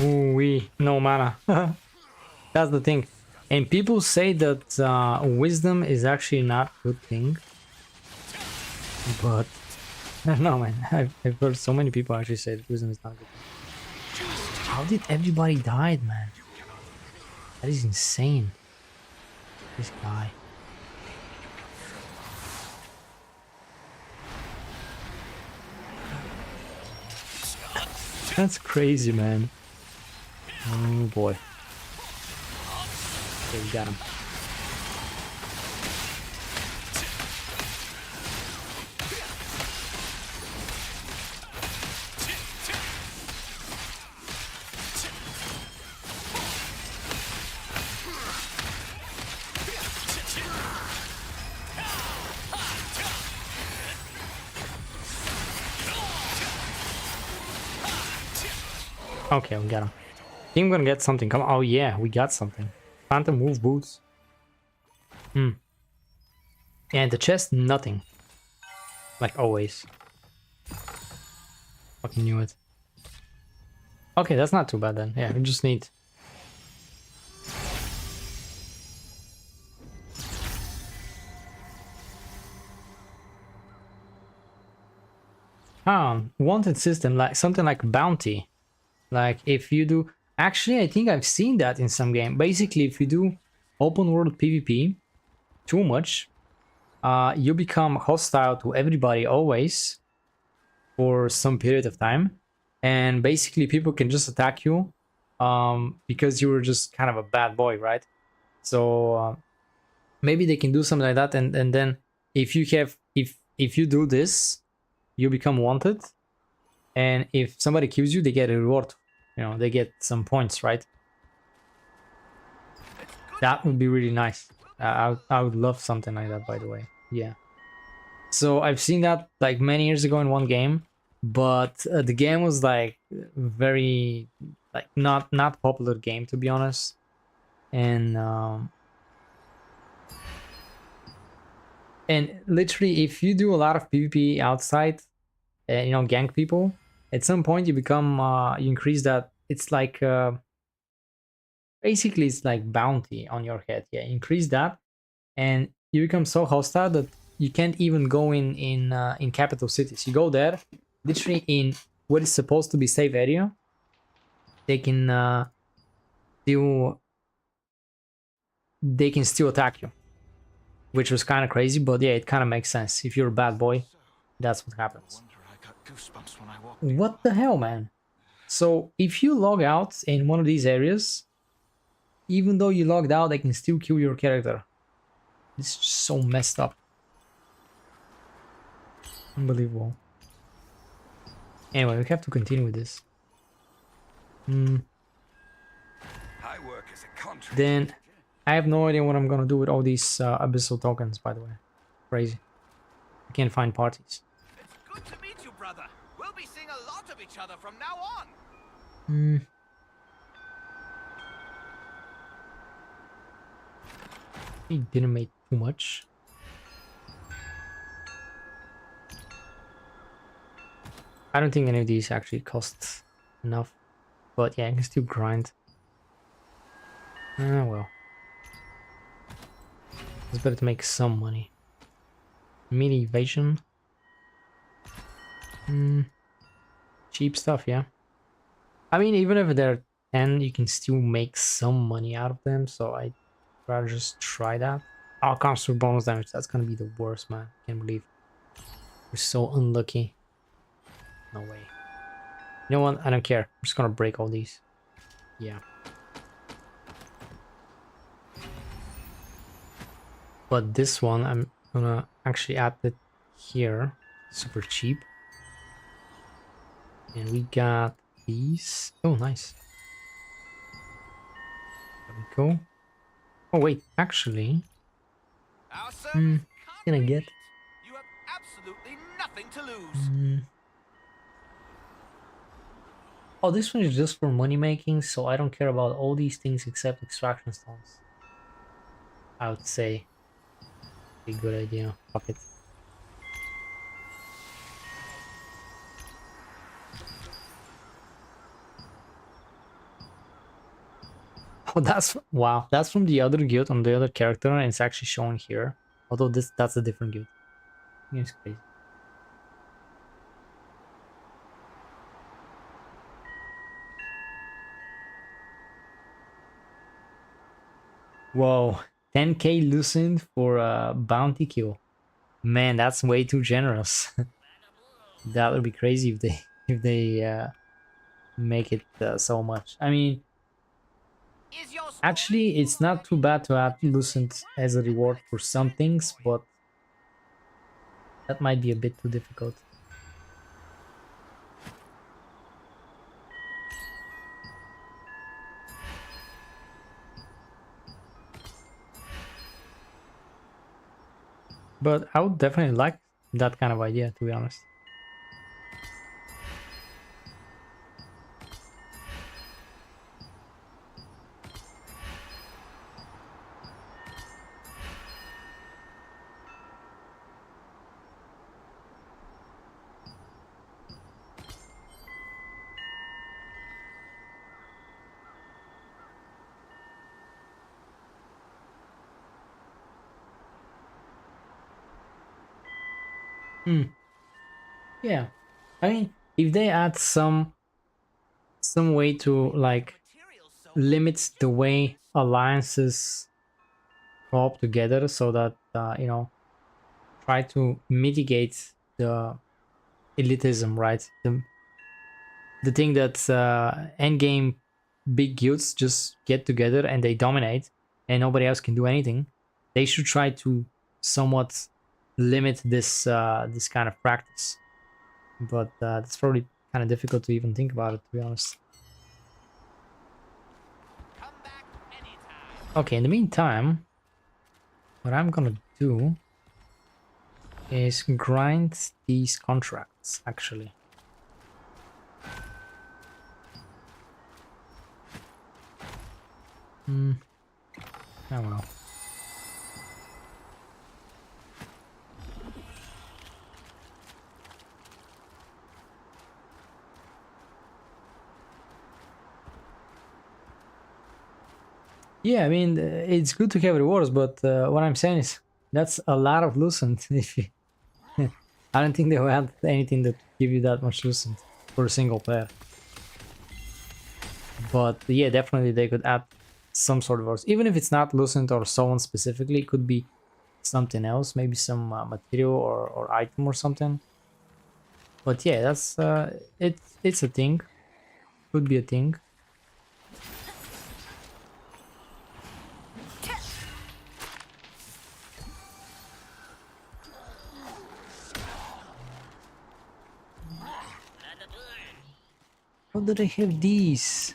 Ooh-wee, no mana. That's the thing. And people say that wisdom is actually not a good thing. But I don't know, man. I've heard so many people actually say that wisdom is not a good thing. How did everybody die, man? That is insane. This guy. That's crazy, man. Oh boy. Okay, we got him. Okay, we got him. I think I'm gonna get something. Come on. Oh yeah, we got something. Phantom Wolf boots. And the chest, nothing. Like always. Fucking knew it. Okay, that's not too bad then. Yeah, we just need... wanted system, like something like bounty. Like if you do... Actually, I think I've seen that in some game. Basically, if you do open world PvP too much, you become hostile to everybody always for some period of time. And basically, people can just attack you because you were just kind of a bad boy, right? So maybe they can do something like that. And then if you have... If you do this, you become wanted. And if somebody kills you, they get a reward. You know, they get some points, right? That would be really nice. I would love something like that, by the way. Yeah. So I've seen that like many years ago in one game. but the game was like very like not popular game, to be honest. And literally, if you do a lot of PvP outside, and you know, gank people, at some point you become you increase that. It's like basically it's like bounty on your head. Yeah, increase that, and you become so hostile that you can't even go in capital cities. You go there, literally in what is supposed to be safe area. They can still attack you, which was kind of crazy, but yeah, it kind of makes sense. If you're a bad boy, that's what happens. What the hell, man? So if you log out in one of these areas, even though you logged out, they can still kill your character. It's just so messed up. Unbelievable. Anyway, we have to continue with this. Then I have no idea what I'm gonna do with all these abyssal tokens, by the way. Crazy. I can't find parties. It's good to meet you, brother. We'll be seeing a lot of each other from now on. He didn't make too much. I don't think any of these actually cost enough. But yeah, I can still grind. Ah, well. It's better to make some money. Mini evasion. Cheap stuff, yeah. I mean, even if they're 10, you can still make some money out of them, so I'd rather just try that. Oh, constant bonus damage, that's gonna be the worst, man. Can't believe we're so unlucky. No way. You know what? I don't care. I'm just gonna break all these. Yeah. But this one, I'm gonna actually add it here. Super cheap. And we got these. Oh, nice. There we go. Oh, wait. Actually, Our service can I get? You have absolutely nothing to lose. Oh, this one is just for money making, so I don't care about all these things except extraction stones. I would say a good idea. Fuck it. Oh, that's wow. That's from the other guild on the other character, and it's actually shown here. Although that's a different guild. It's crazy. Whoa, 10k loosened for a bounty kill. Man, that's way too generous. That would be crazy if they make it so much. I mean, actually, it's not too bad to add loosened as a reward for some things, but that might be a bit too difficult. But I would definitely like that kind of idea, to be honest. Yeah, I mean, if they add some way to like limit the way alliances co-op together, so that you know, try to mitigate the elitism, right? The thing that endgame big guilds just get together and they dominate, and nobody else can do anything. They should try to somewhat limit this this kind of practice, but it's probably kind of difficult to even think about it, to be honest. Okay, in the meantime, what I'm gonna do is grind these contracts, actually. I don't know. Yeah, I mean, it's good to have rewards, but what I'm saying is that's a lot of lucent. If you, I don't think they will have anything that give you that much lucent for a single player. But yeah, definitely they could add some sort of rewards, even if it's not lucent or so on specifically. It could be something else, maybe some material or item or something. But yeah, that's it's a thing. Could be a thing. How do they have these?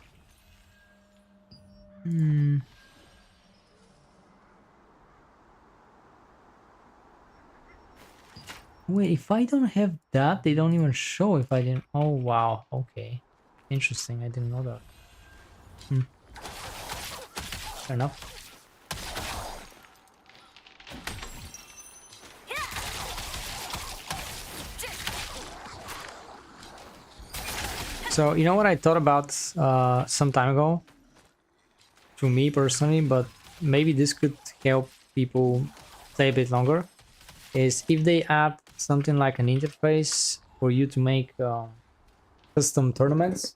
Wait, if I don't have that, they don't even show if I didn't. Oh, wow. Okay. Interesting. I didn't know that. Fair enough. So, you know what I thought about some time ago? To me personally, but maybe this could help people play a bit longer. Is if they add something like an interface for you to make custom tournaments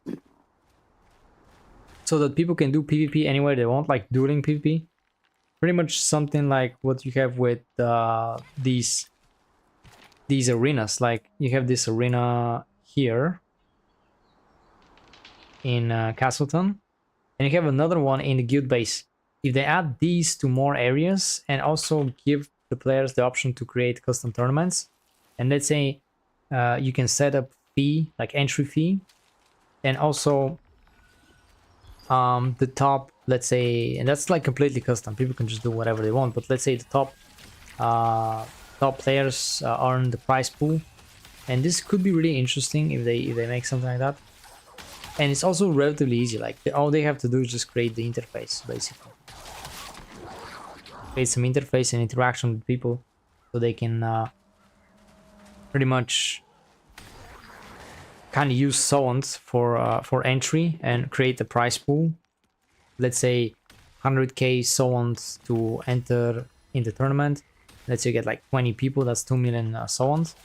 so that people can do PvP anywhere they want, like dueling PvP. Pretty much something like what you have with these arenas. Like you have this arena here in Castleton, and you have another one in the guild base. If they add these to more areas and also give the players the option to create custom tournaments, and let's say you can set up fee, like entry fee, and also the top, let's say, and that's like completely custom, people can just do whatever they want, but let's say the top players earn the prize pool, and this could be really interesting if they make something like that. And it's also relatively easy, like all they have to do is just create the interface, basically. Create some interface and interaction with people so they can pretty much kind of use summons for entry and create a prize pool. Let's say 100k summons to enter in the tournament. Let's say you get like 20 people, that's 2 million summons.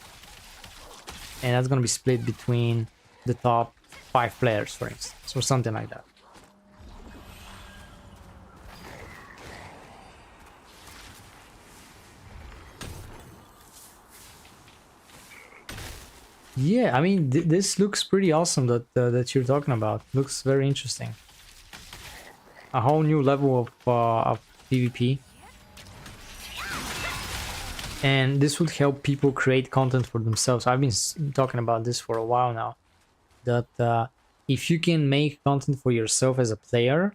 And that's gonna be split between the top 5 players, for instance, or something like that. Yeah, I mean, this looks pretty awesome that you're talking about. Looks very interesting. A whole new level of PvP. And this would help people create content for themselves. I've been talking about this for a while now. That if you can make content for yourself as a player,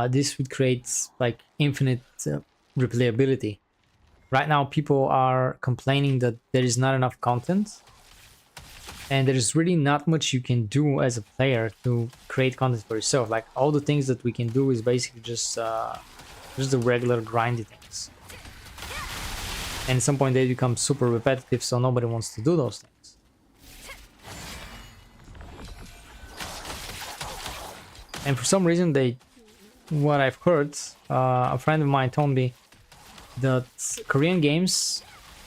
this would create like infinite replayability. Right now, people are complaining that there is not enough content. And there is really not much you can do as a player to create content for yourself. Like all the things that we can do is basically just the regular grindy things. And at some point they become super repetitive, so nobody wants to do those things. And for some reason what I've heard, a friend of mine told me that Korean games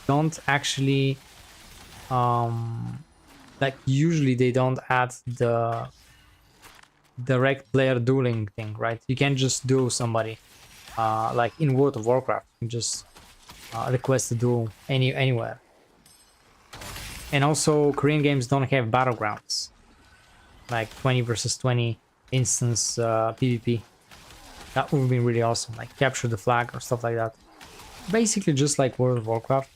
don't actually like usually they don't add the direct player dueling thing, right? You can't just duel somebody like in World of Warcraft. You can just request a duel anywhere. And also Korean games don't have battlegrounds, like 20 versus 20 instance PvP. That would be really awesome, like capture the flag or stuff like that. Basically just like World of Warcraft.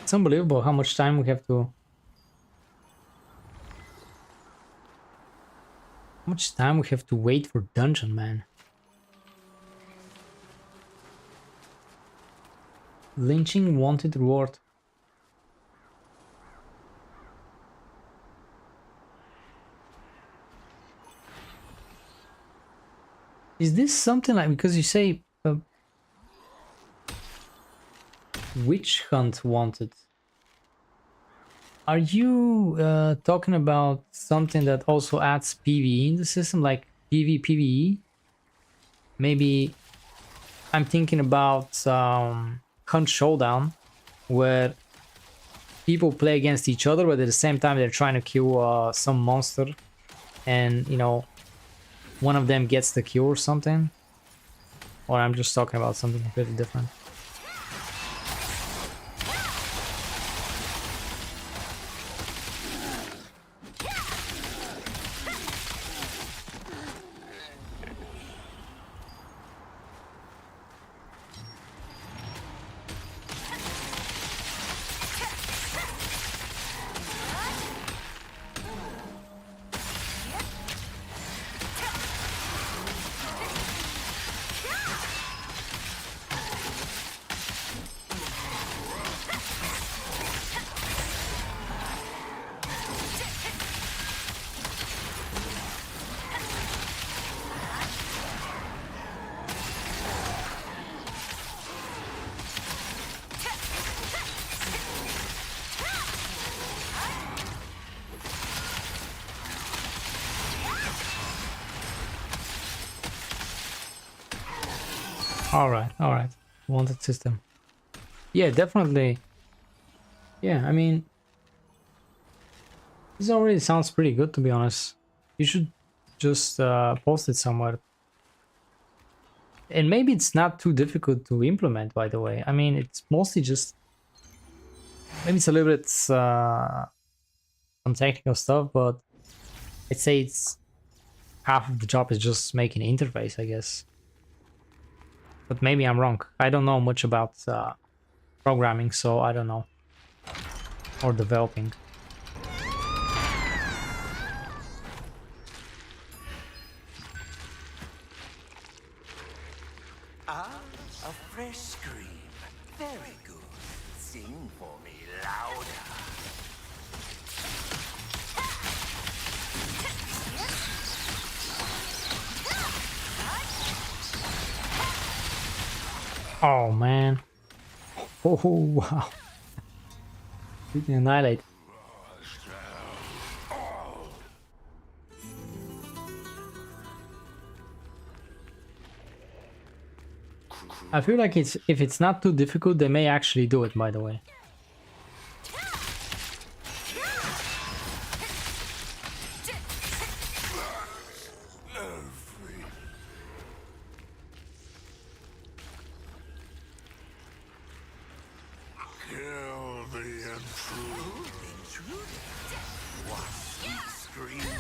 It's unbelievable how much time we have to much time we have to wait for dungeon, man. Lynching wanted reward. Is this something like, because you say witch hunt wanted? Are you talking about something that also adds PvE in the system, like PvE? Maybe I'm thinking about Hunt Showdown, where people play against each other, but at the same time they're trying to kill some monster, and you know, one of them gets the kill or something. Or I'm just talking about something completely different. All right. Wanted system. Yeah, definitely. Yeah, I mean, this already sounds pretty good, to be honest. You should just post it somewhere. And maybe it's not too difficult to implement, by the way. I mean, it's mostly just... Maybe it's a little bit some technical stuff, but I'd say it's... half of the job is just making an interface, I guess. But maybe I'm wrong. I don't know much about programming, so I don't know. Or developing. Ah, a fresh scream. Very good. Sing for me louder. Oh man. Oh wow. We can annihilate. I feel like if it's not too difficult, they may actually do it, by the way.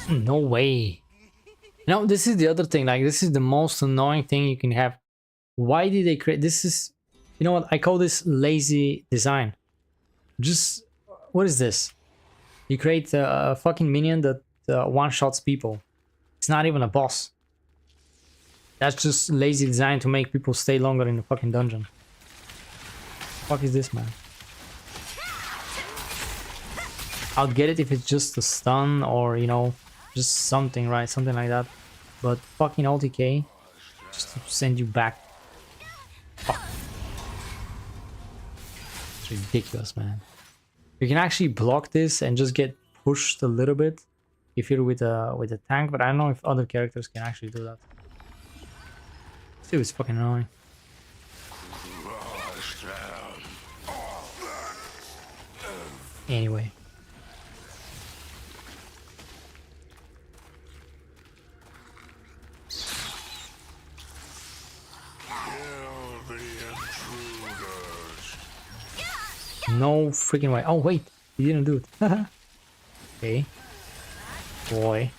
No way. No, this is the other thing. Like, this is the most annoying thing you can have. Why did they create this? Is, you know what, I call this lazy design. Just, what is this? You create a fucking minion that one-shots people. It's not even a boss. That's just lazy design to make people stay longer in the fucking dungeon. What the fuck is this, man? I'll get it if it's just a stun or, you know, just something, right? Something like that. But fucking OTK, just to send you back. Fuck. It's ridiculous, man. You can actually block this and just get pushed a little bit if you're with a tank, but I don't know if other characters can actually do that. Still, it's fucking annoying. Anyway. No freaking way. Oh wait, he didn't do it. Okay. Boy.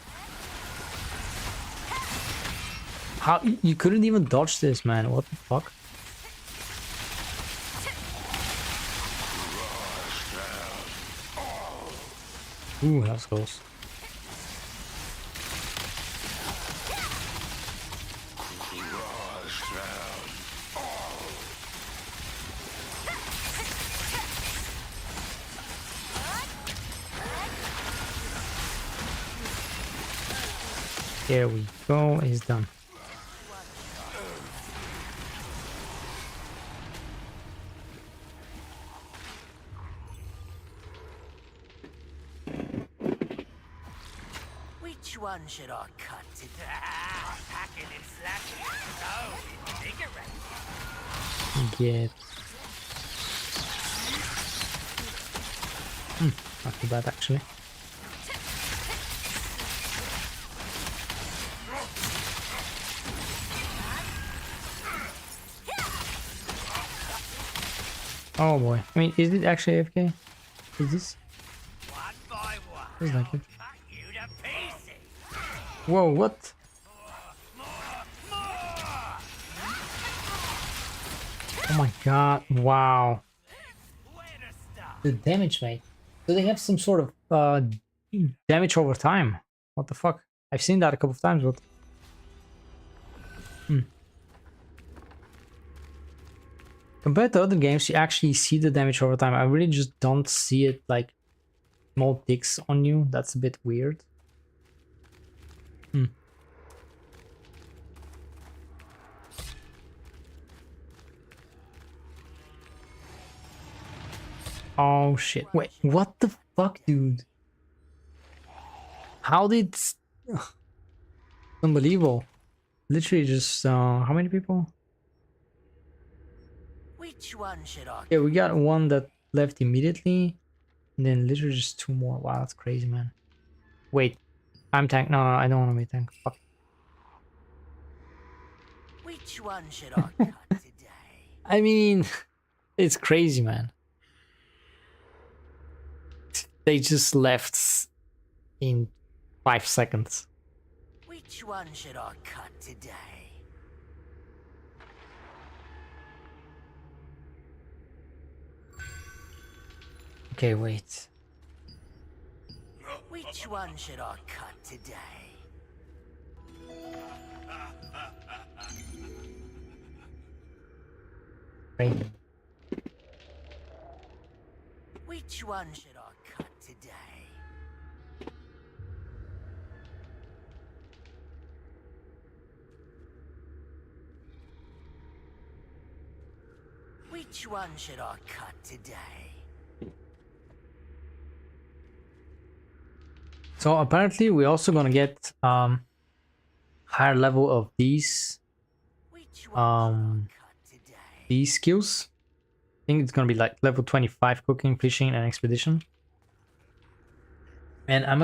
How you couldn't even dodge this, man? What the fuck? Ooh, that was close. Here we go, he's done. Which one should I cut today? Hacking and slashing. So invigorating. Get. Not too bad actually. Oh boy. I mean, is it actually AFK? Is this? One by one. Feels like it. Cut you to pieces. Whoa, what? Oh my god, wow. Where to start? The damage, mate. Do they have some sort of damage over time? What the fuck? I've seen that a couple of times, but... Compared to other games, you actually see the damage over time. I really just don't see it like small ticks on you. That's a bit weird. Oh shit. Wait, what the fuck, dude? How did... Unbelievable. Literally just, how many people? Which one should I? Yeah, we got one that left immediately. And then literally just two more. Wow, that's crazy, man. Wait. I'm tank. No, I don't want to be tank. Fuck. Which one should I cut today? I mean, it's crazy, man. They just left in 5 seconds. Which one should I cut today? Okay, wait. Which one should I cut today? Crazy. Which one should I cut today? Which one should I cut today? So apparently we're also gonna get higher level of these Which one should I cut today? these skills. I think it's gonna be like level 25 cooking, fishing, and expedition. And I'm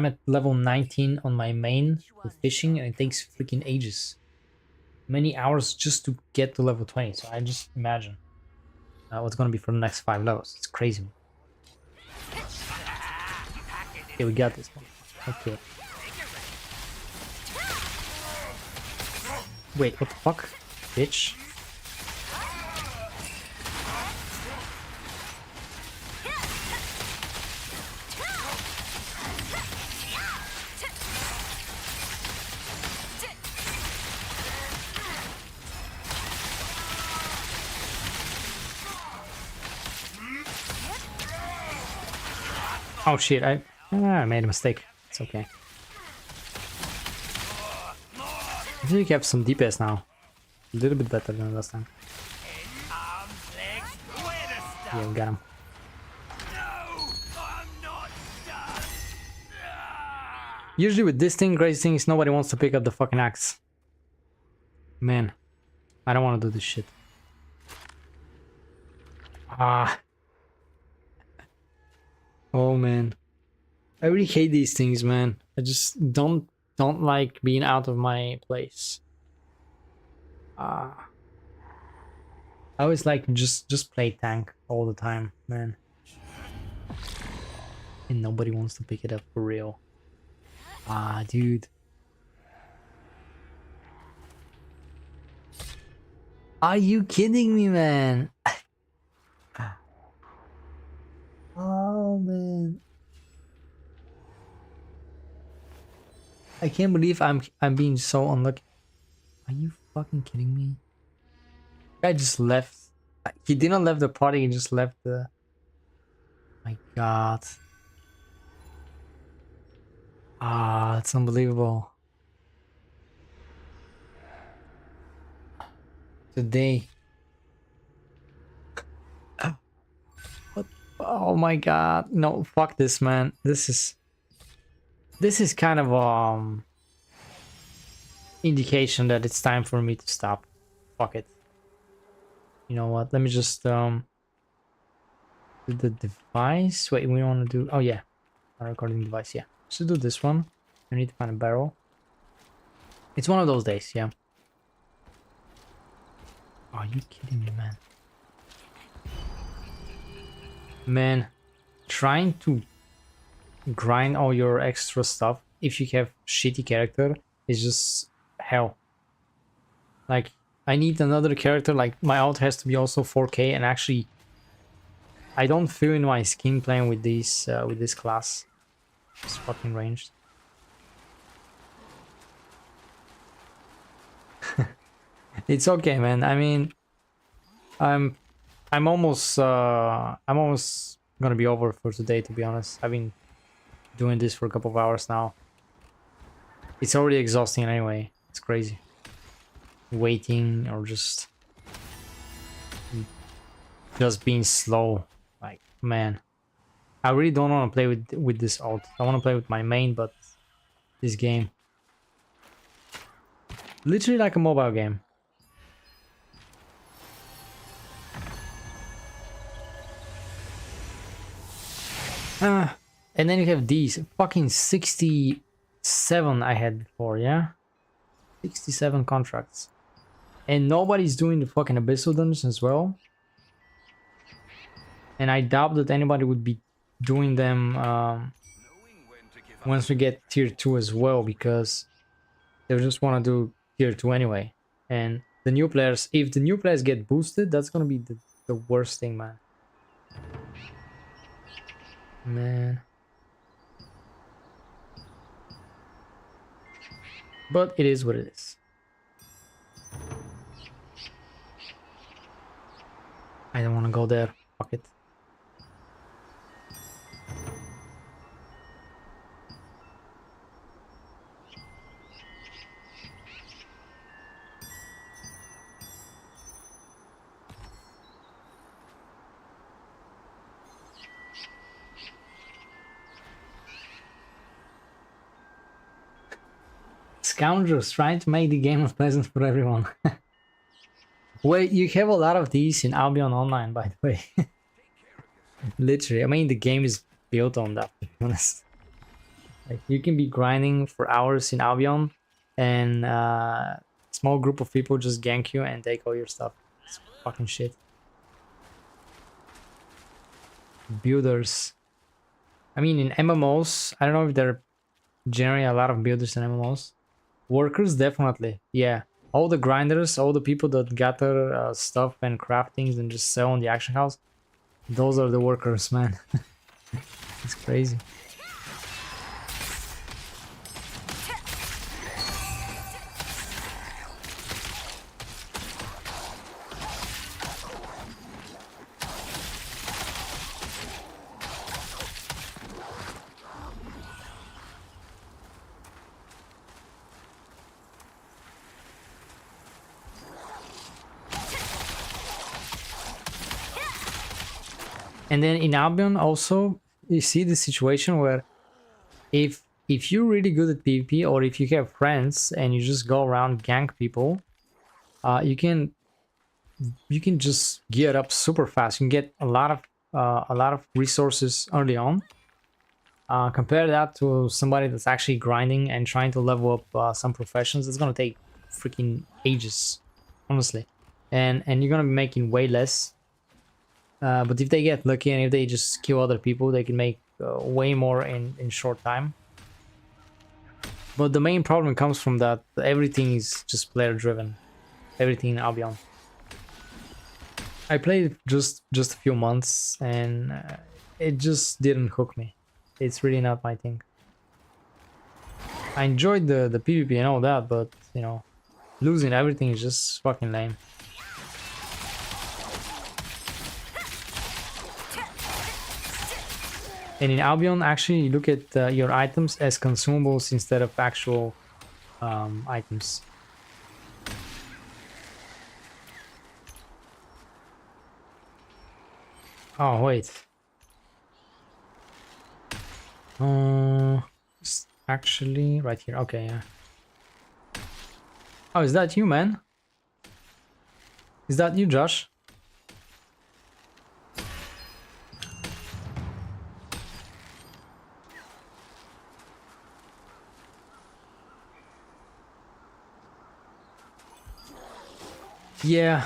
at level 19 on my main with fishing, and it takes freaking ages. Many hours just to get to level 20. So I just imagine what's gonna be for the next 5 levels. It's crazy. Okay, we got this one. Okay. Wait, what the fuck? Bitch. Oh shit, I made a mistake. It's okay. I think you have some DPS now. A little bit better than last time. Yeah, we got him. Usually with this thing, crazy thing is nobody wants to pick up the fucking axe. Man, I don't want to do this shit. Ah. Oh man. I really hate these things, man. I just don't like being out of my place. I always like just play tank all the time, man. And nobody wants to pick it up for real. Dude. Are you kidding me, man? Oh man. I can't believe I'm being so unlucky. Are you fucking kidding me? Guy just left. He didn't left the party, he just left the... My god. Ah, it's unbelievable. Today. What? Oh my god. No, fuck this, man. This is kind of indication that it's time for me to stop. Fuck it. You know what? Let me just do the device. Wait, we want to do, oh yeah, a recording device. Yeah, should do this one. I need to find a barrel. It's one of those days. Yeah. Are you kidding me, man? Man, trying to grind all your extra stuff if you have shitty character is just hell. Like, I need another character, like my alt has to be also 4K, and actually I don't feel in my skin playing with this class. It's fucking ranged. It's okay, man. I mean, I'm almost gonna be over for today, to be honest. I've been doing this for a couple of hours now. It's already exhausting anyway. It's crazy. Waiting or just being slow. Like, man, I really don't want to play with this alt. I want to play with my main, but this game, literally like a mobile game. And then you have these fucking 67 I had before, yeah? 67 contracts. And nobody's doing the fucking Abyssal Dungeons as well. And I doubt that anybody would be doing them once we get tier 2 as well, because they just want to do tier 2 anyway. And the new players, if the new players get boosted, that's gonna be the worst thing, man. Man. But it is what it is. I don't want to go there. Fuck it. Scoundrels trying to make the game unpleasant for everyone. Wait, you have a lot of these in Albion Online, by the way. Literally, I mean, the game is built on that, to be honest. Like, you can be grinding for hours in Albion, and a small group of people just gank you and take all your stuff. It's fucking shit. Builders. I mean, in MMOs, I don't know if there are generally a lot of builders in MMOs. Workers, definitely, yeah. All the grinders, all the people that gather stuff and craft things and just sell in the action house, those are the workers, man. It's crazy. And then in Albion also, you see the situation where if you're really good at PvP, or if you have friends and you just go around gank people, you can just gear up super fast. You can get a lot of resources early on. Compare that to somebody that's actually grinding and trying to level up some professions. It's gonna take freaking ages, honestly, and you're gonna be making way less. But if they get lucky and if they just kill other people, they can make way more in short time. But the main problem comes from that everything is just player driven. Everything in Albion. I played just a few months and it just didn't hook me. It's really not my thing. I enjoyed the PvP and all that, but you know, losing everything is just fucking lame. And in Albion, actually, you look at your items as consumables instead of actual items. Oh, wait. It's actually right here. Okay, yeah. Oh, is that you, man? Is that you, Josh? Yeah.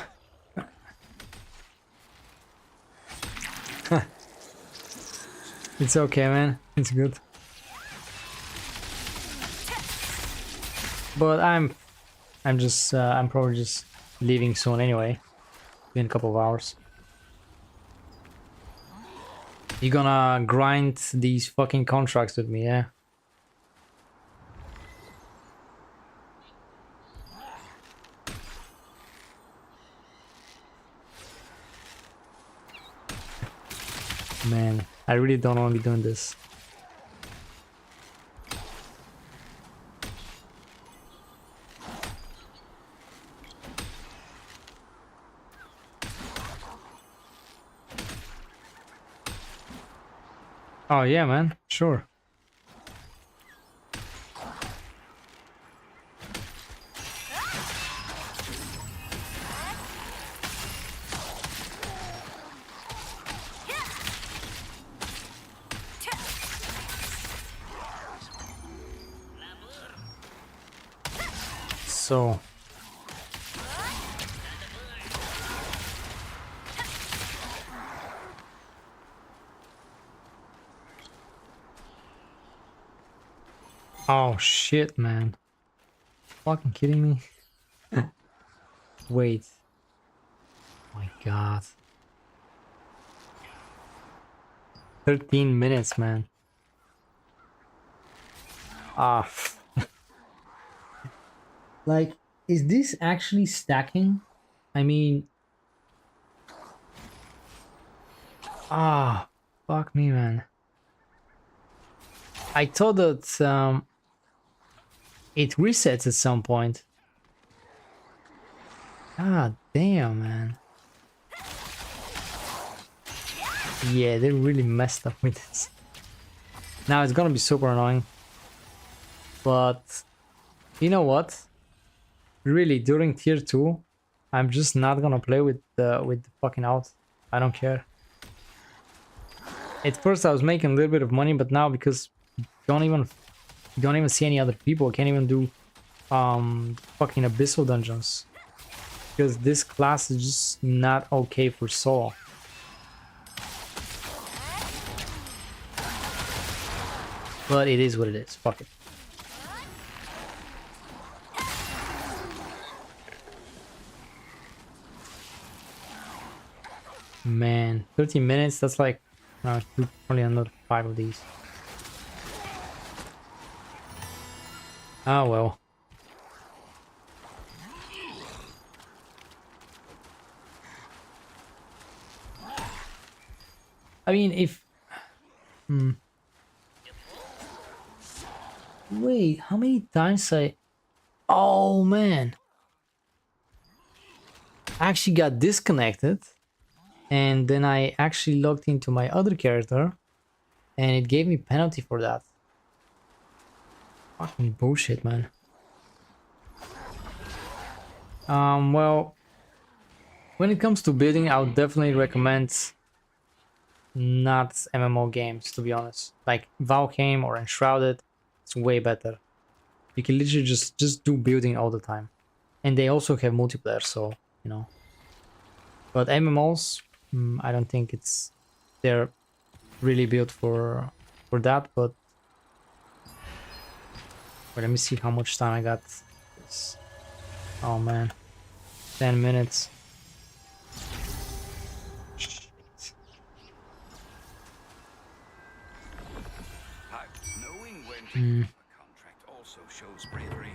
It's okay, man. It's good. But I'm probably just leaving soon anyway. In a couple of hours. You're gonna grind these fucking contracts with me, yeah? Man, I really don't want to be doing this. Oh yeah, man, sure. So oh shit, man. Fucking kidding me? Wait. My god. 13 minutes, man. Ah. Like, is this actually stacking? I mean... Ah, fuck me, man. I thought that it resets at some point. Ah, damn, man. Yeah, they really messed up with this. Now it's gonna be super annoying. But you know what? Really, during tier 2, I'm just not gonna play with the fucking out. I don't care. At first I was making a little bit of money, but now because you don't even see any other people, can't even do fucking abyssal dungeons. Because this class is just not okay for solo. But it is what it is. Fuck it. Man, 30 minutes, that's like probably another 5 of these. Oh well. I mean, if... Wait, how many times I... Oh man. I actually got disconnected. And then I actually logged into my other character. And it gave me penalty for that. Fucking bullshit, man. Well... When it comes to building, I would definitely recommend... not MMO games, to be honest. Like Valheim or Enshrouded, it's way better. You can literally just do building all the time. And they also have multiplayer, so, you know. But MMOs, I don't think they're really built for that, but... Wait, let me see how much time I got. Oh man. 10 minutes. Knowing when to give a contract also shows bravery.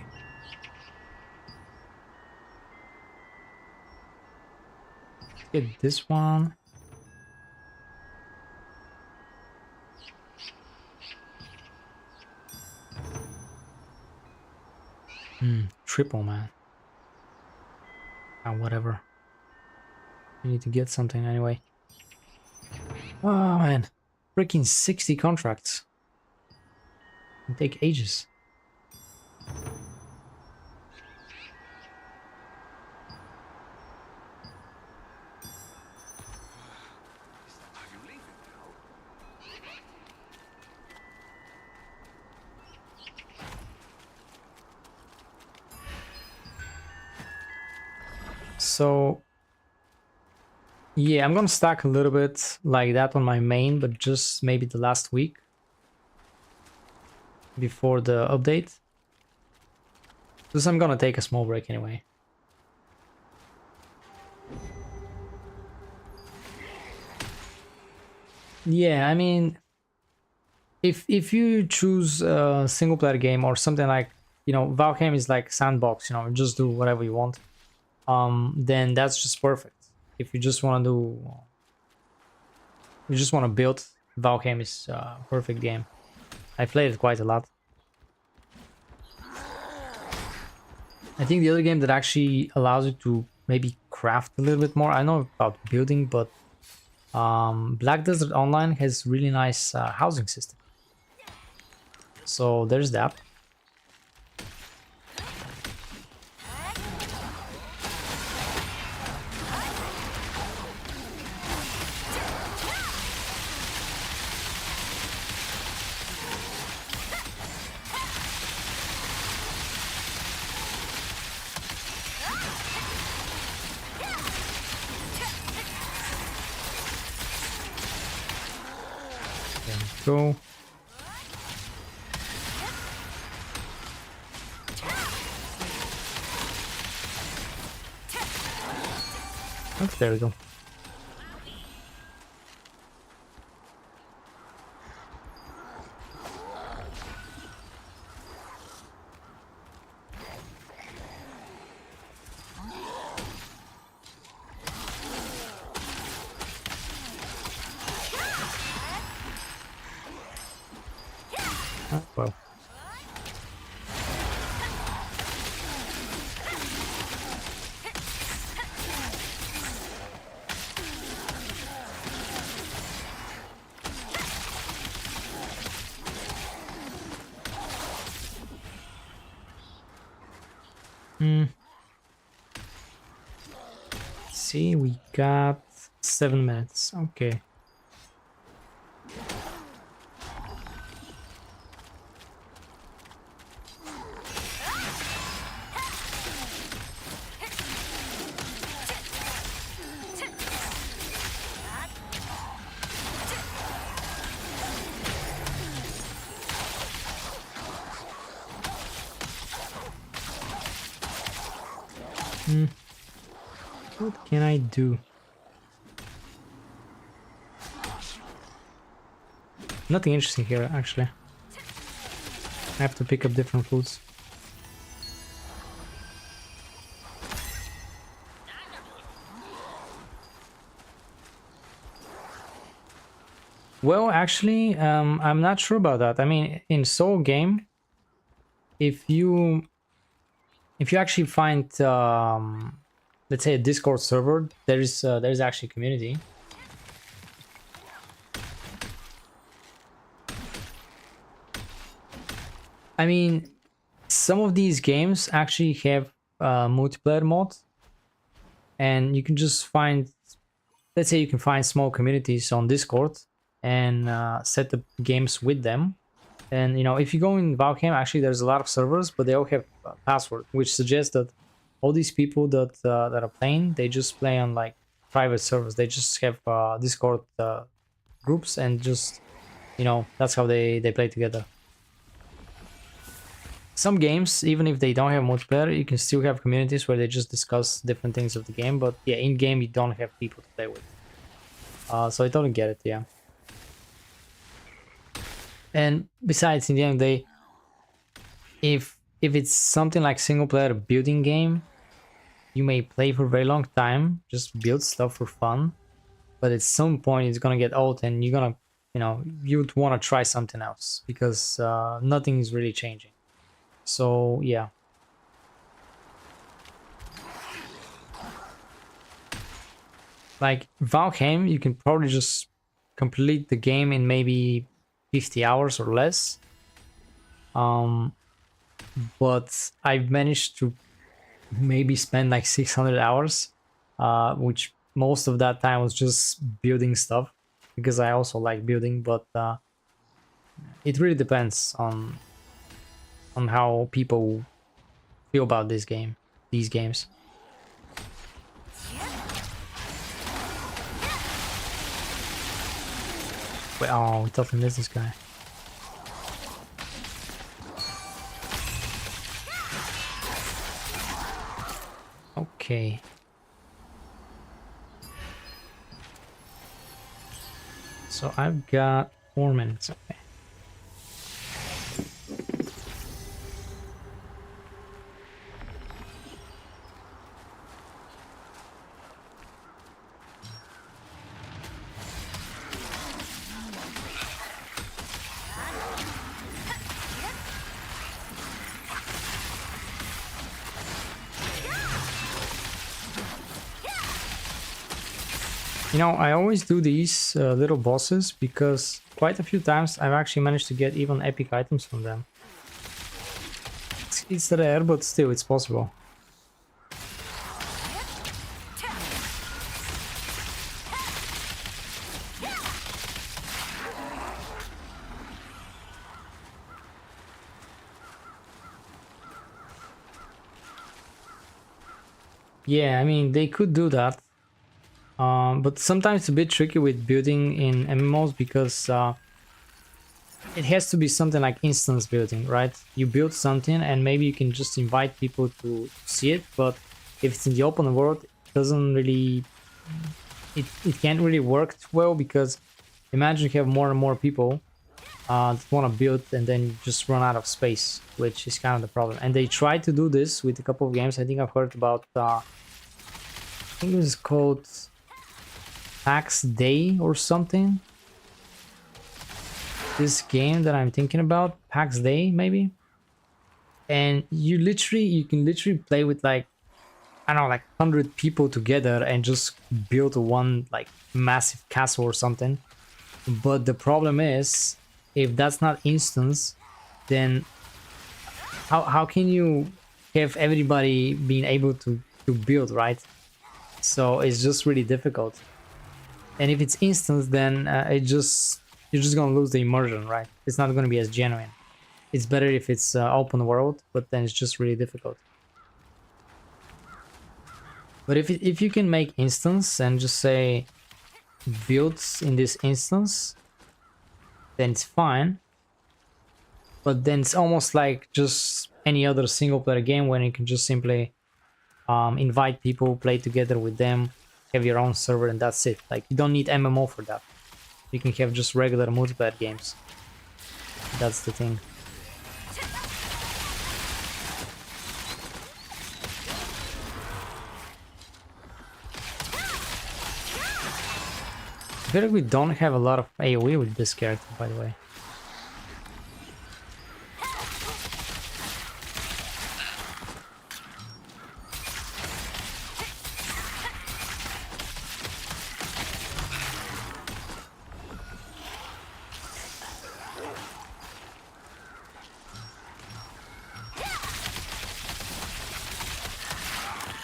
Get this one. triple, man. Ah, whatever. We need to get something anyway. Oh man, freaking 60 contracts. It'll take ages. Are you leaving now? So yeah, I'm gonna stack a little bit like that on my main, but just maybe the last week before the update. Because I'm gonna take a small break anyway. Yeah, I mean, if you choose a single player game or something like, you know, Valheim is like sandbox, you know, just do whatever you want. Then that's just perfect. If you just want to do, you just want to build, Valheim is a perfect game. I played it quite a lot. I think the other game that actually allows you to maybe craft a little bit more. I know about building, but Black Desert Online has really nice housing system. So there's that. Go. Oh, there we go. Oh, well. See, we got 7 minutes. Okay. What can I do? Nothing interesting here, actually. I have to pick up different foods. Well, actually, I'm not sure about that. I mean, in Soul game, if you actually find, let's say, a Discord server, there's actually a community. I mean, some of these games actually have multiplayer mode, and you can just find, let's say, you can find small communities on Discord and set up games with them. And you know, if you go in Valheim, actually there's a lot of servers, but they all have a password, which suggests that all these people that that are playing, they just play on like private servers. They just have Discord groups, and just, you know, that's how they play together. Some games, even if they don't have multiplayer, you can still have communities where they just discuss different things of the game. But yeah, in game you don't have people to play with. So I totally get it. Yeah. And besides, in the end of the day, if it's something like single player building game, you may play for a very long time, just build stuff for fun, but at some point it's gonna get old, and you're gonna, you know, you'd want to try something else, because nothing is really changing. So yeah, Like Valheim, you can probably just complete the game in maybe 50 hours or less. But I've managed to maybe spend like 600 hours, which most of that time was just building stuff because I also like building, but it really depends on how people feel about these games. Wait, oh, we totally missed this guy. Okay. So I've got 4 minutes. Okay. You know, I always do these little bosses because quite a few times I've actually managed to get even epic items from them. It's rare, but still, it's possible. Yeah, I mean, they could do that. But sometimes it's a bit tricky with building in MMOs because it has to be something like instance building, right? You build something and maybe you can just invite people to see it, but if it's in the open world, it doesn't really... It can't really work well because imagine you have more and more people that want to build and then you just run out of space, which is kind of the problem. And they tried to do this with a couple of games. I think I've heard about... I think this is called... Pax Day or something. This game that I'm thinking about, Pax Day maybe. And you can literally play with like, I don't know, like 100 people together and just build one like massive castle or something. But the problem is, if that's not instance, then how can you have everybody being able to build, right? So it's just really difficult. And if it's instance, then you're just gonna lose the immersion, right? It's not gonna be as genuine. It's better if it's open world, but then it's just really difficult. But if you can make instance and just say builds in this instance, then it's fine. But then it's almost like just any other single player game when you can just simply invite people, play together with them, have your own server, and that's it. Like, you don't need MMO for that. You can have just regular multiplayer games. That's the thing. I feel like we don't have a lot of AoE with this character, by the way.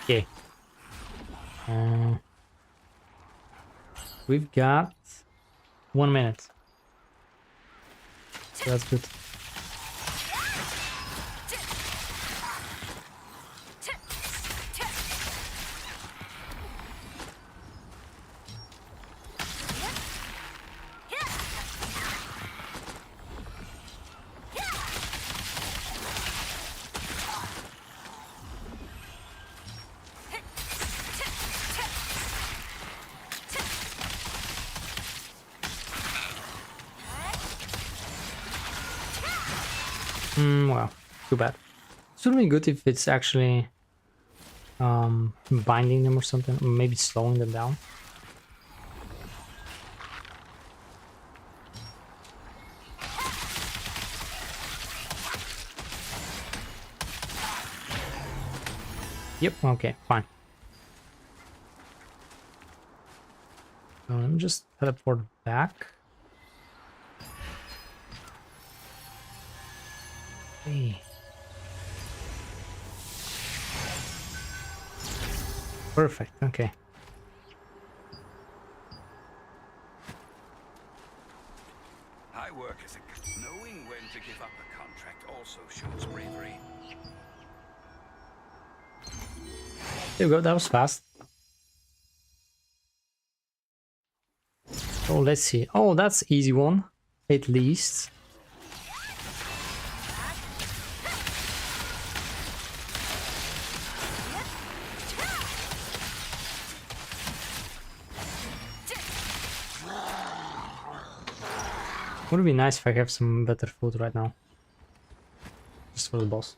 Okay. We've got 1 minute. So that's good. Well, too bad. It would be good if it's actually binding them or something, or maybe slowing them down. Yep, okay, fine. Let me just teleport back. Hey. Perfect, okay. I work as a... Knowing when to give up a contract also shows bravery. There we go, that was fast. Oh, let's see. Oh, that's easy one, at least. Would be nice if I have some better food right now. Just for the boss.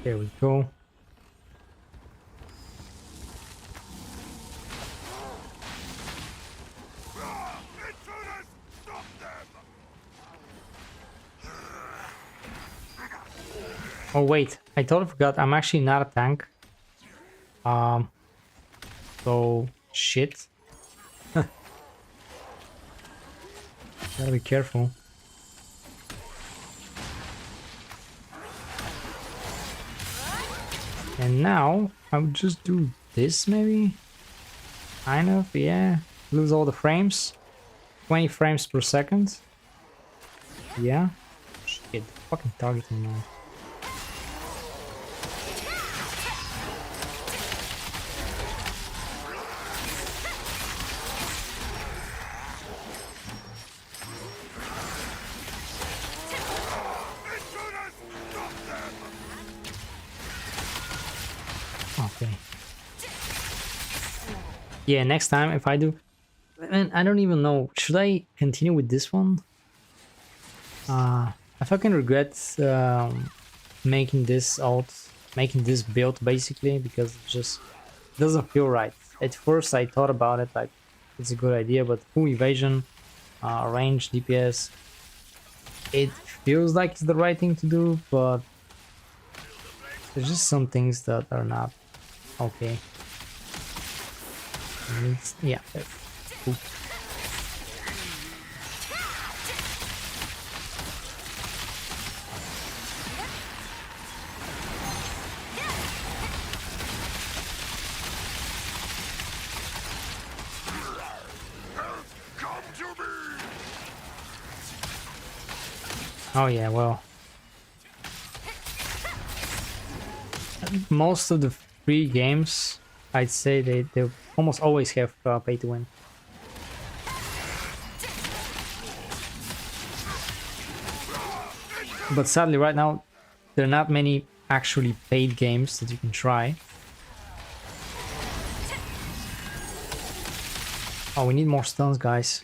There we go. Intruders! Stop them! Oh wait, I totally forgot. I'm actually not a tank. So shit. Gotta be careful. And now I would just do this maybe. Kind of, yeah. Lose all the frames. 20 frames per second. Yeah. Shit, fucking targeting now. Intruders! Stop them! Okay. Yeah, next time if I do... Man, I don't even know. Should I continue with this one? I fucking regret making this build basically, because it just doesn't feel right. At first I thought about it like it's a good idea, but full evasion, range, DPS, it feels like it's the right thing to do, but there's just some things that are not okay. Yeah, cool. Come to me! Oh yeah, well, most of the free games, I'd say they almost always have pay to win. But sadly right now there are not many actually paid games that you can try. Oh, we need more stuns, guys.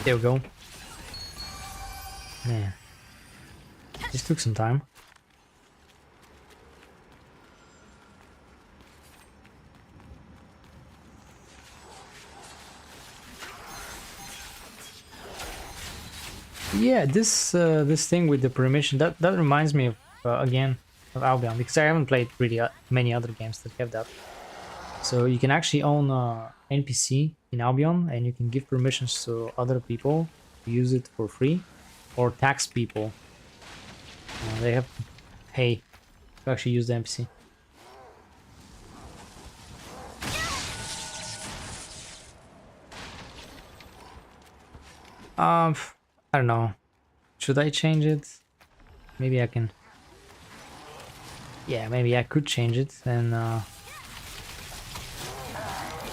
There we go. Man, this took some time. Yeah, this thing with the permission, that reminds me of again of Albion, because I haven't played really many other games that have that. So you can actually own NPC in Albion, and you can give permissions to other people to use it for free, or tax people. They have to pay to actually use the NPC. I don't know. Should I change it? Maybe I can. Yeah, maybe I could change it, and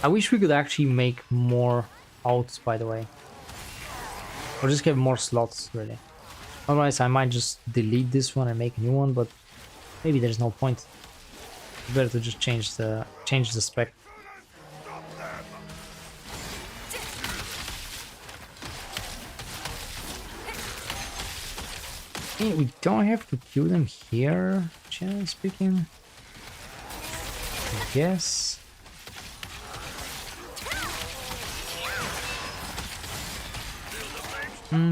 I wish we could actually make more outs, by the way. Or just give more slots, really. Otherwise, I might just delete this one and make a new one, but maybe there's no point. It's better to just change the spec. Hey, we don't have to kill them here, generally speaking. I guess.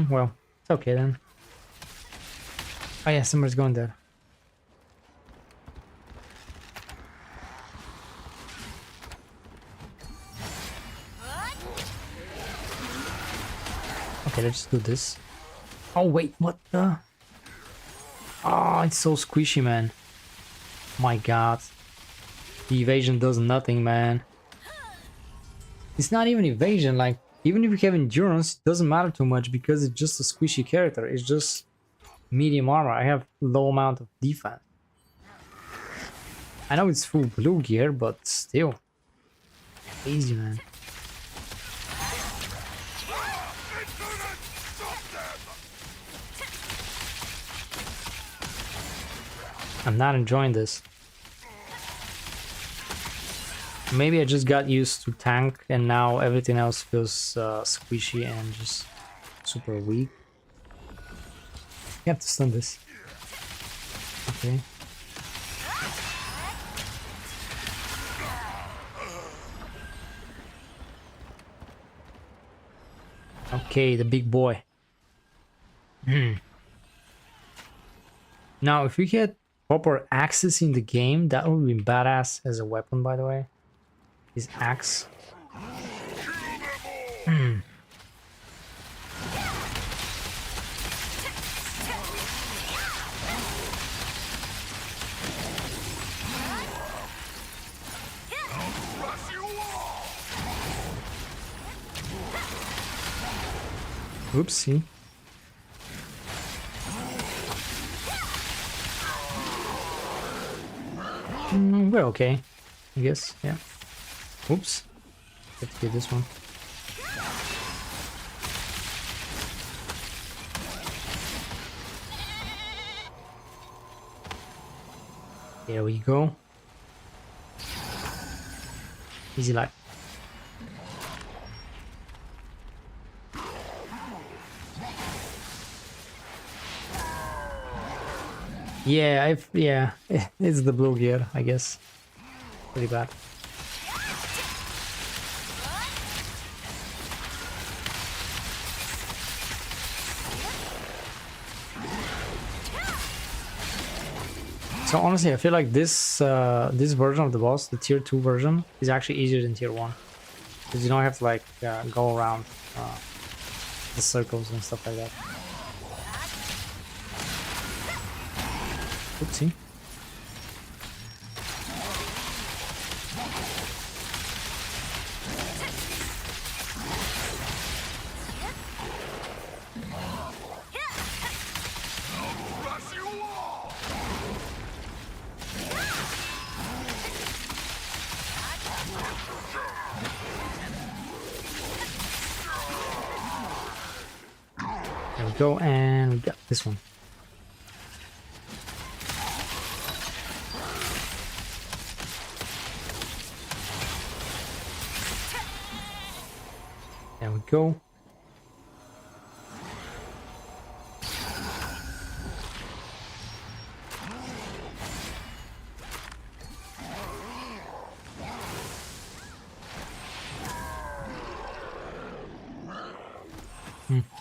Well, it's okay then. Oh yeah, somebody's going there. Okay, let's do this. Oh wait, what the? Oh, it's so squishy, man. My god. The evasion does nothing, man. It's not even evasion, like, even if you have endurance, it doesn't matter too much because it's just a squishy character. It's just medium armor. I have low amount of defense. I know it's full blue gear, but still. Easy, man. I'm not enjoying this. Maybe I just got used to tank and now everything else feels squishy and just super weak. You have to stun this. Okay. Okay, the big boy. Now, if we had proper axes in the game, that would be badass as a weapon, by the way. His axe. Oopsie. We're okay, I guess, yeah. Oops. Let's get this one. There we go. Easy life. Yeah, it's the blue gear, I guess. Pretty bad. So honestly, I feel like this this version of the boss, the tier 2 version, is actually easier than tier 1. Because you don't have to like go around the circles and stuff like that. Oopsie. There we go, and we got this one. There we go.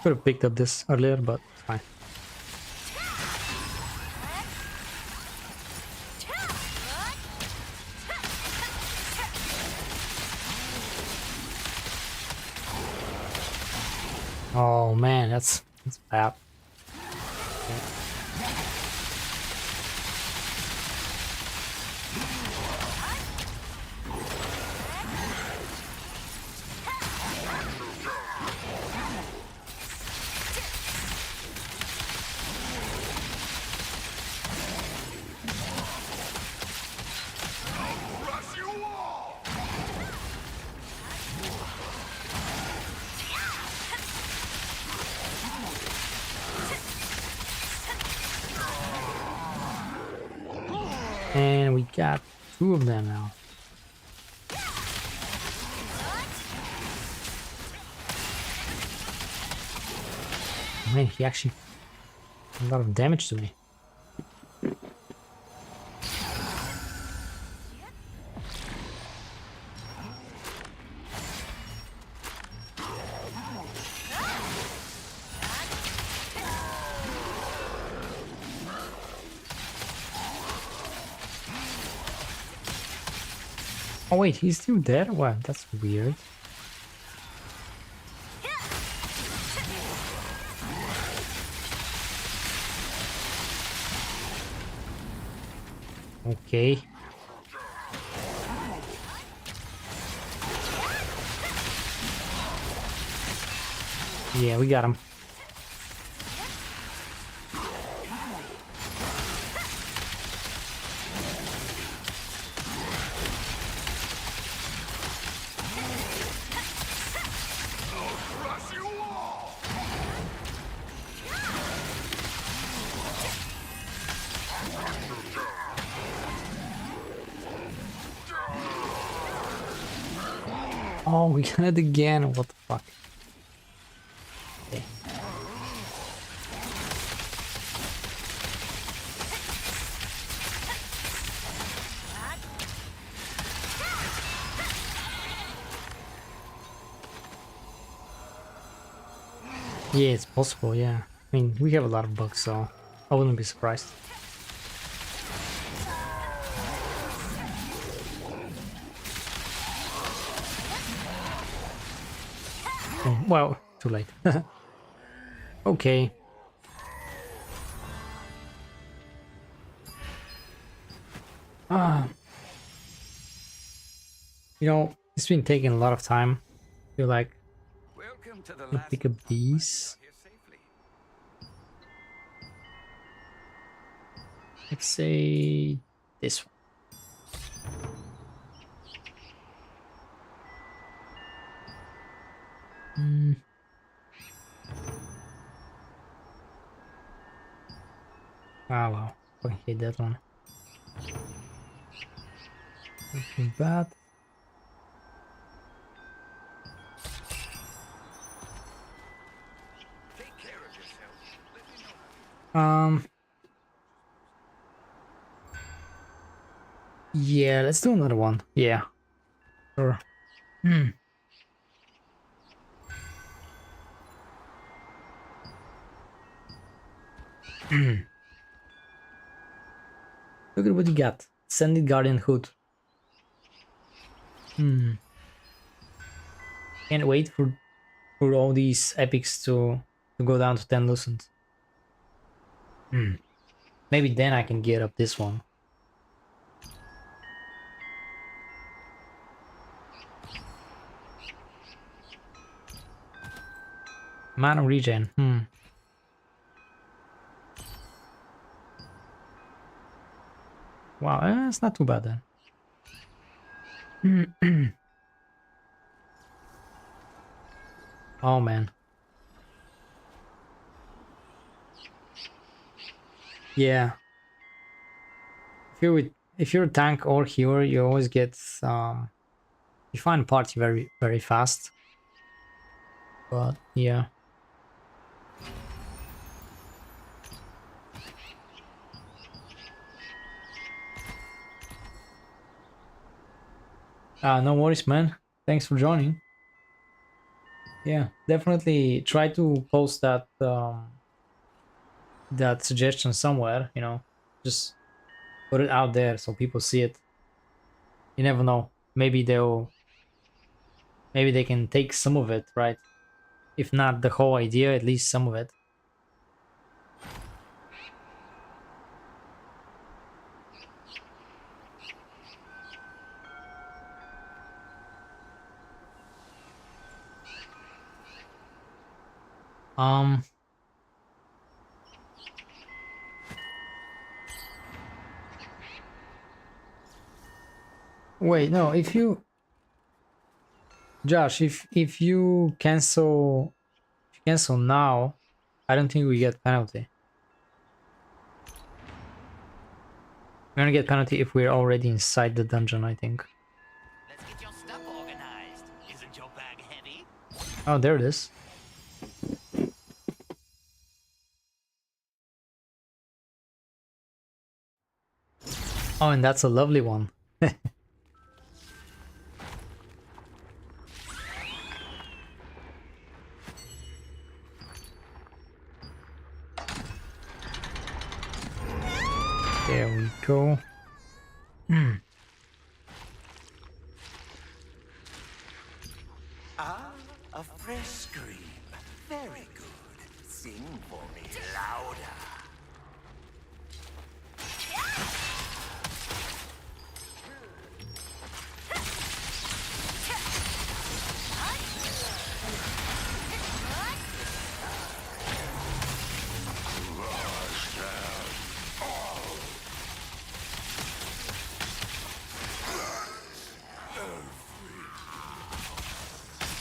Could have picked up this earlier, but it's fine. Oh man, that's bad. And we got 2 of them now. Man, he actually did a lot of damage to me. Oh wait, he's still dead? Wow, that's weird. Okay. Yeah, we got him. Oh, we got it again. What the fuck? Okay. Yeah, it's possible, yeah. I mean, we have a lot of bugs, so I wouldn't be surprised. Oh, well, too late. Okay. You know, it's been taking a lot of time. I feel like Welcome to the I'll last pick up these. here safely. Let's say this one. Ah, wow. I hate that one. Nothing bad. Take care of yourself. Let me know. Yeah, let's do another one. Yeah. Sure. Look at what you got. Sending Guardian Hood. Can't wait for all these epics to go down to 10 loosened. Maybe then I can get up this one. Mana regen. Wow, it's not too bad then. Oh man. Yeah. If you're a tank or healer, you always get you find party very fast. But yeah. No worries, man. Thanks for joining. Yeah, definitely try to post that that suggestion somewhere, you know. Just put it out there so people see it. You never know. Maybe they can take some of it, right? If not the whole idea, at least some of it. Wait, no, if you Josh, if you cancel now, I don't think we get penalty. We're gonna get penalty if we're already inside the dungeon, I think. Let's get your stuff organized. Isn't your bag heavy? Oh, there it is. Oh, and that's a lovely one. There we go. Ah, a fresh scream. Very good. Sing for me louder.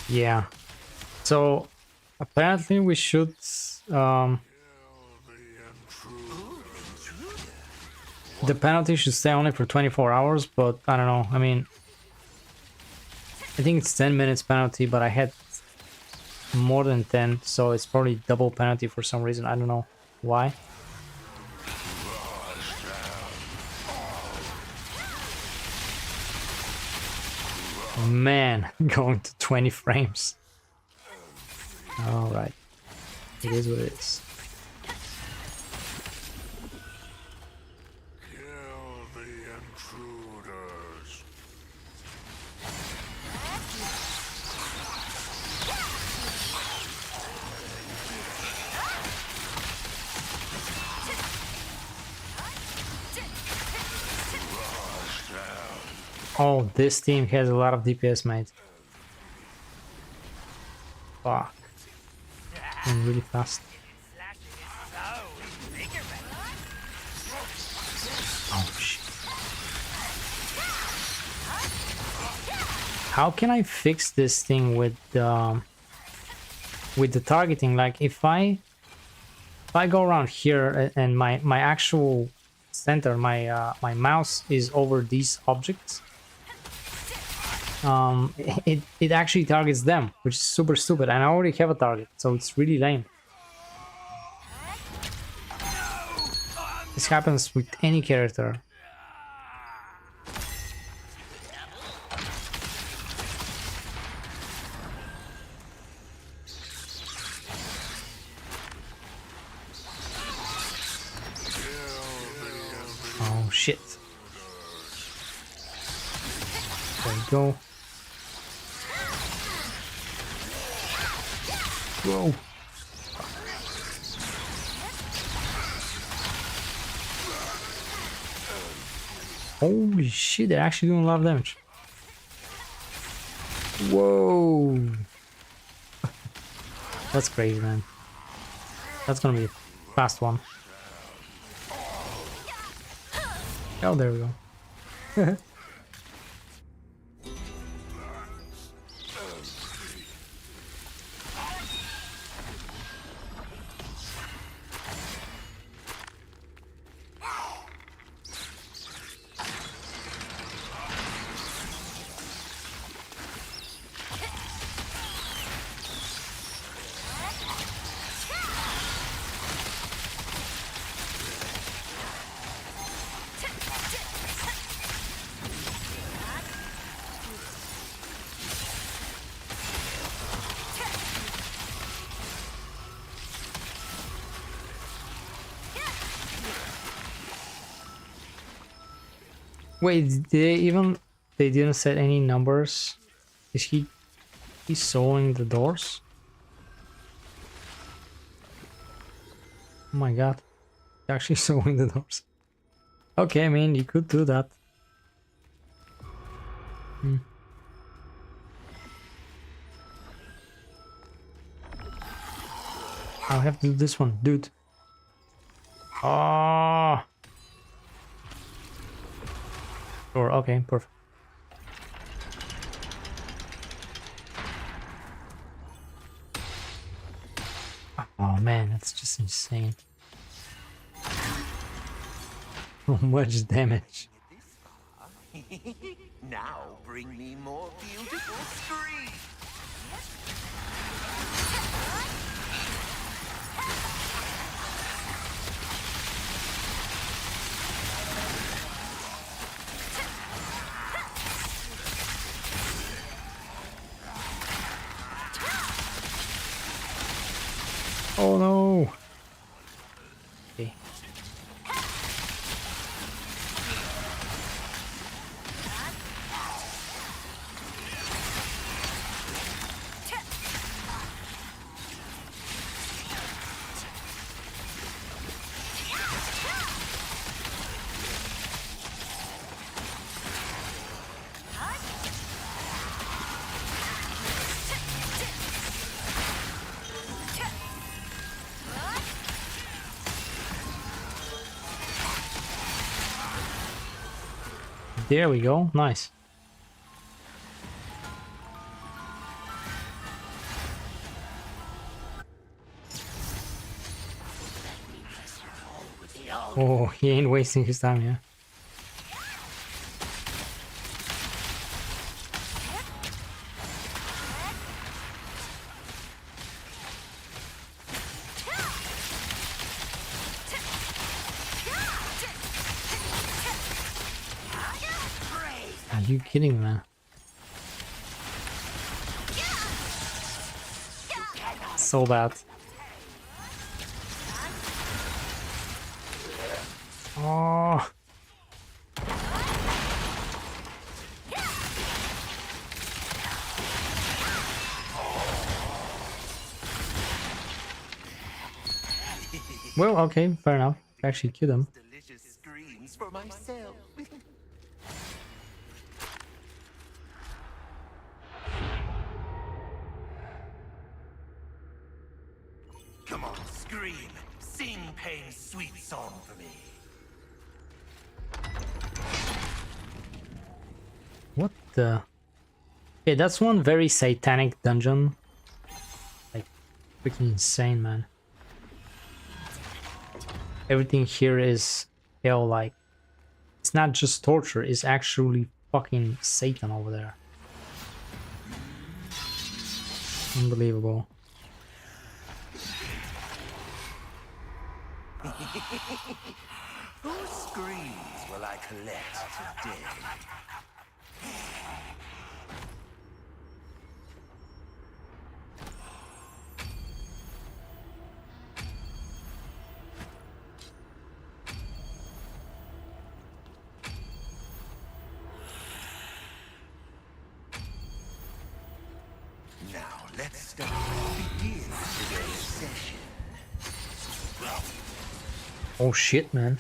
Yeah. So apparently we should the penalty should stay only for 24 hours, but I don't know. I mean, I think it's 10 minutes penalty, but I had more than 10, so it's probably double penalty for some reason. I don't know why. Man, going to 20 frames. Alright. It is what it is. Kill the intruders. Oh, this team has a lot of DPS, mate. Fuck. And really fast. Oh shit. How can I fix this thing with the targeting? Like if I go around here and my actual center, my mouse is over these objects, it actually targets them, which is super stupid, and I already have a target, so it's really lame. This happens with any character. Oh shit. There we go. Whoa. Holy shit, they're actually doing a lot of damage. Whoa. That's crazy, man. That's gonna be a fast one. Oh, there we go. Wait, did they didn't set any numbers? Is he's sewing the doors? Oh my god. He's actually sewing the doors. Okay, I mean, you could do that. I'll have to do this one, dude. Oh. Sure, okay, perfect. Oh man, that's just insane. So much damage. Now bring me more beautiful screams. Oh no. Okay. There we go. Nice. Oh, he ain't wasting his time, yeah. Are you kidding me, man? So bad. Oh. Well, okay, fair enough. Actually killed him. Delicious screams for myself. Come on, scream. Sing pain's sweet song for me. What the? Okay, that's one very satanic dungeon. Like, freaking insane, man. Everything here is hell, like, it's not just torture, it's actually fucking Satan over there. Unbelievable. Whose screams will I collect today? Now let's start. Begin today's session. Oh shit, man.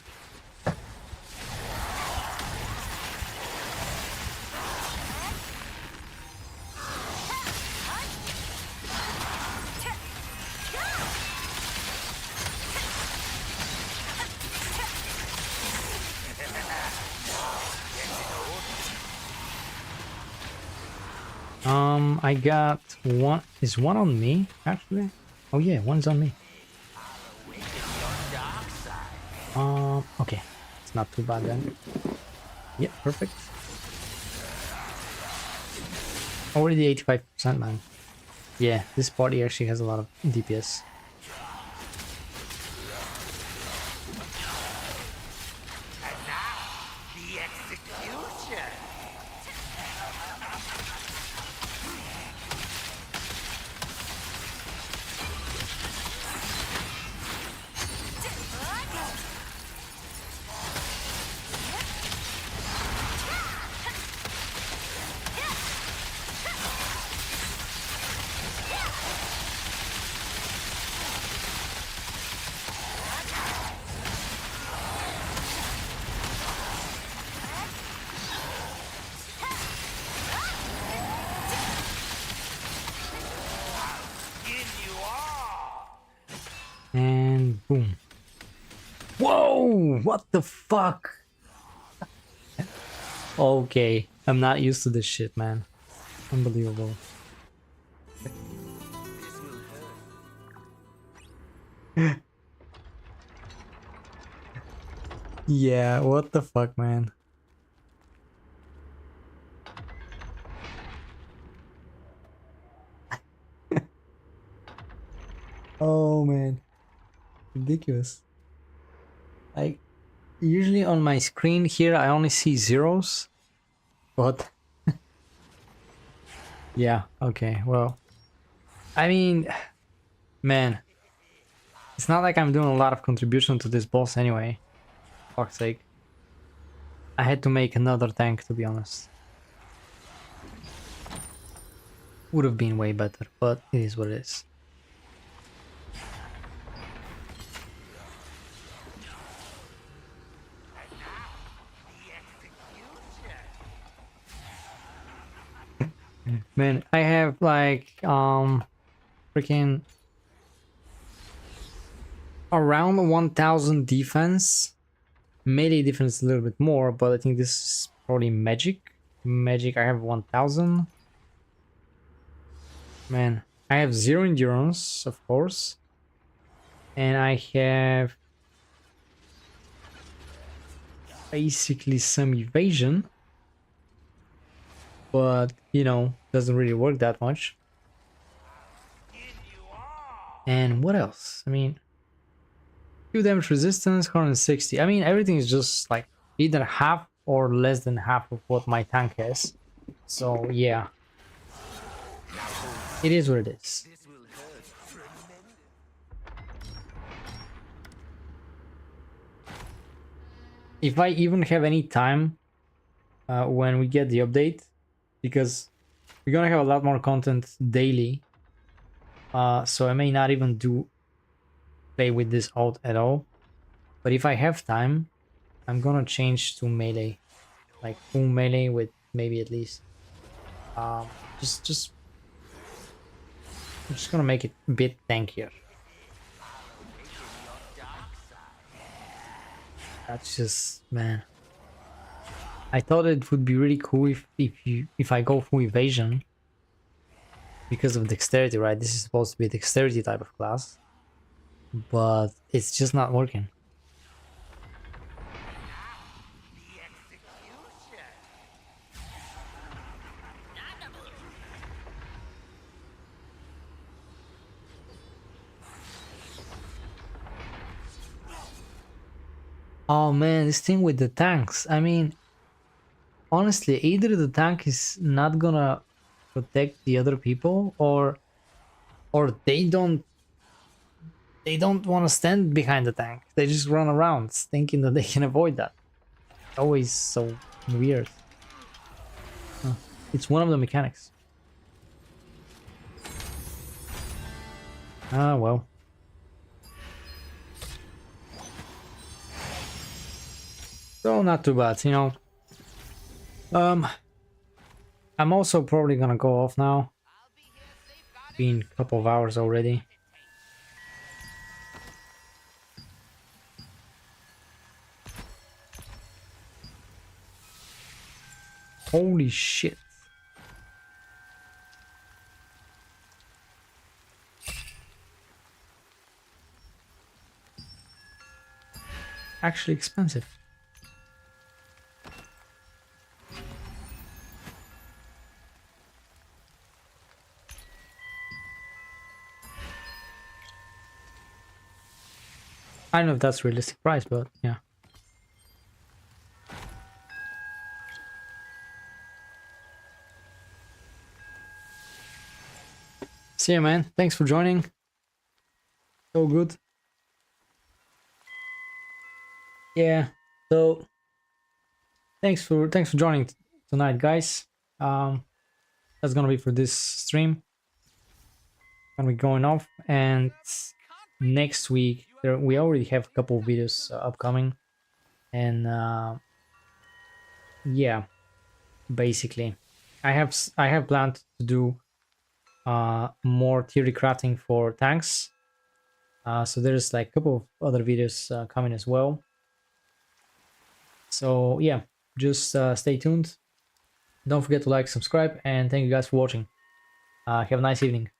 I got one. Is one on me, actually? Oh yeah, one's on me. Okay. It's not too bad then. Yeah, perfect. Already 85%, man. Yeah, this party actually has a lot of DPS. And now, the execution. And boom. Whoa! What the fuck? Okay, I'm not used to this shit, man. Unbelievable. This will hurt. Yeah, what the fuck, man. Oh man, ridiculous. Like usually on my screen here I only see zeros, but yeah, okay, well, I mean, man, it's not like I'm doing a lot of contribution to this boss anyway. Fuck's sake. I had to make another tank, to be honest. Would have been way better, but it is what it is. Man, I have like freaking around 1000 defense. Melee defense a little bit more, but I think this is probably magic. Magic, I have 1000. Man, I have 0 endurance, of course. And I have basically some evasion. But, you know, doesn't really work that much. And what else? I mean, 2 damage resistance, 160. I mean, everything is just like either half or less than half of what my tank has. So, yeah. It is what it is. If I even have any time when we get the update, because we're gonna have a lot more content daily, so I may not even play with this out at all. But if I have time, I'm gonna change to melee, like full melee with maybe at least just I'm just gonna make it a bit tankier. That's just, man. I thought it would be really cool if I go full evasion because of dexterity, right? This is supposed to be a dexterity type of class, but it's just not working. Oh man, this thing with the tanks. I mean, honestly, either the tank is not gonna protect the other people, or they don't want to stand behind the tank. They just run around thinking that they can avoid that. Always so weird. Huh. It's one of the mechanics. Ah, well. So not too bad, you know. I'm also probably gonna go off now. Been a couple of hours already. Holy shit. Actually expensive. I don't know if that's realistic price, but yeah. See ya, man. Thanks for joining. So good. Yeah. So thanks for joining tonight, guys. That's gonna be for this stream. Gonna be going off, and next week we already have a couple of videos upcoming, and yeah, basically I have planned to do more theory crafting for tanks, so there's like a couple of other videos coming as well. So yeah, just stay tuned. Don't forget to like, subscribe, and thank you guys for watching. Have a nice evening.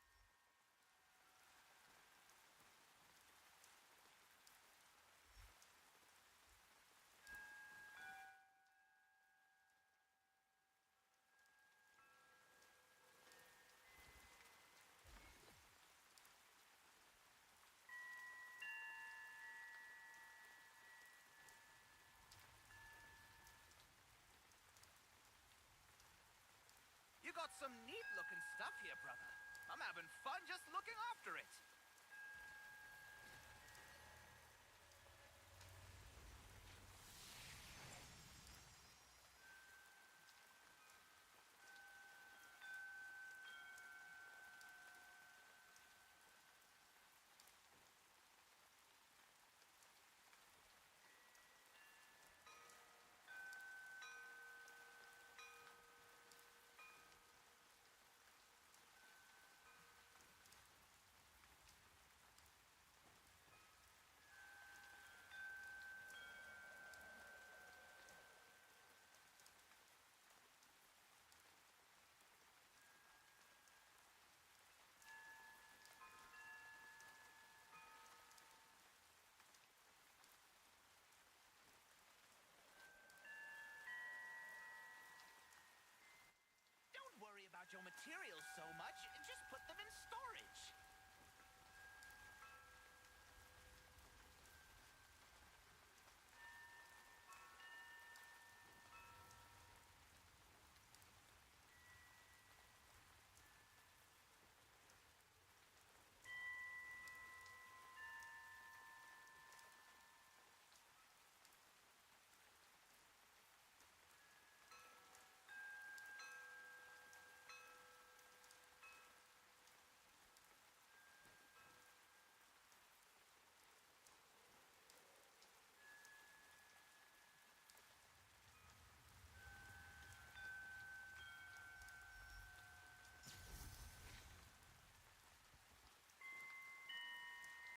You got some neat-looking stuff here, brother. I'm having fun just looking after it.